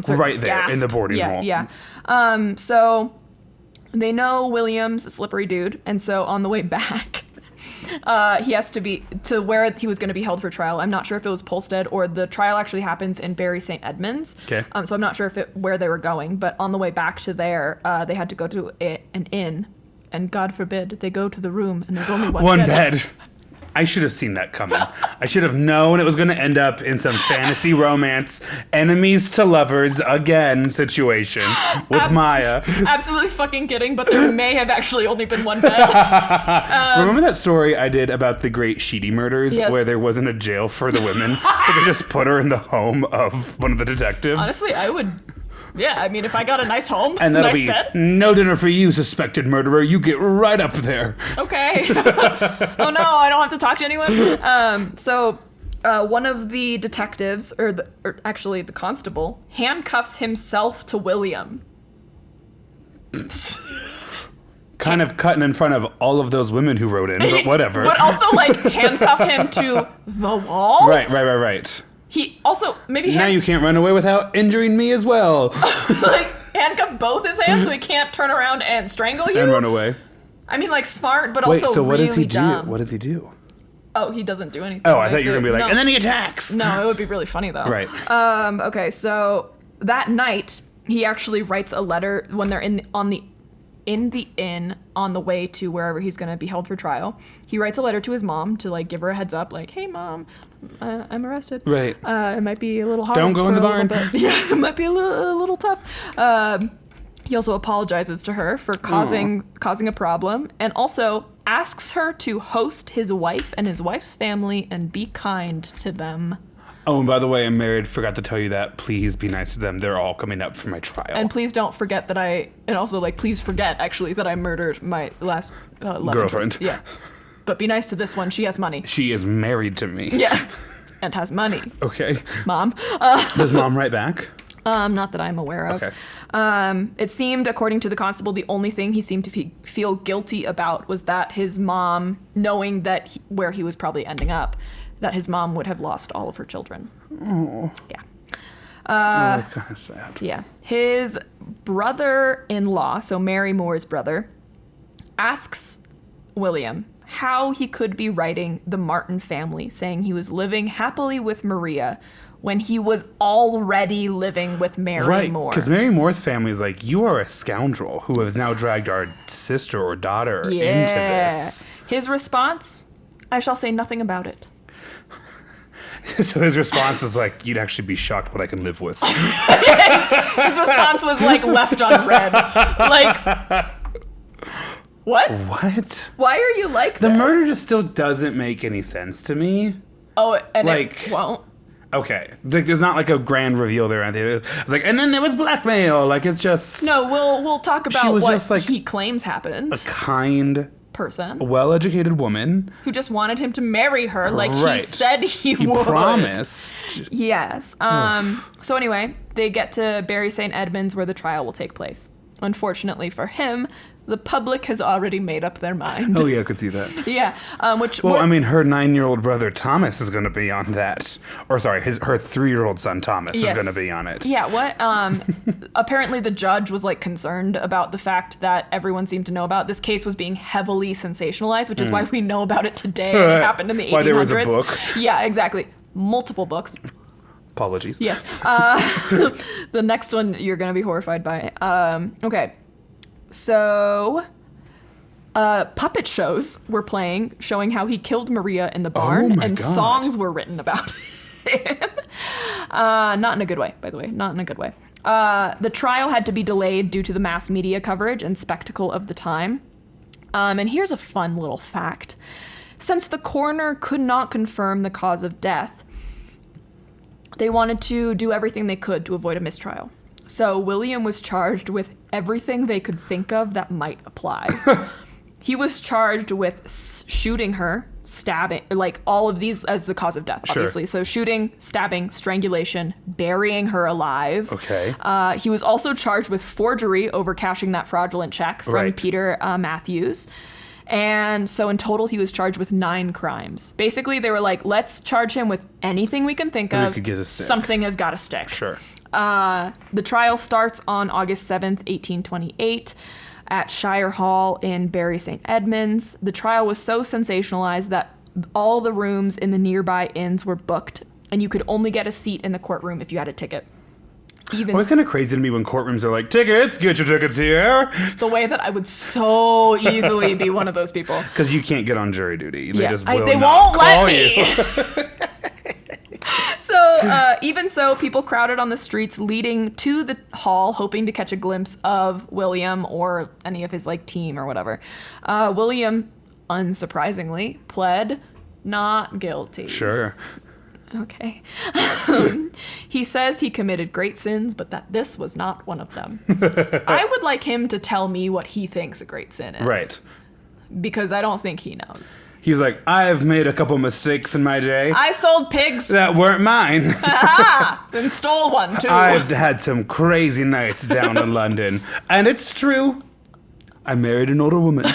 Right there, in the boarding hall. Yeah. So they know William's a slippery dude, and so on the way back, he has to be to where he was going to be held for trial. I'm not sure if it was Polstead or the trial actually happens in Bury St. Edmunds. Okay. So I'm not sure where they were going, but on the way back to there, they had to go to an inn, and God forbid they go to the room and there's only one bed. I should have seen that coming. I should have known it was going to end up in some fantasy romance, enemies to lovers again situation with Maia. Absolutely fucking kidding, but there may have actually only been one bed. Remember that story I did about the great Shady murders where there wasn't a jail for the women? So they just put her in the home of one of the detectives? Honestly, I would... Yeah, I mean, if I got a nice home, and that'll nice be bed. No dinner for you, suspected murderer. You get right up there. Okay. Oh no, I don't have to talk to anyone. So one of the detectives, or actually the constable, handcuffs himself to William. Kind of cutting in front of all of those women who wrote in, but whatever. But also handcuff him to the wall. Right. He also maybe now you can't run away without injuring me as well. Handcuff both his hands so he can't turn around and strangle you and run away. I mean, smart, but Wait, also so what really does he dumb. do? What does he do? Oh, he doesn't do anything. Oh, I thought you were gonna be no. and then he attacks. No, it would be really funny though. Right. Okay, so that night he actually writes a letter when they're in the inn on the way to wherever he's going to be held for trial. He writes a letter to his mom to give her a heads up, hey mom, I'm arrested. Right. It might be a little hard. Don't go in the barn. Yeah, it might be a little tough. He also apologizes to her for causing a problem, and also asks her to host his wife and his wife's family and be kind to them. Oh, and by the way, I'm married. Forgot to tell you that. Please be nice to them. They're all coming up for my trial. And please don't forget that please forget actually that I murdered my last love girlfriend. Interest. Yeah. But be nice to this one. She has money. She is married to me. Yeah. And has money. Okay. Mom. Does mom write back? Not that I'm aware of. Okay. It seemed, according to the constable, the only thing he seemed to feel guilty about was that his mom, knowing that where he was probably ending up, that his mom would have lost all of her children. Oh. Yeah. That's kind of sad. Yeah. His brother-in-law, so Mary Moore's brother, asks William how he could be writing the Martin family, saying he was living happily with Maria when he was already living with Mary Moore. Because Mary Moore's family is you are a scoundrel who has now dragged our sister or daughter into this. His response, I shall say nothing about it. So his response is like, you'd actually be shocked what I can live with. His response was like left on red. Like, what? What? Why are you like The this? murder just still doesn't make any sense to me. Oh, and like, it won't. Okay. Like, there's not like a grand reveal there. It's like, and then there was blackmail. Like, it's just... No, we'll talk about was what just, like, he claims happened. a kind, Person well-educated woman. who just wanted him to marry her like Right. he said he He would. promised. Yes. So anyway, they get to Bury St. Edmunds where the trial will take place. Unfortunately for him, the public has already made up their mind. Oh, yeah, I could see that. Yeah. Well, I mean, her 9-year-old brother Thomas is going to be on that. Or sorry, her 3-year-old son Thomas is going to be on it. Yeah, what? Apparently the judge was like concerned about the fact that everyone seemed to know about. This case was being heavily sensationalized, which is why we know about it today. It happened in the 1800s. Why there was a book. Yeah, exactly. Multiple books. Apologies. Yes. The next one you're going to be horrified by. Okay. So, puppet shows were playing, showing how he killed Maria in the barn, my and God. songs were written about him. Not in a good way, by the way. Not in a good way. The trial had to be delayed due to the mass media coverage and spectacle of the time. And here's a fun little fact. Since the coroner could not confirm the cause of death, they wanted to do everything they could to avoid a mistrial. So William was charged with everything they could think of that might apply. He was charged with shooting her, stabbing, like all of these as the cause of death, obviously. Sure. So shooting, stabbing, strangulation, burying her alive. Okay. He was also charged with forgery over cashing that fraudulent check from Right. Peter Matthews. And so in total, he was charged with 9 crimes. Basically, they were like, let's charge him with anything we can think And it of. could get a stick. Something has got to stick. Sure. The trial starts on August 7th, 1828 at Shire Hall in Bury St. Edmunds. The trial was so sensationalized that all the rooms in the nearby inns were booked, and you could only get a seat in the courtroom if you had a ticket. Even It's kind of crazy to me when courtrooms are like, tickets, get your tickets here. the way that I would so easily be one of those people. Because you can't get on jury duty. They Yeah. just will They not won't let call me. you. So even so, people crowded on the streets leading to the hall, hoping to catch a glimpse of William or any of his like team or whatever. William, unsurprisingly, pled not guilty. Sure. Okay. He says he committed great sins, but that this was not one of them. I would like him to tell me what he thinks a great sin is. Right. Because I don't think he knows. He's like, I've made a couple mistakes in my day I sold pigs that weren't mine. and stole one too. I've had some crazy nights down in London. And it's true. I married an older woman.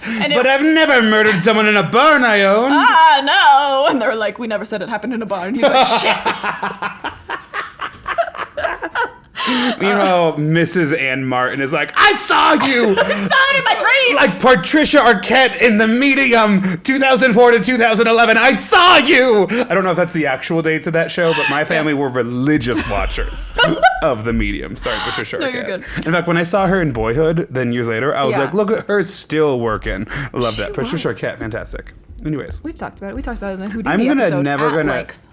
And But I've never murdered someone in a barn I own. no. And they're like, we never said it happened in a barn. He's like, shit. Meanwhile, Mrs. Ann Martin is like, I saw you! Saw it in my dreams. Like Patricia Arquette in The Medium, 2004 to 2011. I saw you! I don't know if that's the actual dates of that show, but my family were religious watchers of The Medium. Sorry, Patricia Arquette. No, you're good. In fact, when I saw her in Boyhood, then years later, I was Yeah. like, look at her still working. I love that. She Patricia was. Arquette, fantastic. Anyways. We've talked about it. We talked about it in the Houdini episode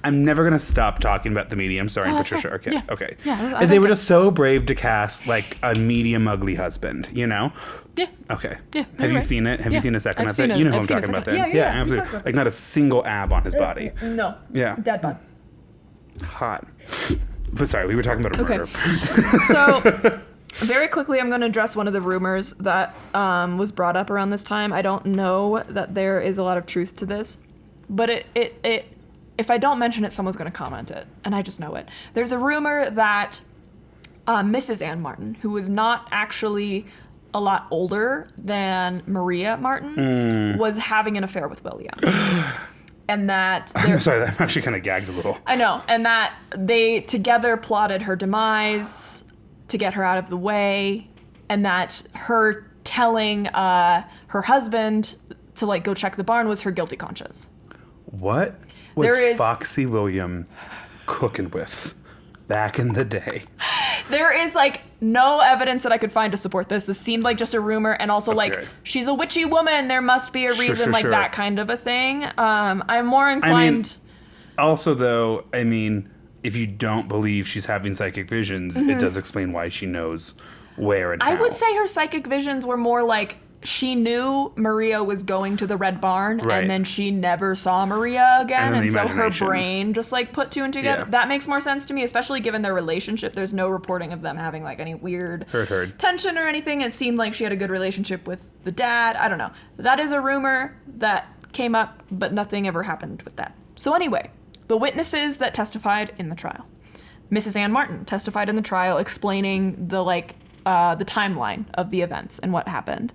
I'm never gonna stop talking about The Medium. Sorry, Oh, that's Patricia fine. Arquette. Yeah. Okay. Yeah, I And like they were it. just so brave to cast like a medium ugly husband, you know? Yeah. Okay. Yeah, Have you right. seen it? Have you Yeah, seen a second I've of seen it? it. You know who I've I'm seen a talking about second. then. Yeah, we absolutely. talked about Like not a single ab on his body. No. Yeah. Dead bud. Hot. But sorry, we were talking about a Okay. murder. So, very quickly, I'm going to address one of the rumors that was brought up around this time. I don't know that there is a lot of truth to this, but it if I don't mention it, someone's going to comment it, and I just know it. There's a rumor that Mrs. Ann Martin, who was not actually a lot older than Maria Martin, was having an affair with William. And that I'm sorry, I'm actually kind of gagged a little. I know, and that they together plotted her demise to get her out of the way, and that her telling her husband to like go check the barn was her guilty conscience. What was There is- Foxy William cooking with back in the day? There is like no evidence that I could find to support this. This seemed like just a rumor, and also like Okay. she's a witchy woman. There must be a reason, like sure. that kind of a thing. I'm more inclined. Also, though, I mean, if you don't believe she's having psychic visions, it does explain why she knows where and how. I would say her psychic visions were more like she knew Maria was going to the Red Barn, Right. and then she never saw Maria again, And then and the so her imagination. brain just like put two and two together. Yeah. That makes more sense to me, especially given their relationship. There's no reporting of them having like any weird Heard. tension or anything. It seemed like she had a good relationship with the dad. I don't know. That is a rumor that came up, but nothing ever happened with that. So anyway, the witnesses that testified in the trial. Mrs. Ann Martin testified in the trial explaining the timeline of the events and what happened.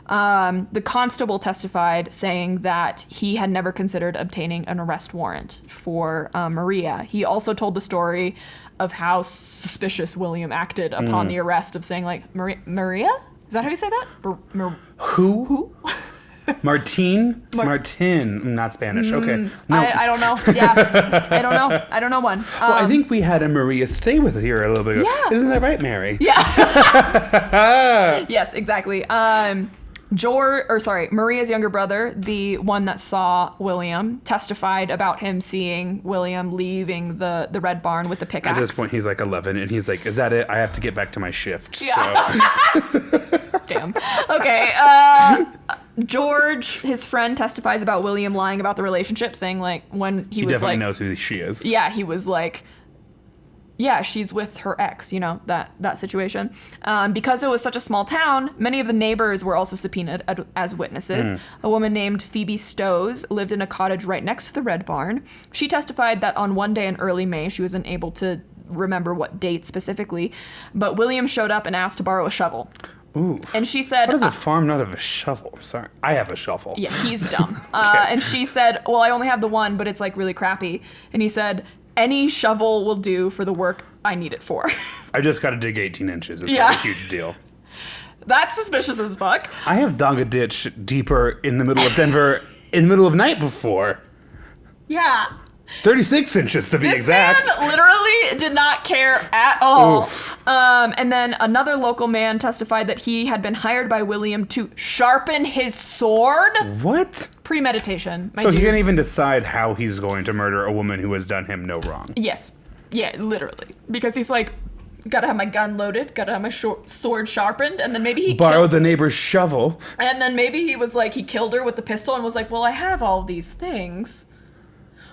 The constable testified saying that he had never considered obtaining an arrest warrant for Maria. He also told the story of how suspicious William acted upon the arrest, of saying like, Maria? Is that how you say that? Who? Martin? Martin. Not Spanish. Okay. No. I don't know. Yeah. I don't know one. Well, I think we had a Maria stay with here a little bit ago. Yeah. Isn't that right, Mary? Yeah. Yes, exactly. Maria's younger brother, the one that saw William, testified about him seeing William leaving the Red Barn with the pickaxe. At this point, he's like 11, and he's like, is that it? I have to get back to my shift. Yeah. So. Damn. Okay. George, his friend, testifies about William lying about the relationship, saying like when he was definitely like, knows who she is. yeah, he was like, yeah, she's with her ex, you know, that situation. Because it was such a small town, many of the neighbors were also subpoenaed as witnesses. A woman named Phoebe Stows lived in a cottage right next to the Red Barn. She testified that on one day in early May, she wasn't able to remember what date specifically, but William showed up and asked to borrow a shovel. Ooh. And she said, What does a farm not have a shovel? Sorry. I have a shovel. yeah, he's dumb. And she said, well, I only have the one, but it's like really crappy. And he said, any shovel will do for the work I need it for. I just got to dig 18 inches. It's Yeah. not a huge deal. That's suspicious as fuck. I have dug a ditch deeper in the middle of Denver in the middle of night before. Yeah. 36 inches to be This exact. man literally did not care at all. Oof. And then another local man testified that he had been hired by William to sharpen his sword. What? Premeditation, my So dude. he can't even decide how he's going to murder a woman who has done him no wrong. Yes. Yeah, literally. Because he's like, gotta have my gun loaded, gotta have my sword sharpened, and then maybe he Borrowed the neighbor's shovel. And then maybe he was like, he killed her with the pistol and was like, well, I have all these things.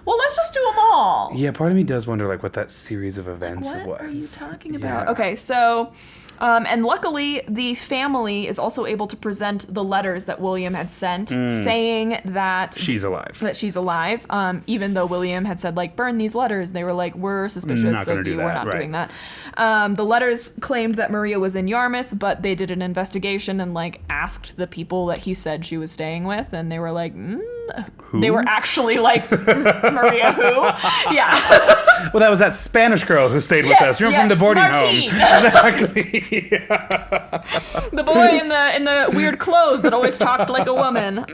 Well, let's just do them all. Yeah, part of me does wonder like what that series of events was. What are you talking about? Yeah. Okay, so, and luckily the family is also able to present the letters that William had sent saying that She's alive. she's alive, even though William had said like, burn these letters. They were like, we're suspicious Not gonna of do you, that, we're not right. doing that. The letters claimed that Maria was in Yarmouth, but they did an investigation and like asked the people that he said she was staying with, and they were like, Who? they were actually like, Maria who? Yeah. Well, that was that Spanish girl who stayed with us. Remember from the boarding Martine. home. Exactly. The boy in the weird clothes that always talked like a woman.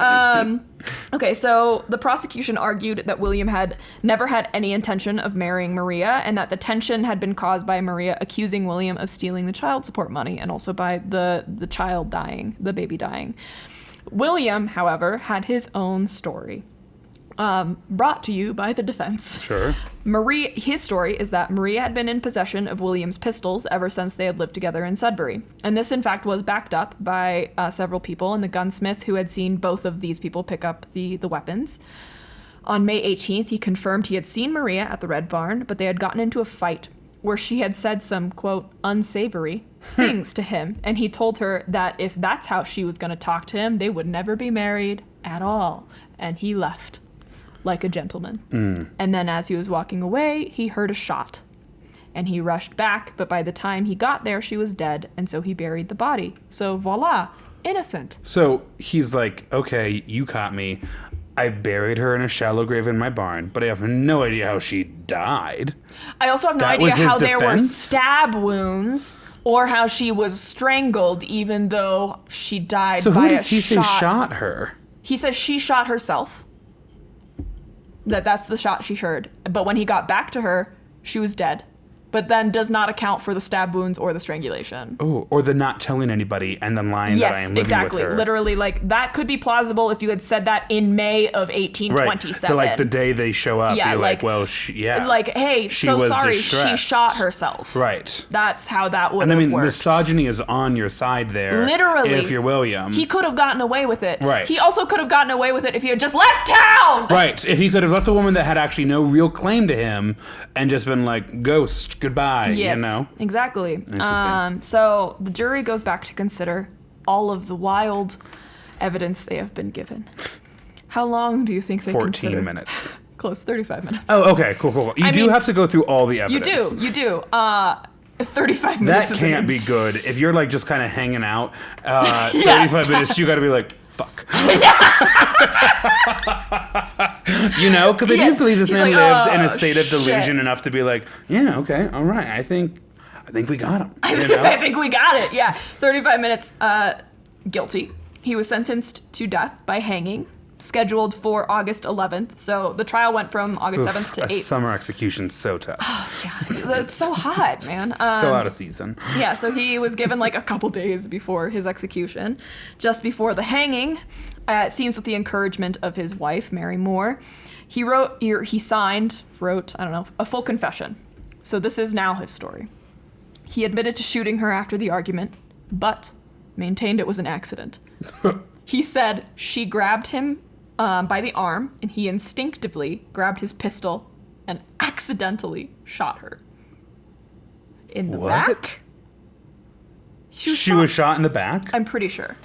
Okay, so the prosecution argued that William had never had any intention of marrying Maria, and that the tension had been caused by Maria accusing William of stealing the child support money, and also by the child dying, the baby dying. William, however, had his own story. Brought to you by the defense. Sure. His story is that Maria had been in possession of William's pistols ever since they had lived together in Sudbury. And this, in fact, was backed up by several people and the gunsmith who had seen both of these people pick up the weapons. On May 18th, he confirmed he had seen Maria at the Red Barn, but they had gotten into a fight where she had said some, quote, unsavory things to him. And he told her that if that's how she was going to talk to him, they would never be married at all. And he left. Like a gentleman. And then as he was walking away, he heard a shot. And he rushed back, but by the time he got there, she was dead, and so he buried the body. So voila, innocent. So he's like, okay, you caught me. I buried her in a shallow grave in my barn, but I have no idea how she died. I also have no That idea was his how there were defense? stab wounds, or how she was strangled, even though she died So by who a does he say shot. shot her? He says she shot herself. That's the shot she heard. But when he got back to her, she was dead. but then does not account for the stab wounds or the strangulation. Oh, or the not telling anybody and then lying that I am living exactly. with her. Literally, like, that could be plausible if you had said that in May of 1827. Right. So, like, the day they show up, Yeah, you're like, well, like, hey, she so was sorry, distressed. she shot herself. Right. That's how that would and have I mean, worked. misogyny is on your side there. Literally. If you're William. He could have gotten away with it. Right. He also could have gotten away with it if he had just left town! Right. If he could have left a woman that had actually no real claim to him and just been like, ghost, goodbye, Yes, you know? exactly. Interesting. So the jury goes back to consider all of the wild evidence they have been given. How long do you think they 14 consider? minutes. Close, 35 minutes. Oh, okay, cool. You do have to go through all the evidence. You do. 35 minutes That is can't be good. If you're like just kind of hanging out, 35 minutes, you gotta be like, fuck. You know, because I do believe this man lived in a state of delusion enough to be like, yeah, okay, all right, I think we got him. You know? I think we got it. Yeah, 35 minutes. Guilty. He was sentenced to death by hanging, scheduled for August 11th. So the trial went from August 7th to 8th. A summer execution's so tough. Yeah, it's so hot, man. So out of season. Yeah, so he was given like a couple days before his execution. Just before the hanging, it seems with the encouragement of his wife, Mary Moore, he signed, a full confession. So this is now his story. He admitted to shooting her after the argument, but maintained it was an accident. He said she grabbed him by the arm, and he instinctively grabbed his pistol and accidentally shot her. In the back? She was shot in the back? I'm pretty sure.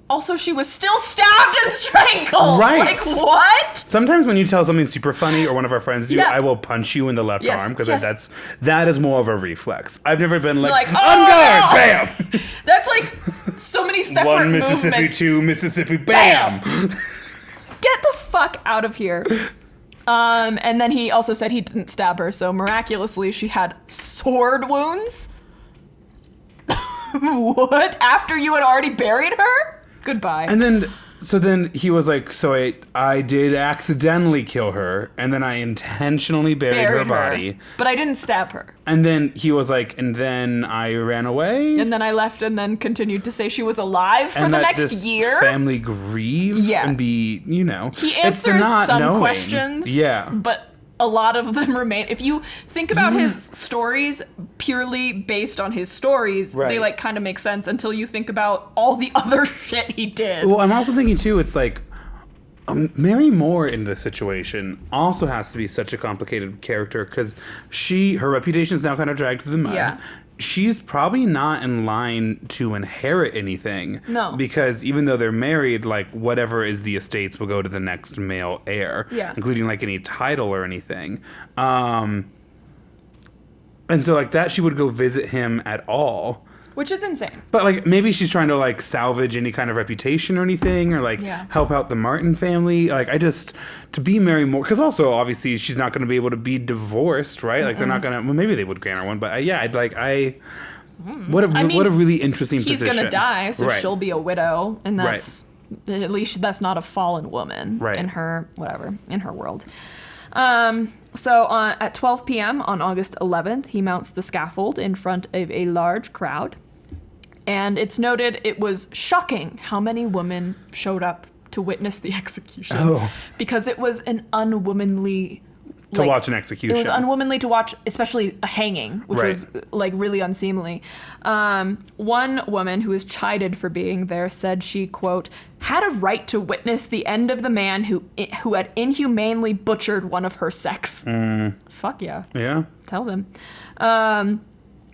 Also, she was still stabbed and strangled! Right. Like, what? Sometimes when you tell something super funny, or one of our friends do, Yeah. I will punch you in the left arm, because yes. that is more of a reflex. I've never been like Like, on guard, no! bam! That's like so many separate One Mississippi, movements. two Mississippi, bam! Get the fuck out of here. And then he also said he didn't stab her, so miraculously she had sword wounds. What? After you had already buried her? Goodbye. And then he was like, so I did accidentally kill her, and then I intentionally buried her body. But I didn't stab her. And then he was like, and then I ran away. And then I left and then continued to say she was alive for and the that next this year. family grieve and be, you know. He it's the answers not some knowing. questions. Yeah. But a lot of them remain. If you think about his stories purely based on his stories, Right. they like kind of make sense until you think about all the other shit he did. Well, I'm also thinking too, it's like Mary Moore in this situation also has to be such a complicated character because her reputation is now kind of dragged through the mud. Yeah. She's probably not in line to inherit anything. No. Because even though they're married, like whatever is the estates will go to the next male heir. Yeah. Including like any title or anything. And so like that she would go visit him at all. Which is insane. But like maybe she's trying to like salvage any kind of reputation or anything, or like help out the Martin family. Like to be Mary Moore, because also obviously she's not going to be able to be divorced, right? Like they're not going to. Well, maybe they would grant her one, but what a really interesting He's position. gonna die, so Right. she'll be a widow, and that's at least that's not a fallen woman in her world. So at 12 p.m. on August 11th, he mounts the scaffold in front of a large crowd. And it's noted it was shocking how many women showed up to witness the execution. Oh. Because it was an unwomanly... To watch an execution. It was unwomanly to watch, especially a hanging, which was like really unseemly. One woman who was chided for being there said she, quote, had a right to witness the end of the man who had inhumanely butchered one of her sex. Fuck yeah. Yeah. Tell them. And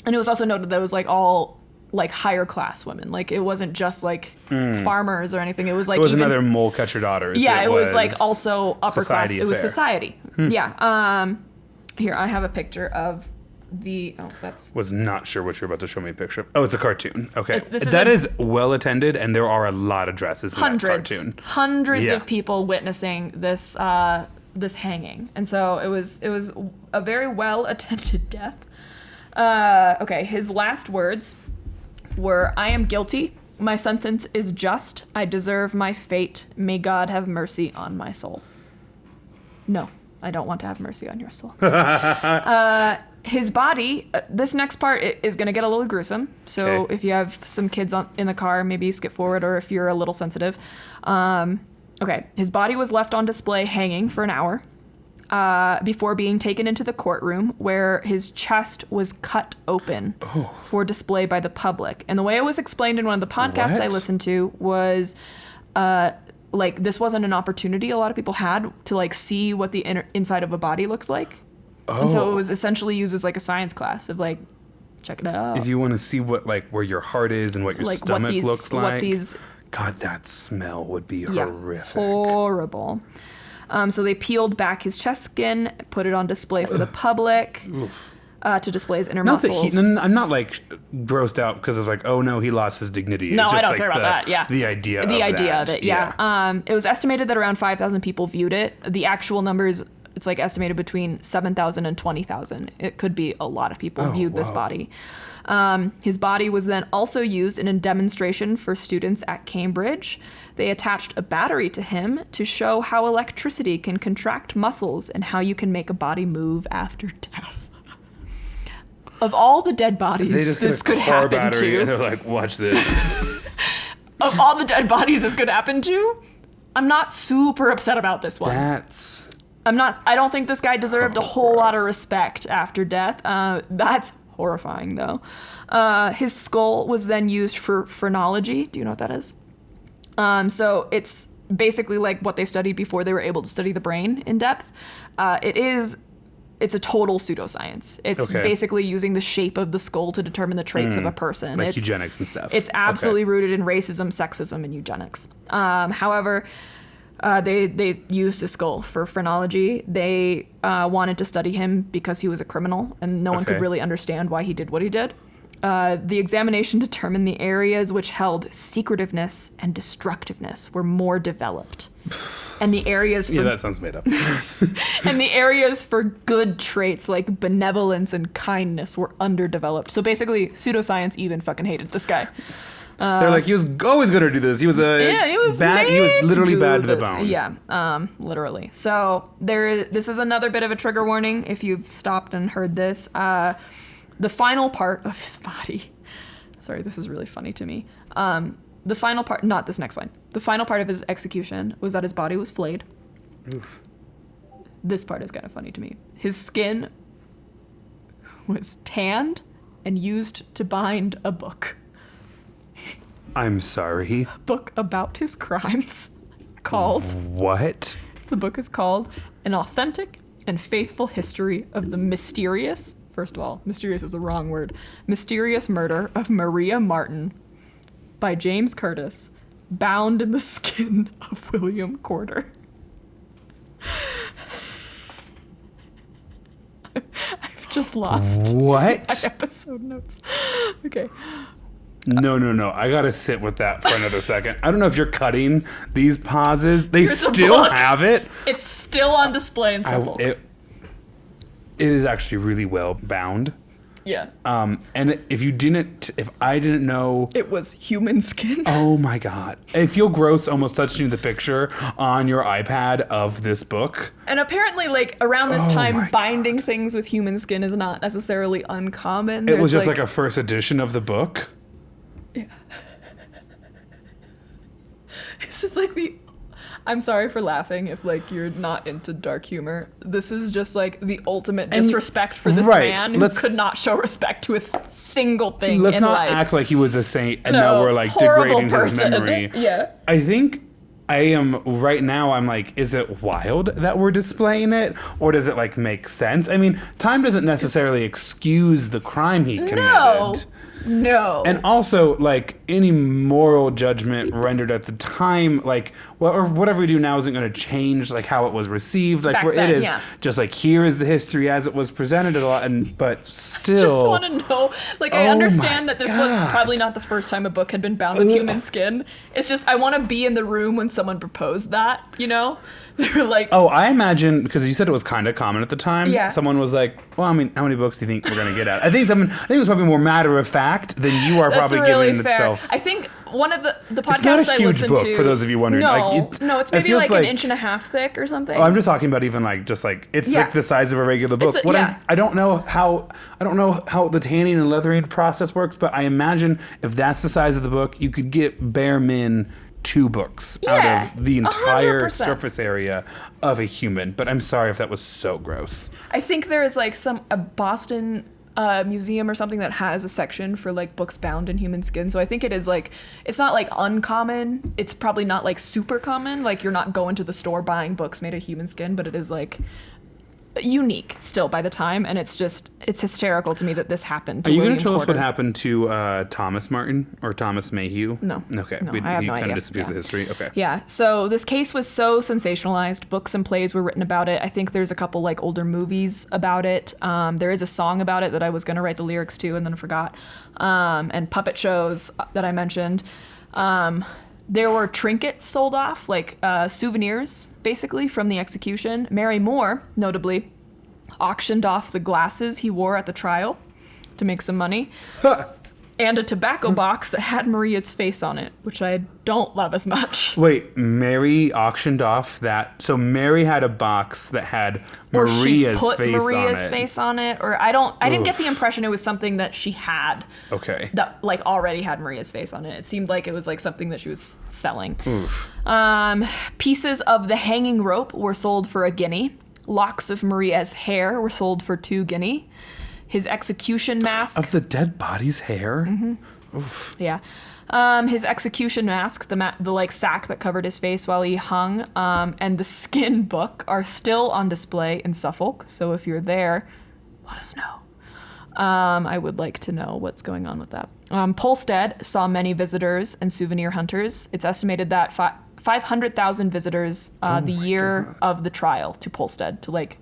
it was also noted that it was like all like higher class women. Like it wasn't just like farmers or anything. It was like It was another mole catcher daughters. Yeah, it was like also upper class. It was affair. society. Yeah. Here I have a picture of that's Was not sure what you're about to show me a picture of. Oh, it's a cartoon. Okay. This That is well attended, and there are a lot of dresses in that cartoon. Hundreds of people witnessing this this hanging. And so it was a very well attended death. Okay, his last words were, I am guilty. My sentence is just. I deserve my fate. May God have mercy on my soul. No, I don't want to have mercy on your soul. His body, this next part is going to get a little gruesome. So Okay. if you have some kids in the car, maybe skip forward, or if you're a little sensitive. Okay, his body was left on display hanging for an hour before being taken into the courtroom, where his chest was cut open for display by the public. And the way it was explained in one of the podcasts I listened to was like this wasn't an opportunity a lot of people had to like see what the inside of a body looked like. And so it was essentially used as like a science class of like, check it out. If you want to see what like where your heart is and what your like stomach looks like. What these God, that smell would be horrific. Horrible. So they peeled back his chest skin, put it on display for the public to display his inner muscles. I'm not like grossed out because it's like, oh no, he lost his dignity. No, it's just I don't like care about that. Yeah. The idea of it. Yeah. It was estimated that around 5,000 people viewed it. The actual numbers, it's like estimated between 7,000 and 20,000. It could be a lot of people viewed this body. His body was then also used in a demonstration for students at Cambridge. They attached a battery to him to show how electricity can contract muscles and how you can make a body move after death. Of all the dead bodies this could happen to, and they're like, watch this. of all the dead bodies this could happen to, I'm not super upset about this one. I don't think this guy deserved a whole lot of respect after death. That's horrifying, though. His skull was then used for phrenology. Do you know what that is? So it's basically like what they studied before they were able to study the brain in depth. It's a total pseudoscience. It's basically using the shape of the skull to determine the traits of a person. Like eugenics and stuff. It's absolutely rooted in racism, sexism, and eugenics. However, they used his skull for phrenology. They wanted to study him because he was a criminal, and no one could really understand why he did what he did. The examination determined the areas which held secretiveness and destructiveness were more developed. And the areas for that sounds made up. and the areas for good traits like benevolence and kindness were underdeveloped. So basically, pseudoscience even fucking hated this guy. They're like, he was always going to do this. He was bad. He was literally bad to the bone. Yeah, literally. So this is another bit of a trigger warning if you've stopped and heard this. The final part of his body. Sorry, this is really funny to me. The final part, not this next line. The final part of his execution was that his body was flayed. Oof. This part is kind of funny to me. His skin was tanned and used to bind a book. I'm sorry. A book about his crimes called... What? The book is called An Authentic and Faithful History of the Mysterious... First of all, mysterious is the wrong word. Mysterious Murder of Maria Martin by James Curtis, bound in the skin of William Corder. I've just lost what? my episode notes. Okay. No. I gotta sit with that for another second. I don't know if you're cutting these pauses. They Here's a still book. have it. It's still on display in Suffolk. It is actually really well bound. Yeah. And if I didn't know, It was human skin. oh my God, I feel gross almost touching the picture on your iPad of this book. And apparently, like, around this Oh time, my binding things with human skin is not necessarily uncommon. It was just like a first edition of the book. Yeah. This is like I'm sorry for laughing if, like, you're not into dark humor. This is just, like, the ultimate disrespect for this man who could not show respect to a single thing in life. Let's not act like he was a saint and now we're, like, degrading his memory. Yeah. I think right now, I'm like, is it wild that we're displaying it? Or does it, like, make sense? I mean, time doesn't necessarily excuse the crime he committed. No. And also, like, any moral judgment rendered at the time, like, or whatever we do now isn't going to change, like, how it was received. Like, where it is just, like, here is the history as it was presented a lot, but still. I just want to know, like, I understand that this was probably not the first time a book had been bound with human skin. It's just, I want to be in the room when someone proposed that, you know? They were like... Oh, I imagine, because you said it was kind of common at the time. Yeah. Someone was like, well, I mean, how many books do you think we're going to get at? I think it was probably more matter of fact than you are probably really giving fair. itself. I think one of the It's not podcasts a I huge listened book, to. for those of you wondering. No, Like, no, it's it maybe feels like like- an inch and a half thick or something. Oh, I'm just talking about even like just like it's like the size of a regular book. I don't know how the tanning and leathering process works, but I imagine if that's the size of the book, you could get bare min 2 books out of the entire 100%. surface area of a human. But I'm sorry if that was so gross. I think there is like a Boston museum or something that has a section for like books bound in human skin. So I think it is like, it's not like uncommon. It's probably not like super common. Like you're not going to the store buying books made of human skin, but it is like unique still by the time. And it's hysterical to me that this happened to Are you William going to tell us what Porter. happened to Thomas Martin or Thomas Mayhew? No. Okay. No, He I have no kind idea. of disappears the history. Okay. Yeah, so this case was so sensationalized. Books and plays were written about it. I think there's a couple like older movies about it. There is a song about it that I was going to write the lyrics to and then I forgot. And puppet shows that I mentioned. There were trinkets sold off, like souvenirs, basically, from the execution. Mary Moore, notably, auctioned off the glasses he wore at the trial to make some money. And a tobacco box that had Maria's face on it, which I don't love as much. Wait, Mary auctioned off that. So Mary had a box that had Maria's or she put face Maria's on it. face on it, or I didn't get the impression it was something that she had. Okay. That like already had Maria's face on it. It seemed like it was like something that she was selling. Oof. Pieces of the hanging rope were sold for $1. Locks of Maria's hair were sold for $2. His execution mask. Of the dead body's hair? Mm-hmm. Oof. Yeah. His execution mask, the like sack that covered his face while he hung, and the skin book are still on display in Suffolk. So if you're there, let us know. I would like to know what's going on with that. Polstead saw many visitors and souvenir hunters. It's estimated that 500,000 visitors the year of the trial to Polstead to like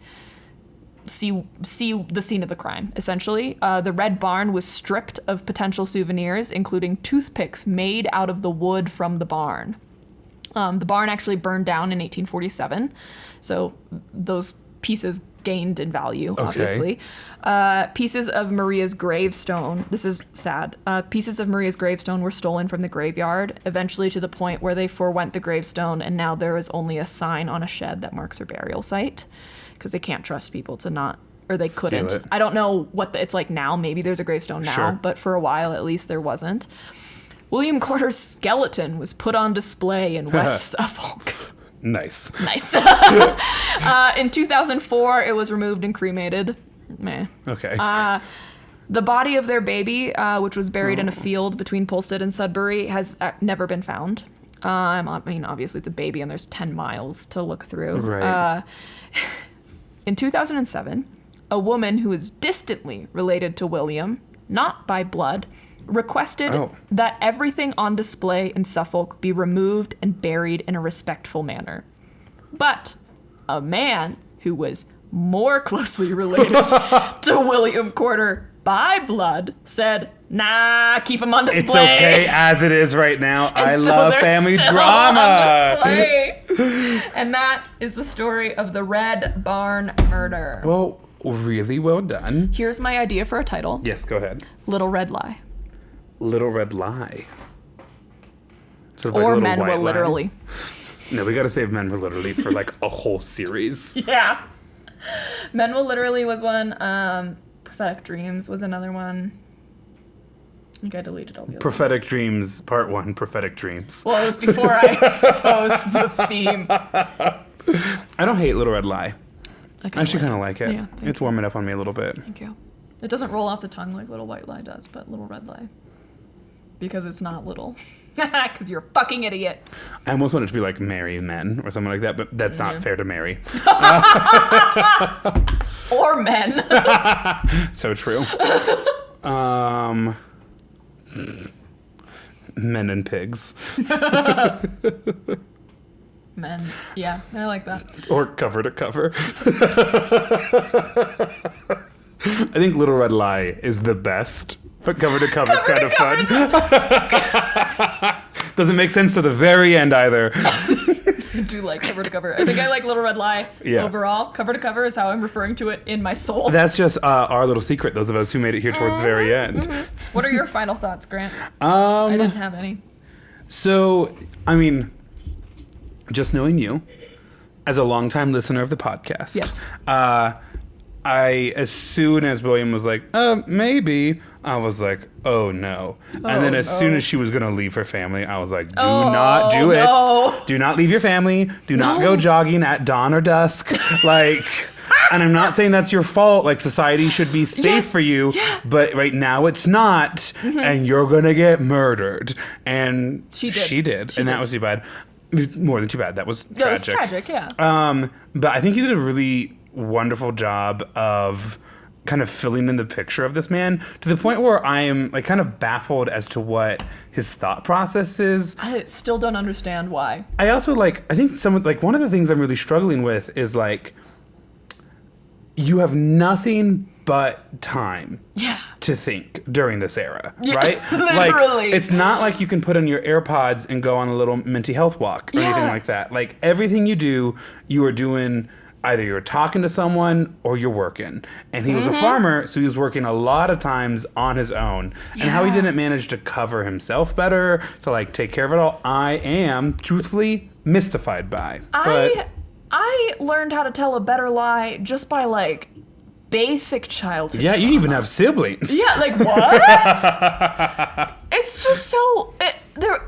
see the scene of the crime, essentially. The Red Barn was stripped of potential souvenirs, including toothpicks made out of the wood from the barn. The barn actually burned down in 1847, so those pieces gained in value, obviously. Pieces of Maria's gravestone, this is sad, pieces of Maria's gravestone were stolen from the graveyard, eventually to the point where they forewent the gravestone, and now there is only a sign on a shed that marks her burial site, because they can't trust people to not, or they couldn't. Steal it. I don't know what it's like now. Maybe there's a gravestone now, Sure. but for a while at least there wasn't. William Porter's skeleton was put on display in West Suffolk. Nice. Nice. In 2004, it was removed and cremated. Meh. Okay. The body of their baby, which was buried in a field between Polstead and Sudbury, has never been found. I mean, obviously it's a baby and there's 10 miles to look through. Right. In 2007, a woman who is distantly related to William, not by blood, requested that everything on display in Suffolk be removed and buried in a respectful manner. But a man who was more closely related to William Porter by blood said, nah, keep him on display. It's okay as it is right now. And I so love they're family still drama. on display. And that is the story of the Red Barn murder. Well, really well done. Here's my idea for a title. Yes, go ahead. Little Red Lie. Little Red Lie. Sort of like a Or little Men white Will lie. Literally. No, we gotta save Men Will Literally for like a whole series. Yeah. Men Will Literally was one. Prophetic Dreams was another one. I think I deleted all the others. Prophetic Dreams, Part 1, Prophetic Dreams. Well, it was before I proposed the theme. I don't hate Little Red Lie. I actually kind of like it. Yeah, It's warming up on me a little bit. Thank you. It doesn't roll off the tongue like Little White Lie does, but Little Red Lie. Because it's not little. Because you're a fucking idiot. I almost want it to be like Marry Men or something like that, but that's not fair to marry. Or men. So true. Men and Pigs. Men. Yeah, I like that. Or Cover to Cover. I think Little Red Lie is the best, but Cover to Cover is kind of fun. Doesn't make sense to the very end either. I do like Cover to Cover. I think I like Little Red Lie overall. Cover to Cover is how I'm referring to it in my soul. That's just our little secret, those of us who made it here towards the very end. What are your final thoughts, Grant? I didn't have any. So, I mean, just knowing you as a longtime listener of the podcast. Yes. As soon as William was like, maybe, I was like, oh no. And then as soon as she was going to leave her family, I was like, do not do it. No. Do not leave your family. Do not go jogging at dawn or dusk. And I'm not saying that's your fault. Like, society should be safe for you. Yeah. But right now it's not. Mm-hmm. And you're going to get murdered. And she did. That was too bad. More than too bad. That was tragic. That was tragic, yeah. But I think he did a really wonderful job of kind of filling in the picture of this man to the point where I am like kind of baffled as to what his thought process is. I still don't understand why. I also I think one of the things I'm really struggling with is like, you have nothing but time to think during this era, right? Literally. Like, it's not like you can put on your AirPods and go on a little mental health walk or anything like that. Like, everything you do, you are doing, either you're talking to someone or you're working. And he was a farmer, so he was working a lot of times on his own. Yeah. And how he didn't manage to cover himself better, to like take care of it all, I am truthfully mystified by. I learned how to tell a better lie just by like basic childhood trauma. You even have siblings. Yeah, like what? It's just so,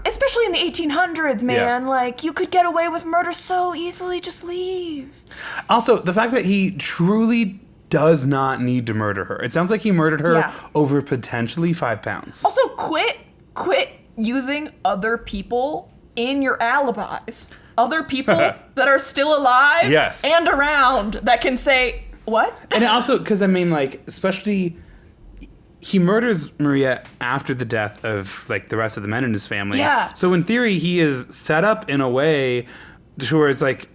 especially in the 1800s, man. Yeah. Like, you could get away with murder so easily. Just leave. Also, the fact that he truly does not need to murder her. It sounds like he murdered her over potentially 5 pounds. Also, quit using other people in your alibis. Other people that are still alive and around that can say, what? And also, because I mean, like, especially, he murders Maria after the death of like the rest of the men in his family. Yeah. So in theory, he is set up in a way to where it's like,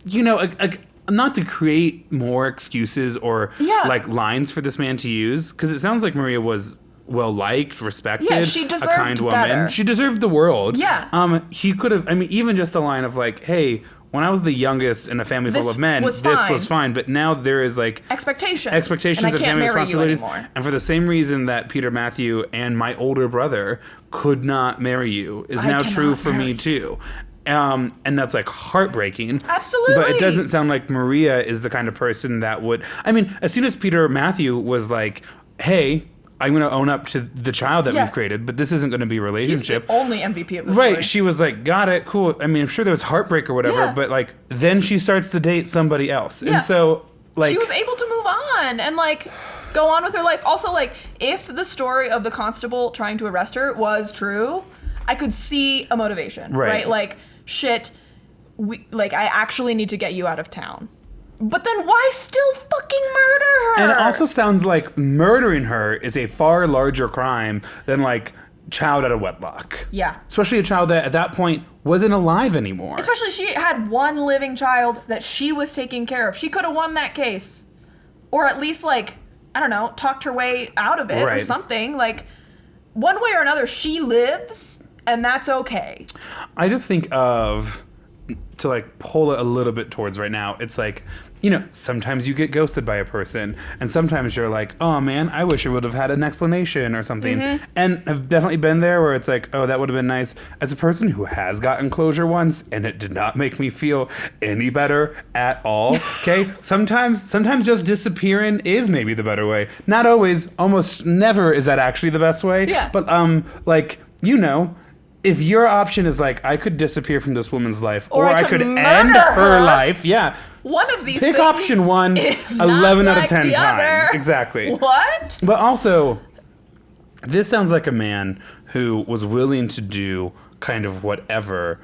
not to create more excuses or like lines for this man to use, because it sounds like Maria was well liked, respected, she deserved a kind woman. Better. She deserved the world. Yeah. He could have. I mean, even just the line of like, "Hey, when I was the youngest in a family full of men, this was fine." But now there is like expectations and family responsibilities. And for the same reason that Peter Matthew and my older brother could not marry you is now true for me too. And that's like heartbreaking. Absolutely. But it doesn't sound like Maria is the kind of person that would. I mean, as soon as Peter Matthew was like, "Hey, I'm going to own up to the child that we've created, but this isn't going to be a relationship." He's the only MVP of this story. Story. She was like, got it, cool. I mean, I'm sure there was heartbreak or whatever, but like, then she starts to date somebody else. Yeah. And so, like, she was able to move on and like go on with her life. Also, like, if the story of the constable trying to arrest her was true, I could see a motivation, right? Like, shit, I actually need to get you out of town. But then why still fucking murder her? And it also sounds like murdering her is a far larger crime than like child out of wedlock. Yeah. Especially a child that at that point wasn't alive anymore. Especially she had one living child that she was taking care of. She could have won that case. Or at least like, I don't know, talked her way out of it or something. Like, one way or another, she lives and that's okay. I just think of, to like pull it a little bit towards right now, it's like, sometimes you get ghosted by a person and sometimes you're like, oh man, I wish I would have had an explanation or something. Mm-hmm. And I've definitely been there where it's like, oh, that would have been nice. As a person who has gotten closure once and it did not make me feel any better at all. Okay. Sometimes just disappearing is maybe the better way. Not always, almost never is that actually the best way. Yeah. But if your option is like, I could disappear from this woman's life, or I could end her life, one of these pick things option one 11 out of 10 times. Exactly. What? But also, this sounds like a man who was willing to do kind of whatever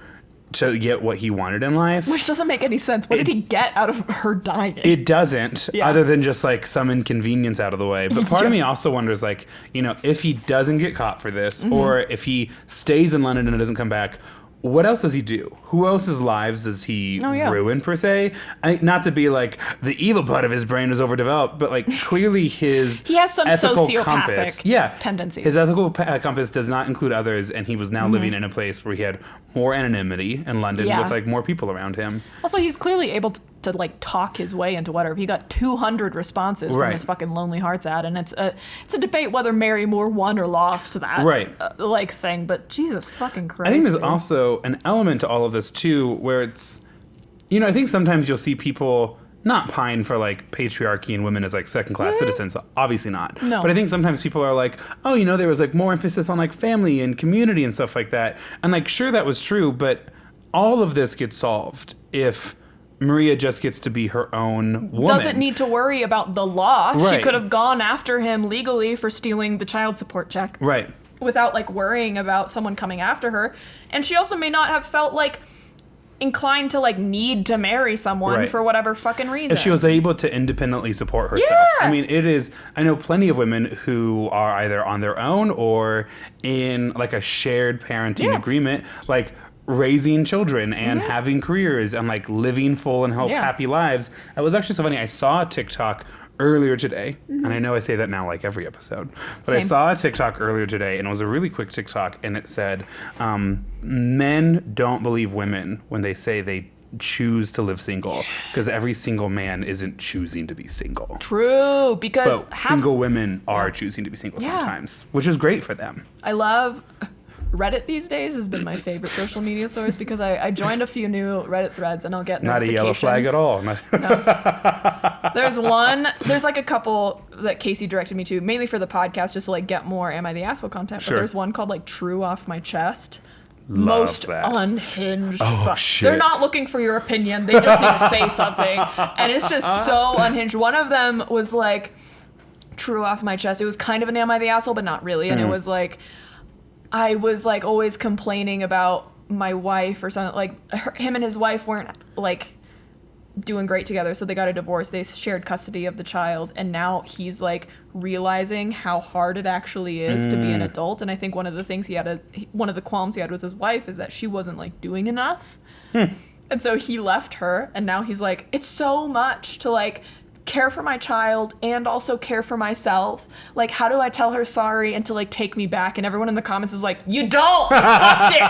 to get what he wanted in life. Which doesn't make any sense. What did he get out of her dying? It doesn't, other than just like some inconvenience out of the way. But part of me also wonders, like, if he doesn't get caught for this, or if he stays in London and doesn't come back, what else does he do? Who else's lives does he ruin, per se? Not to be like the evil part of his brain is overdeveloped, but like clearly his he has some ethical sociopathic compass, tendencies. His ethical compass does not include others, and he was now living in a place where he had more anonymity in London with like more people around him. Also, he's clearly able to to like talk his way into whatever. He got 200 responses from his fucking Lonely Hearts ad, and it's a debate whether Mary Moore won or lost that like thing. But Jesus fucking Christ! I think there's also an element to all of this too, where it's, you know, I think sometimes you'll see people not pine for like patriarchy and women as like second-class citizens, obviously not. No. But I think sometimes people are like, oh, you know, there was like more emphasis on like family and community and stuff like that. And like, sure, that was true, but all of this gets solved if Maria just gets to be her own woman. Doesn't need to worry about the law. Right. She could have gone after him legally for stealing the child support check. Right. Without like worrying about someone coming after her. And she also may not have felt like inclined to like need to marry someone for whatever fucking reason. If she was able to independently support herself. Yeah. I mean, I know plenty of women who are either on their own or in like a shared parenting agreement, like raising children and having careers and like living full and happy lives. It was actually so funny. I saw a TikTok earlier today, and I know I say that now like every episode, but I saw a TikTok earlier today, and it was a really quick TikTok, and it said, men don't believe women when they say they choose to live single, because every single man isn't choosing to be single. True, because single women are choosing to be single sometimes, which is great for them. I love Reddit these days has been my favorite social media source because I joined a few new Reddit threads and I'll get not a yellow flag at all. No. There's like a couple that Casey directed me to, mainly for the podcast, just to like get more Am I the Asshole content. But there's one called like True Off My Chest. Love most that. Unhinged. Shit. They're not looking for your opinion. They just need to say something. And it's just so unhinged. One of them was like True Off My Chest. It was kind of an Am I the Asshole, but not really. And it was like, I was like always complaining about my wife or something. Like him and his wife weren't like doing great together, so they got a divorce. They shared custody of the child, and now he's like realizing how hard it actually is to be an adult. And I think one of the qualms he had with his wife is that she wasn't like doing enough. And so he left her, and now he's like, it's so much to like care for my child and also care for myself. Like, how do I tell her sorry and to like take me back? And everyone in the comments was like, you don't! Fuck it!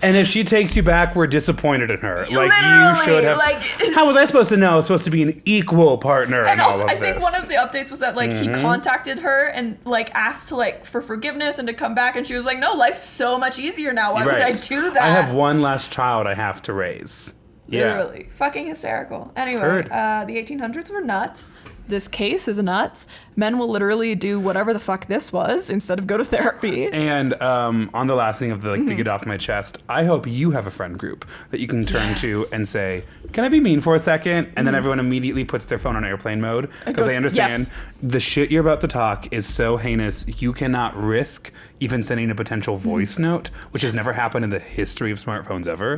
And if she takes you back, we're disappointed in her. Like, literally, you should have. Like, how was I supposed to know? I was supposed to be an equal partner in all also, of I this. think one of the updates was that like he contacted her and like asked to like for forgiveness and to come back, and she was like, no, life's so much easier now. Why would I do that? I have one last child I have to raise. Literally. Fucking hysterical. Anyway, the 1800s were nuts. This case is nuts. Men will literally do whatever the fuck this was instead of go to therapy. And on the last thing of the to get off my chest, I hope you have a friend group that you can turn to and say, can I be mean for a second? And then everyone immediately puts their phone on airplane mode because they understand the shit you're about to talk is so heinous. You cannot risk even sending a potential voice note, which has never happened in the history of smartphones ever,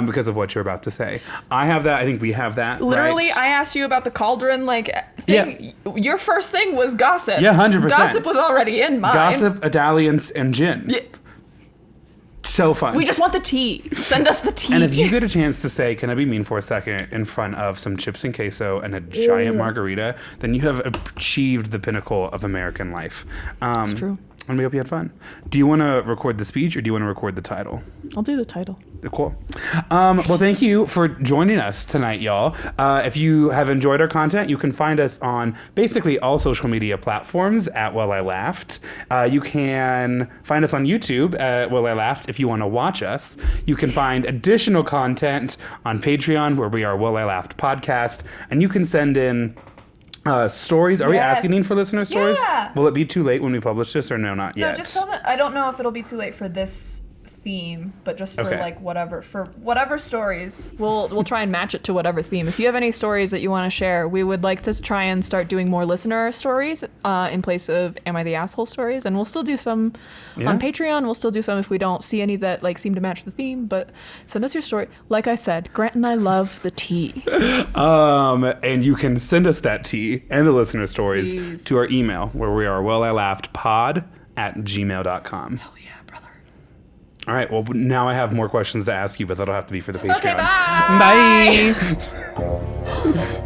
because of what you're about to say. I have that. I think we have that. Literally, right? I asked you about the cauldron thing. Your first thing was gossip. Yeah, 100%. Gossip was already in mine. Gossip, dalliance, and gin. Yeah. So fun. We just want the tea. Send us the tea. And if you get a chance to say, can I be mean for a second, in front of some chips and queso and a giant margarita, then you have achieved the pinnacle of American life. It's true. And we hope you had fun. Do you want to record the speech or do you want to record the title? I'll do the title. Cool. Well, thank you for joining us tonight, y'all. If you have enjoyed our content, you can find us on basically all social media platforms at Well I Laughed. You can find us on YouTube at Well I Laughed if you want to watch us. You can find additional content on Patreon where we are Well I Laughed Podcast. And you can send in stories. Are we asking for listener stories? Yeah. Will it be too late when we publish this or no, not yet? No, just tell them. I don't know if it'll be too late for this theme, but just for like whatever stories, we'll try and match it to whatever theme. If you have any stories that you want to share, we would like to try and start doing more listener stories in place of Am I the Asshole stories, and we'll still do some on Patreon. We'll still do some if we don't see any that like seem to match the theme. But send us your story. Like I said, Grant and I love the tea. And you can send us that tea and the listener stories to our email where we are wellilaughdpod@gmail.com. Hell yeah, brother. All right, well, now I have more questions to ask you, but that'll have to be for the Patreon. Okay, bye. Bye.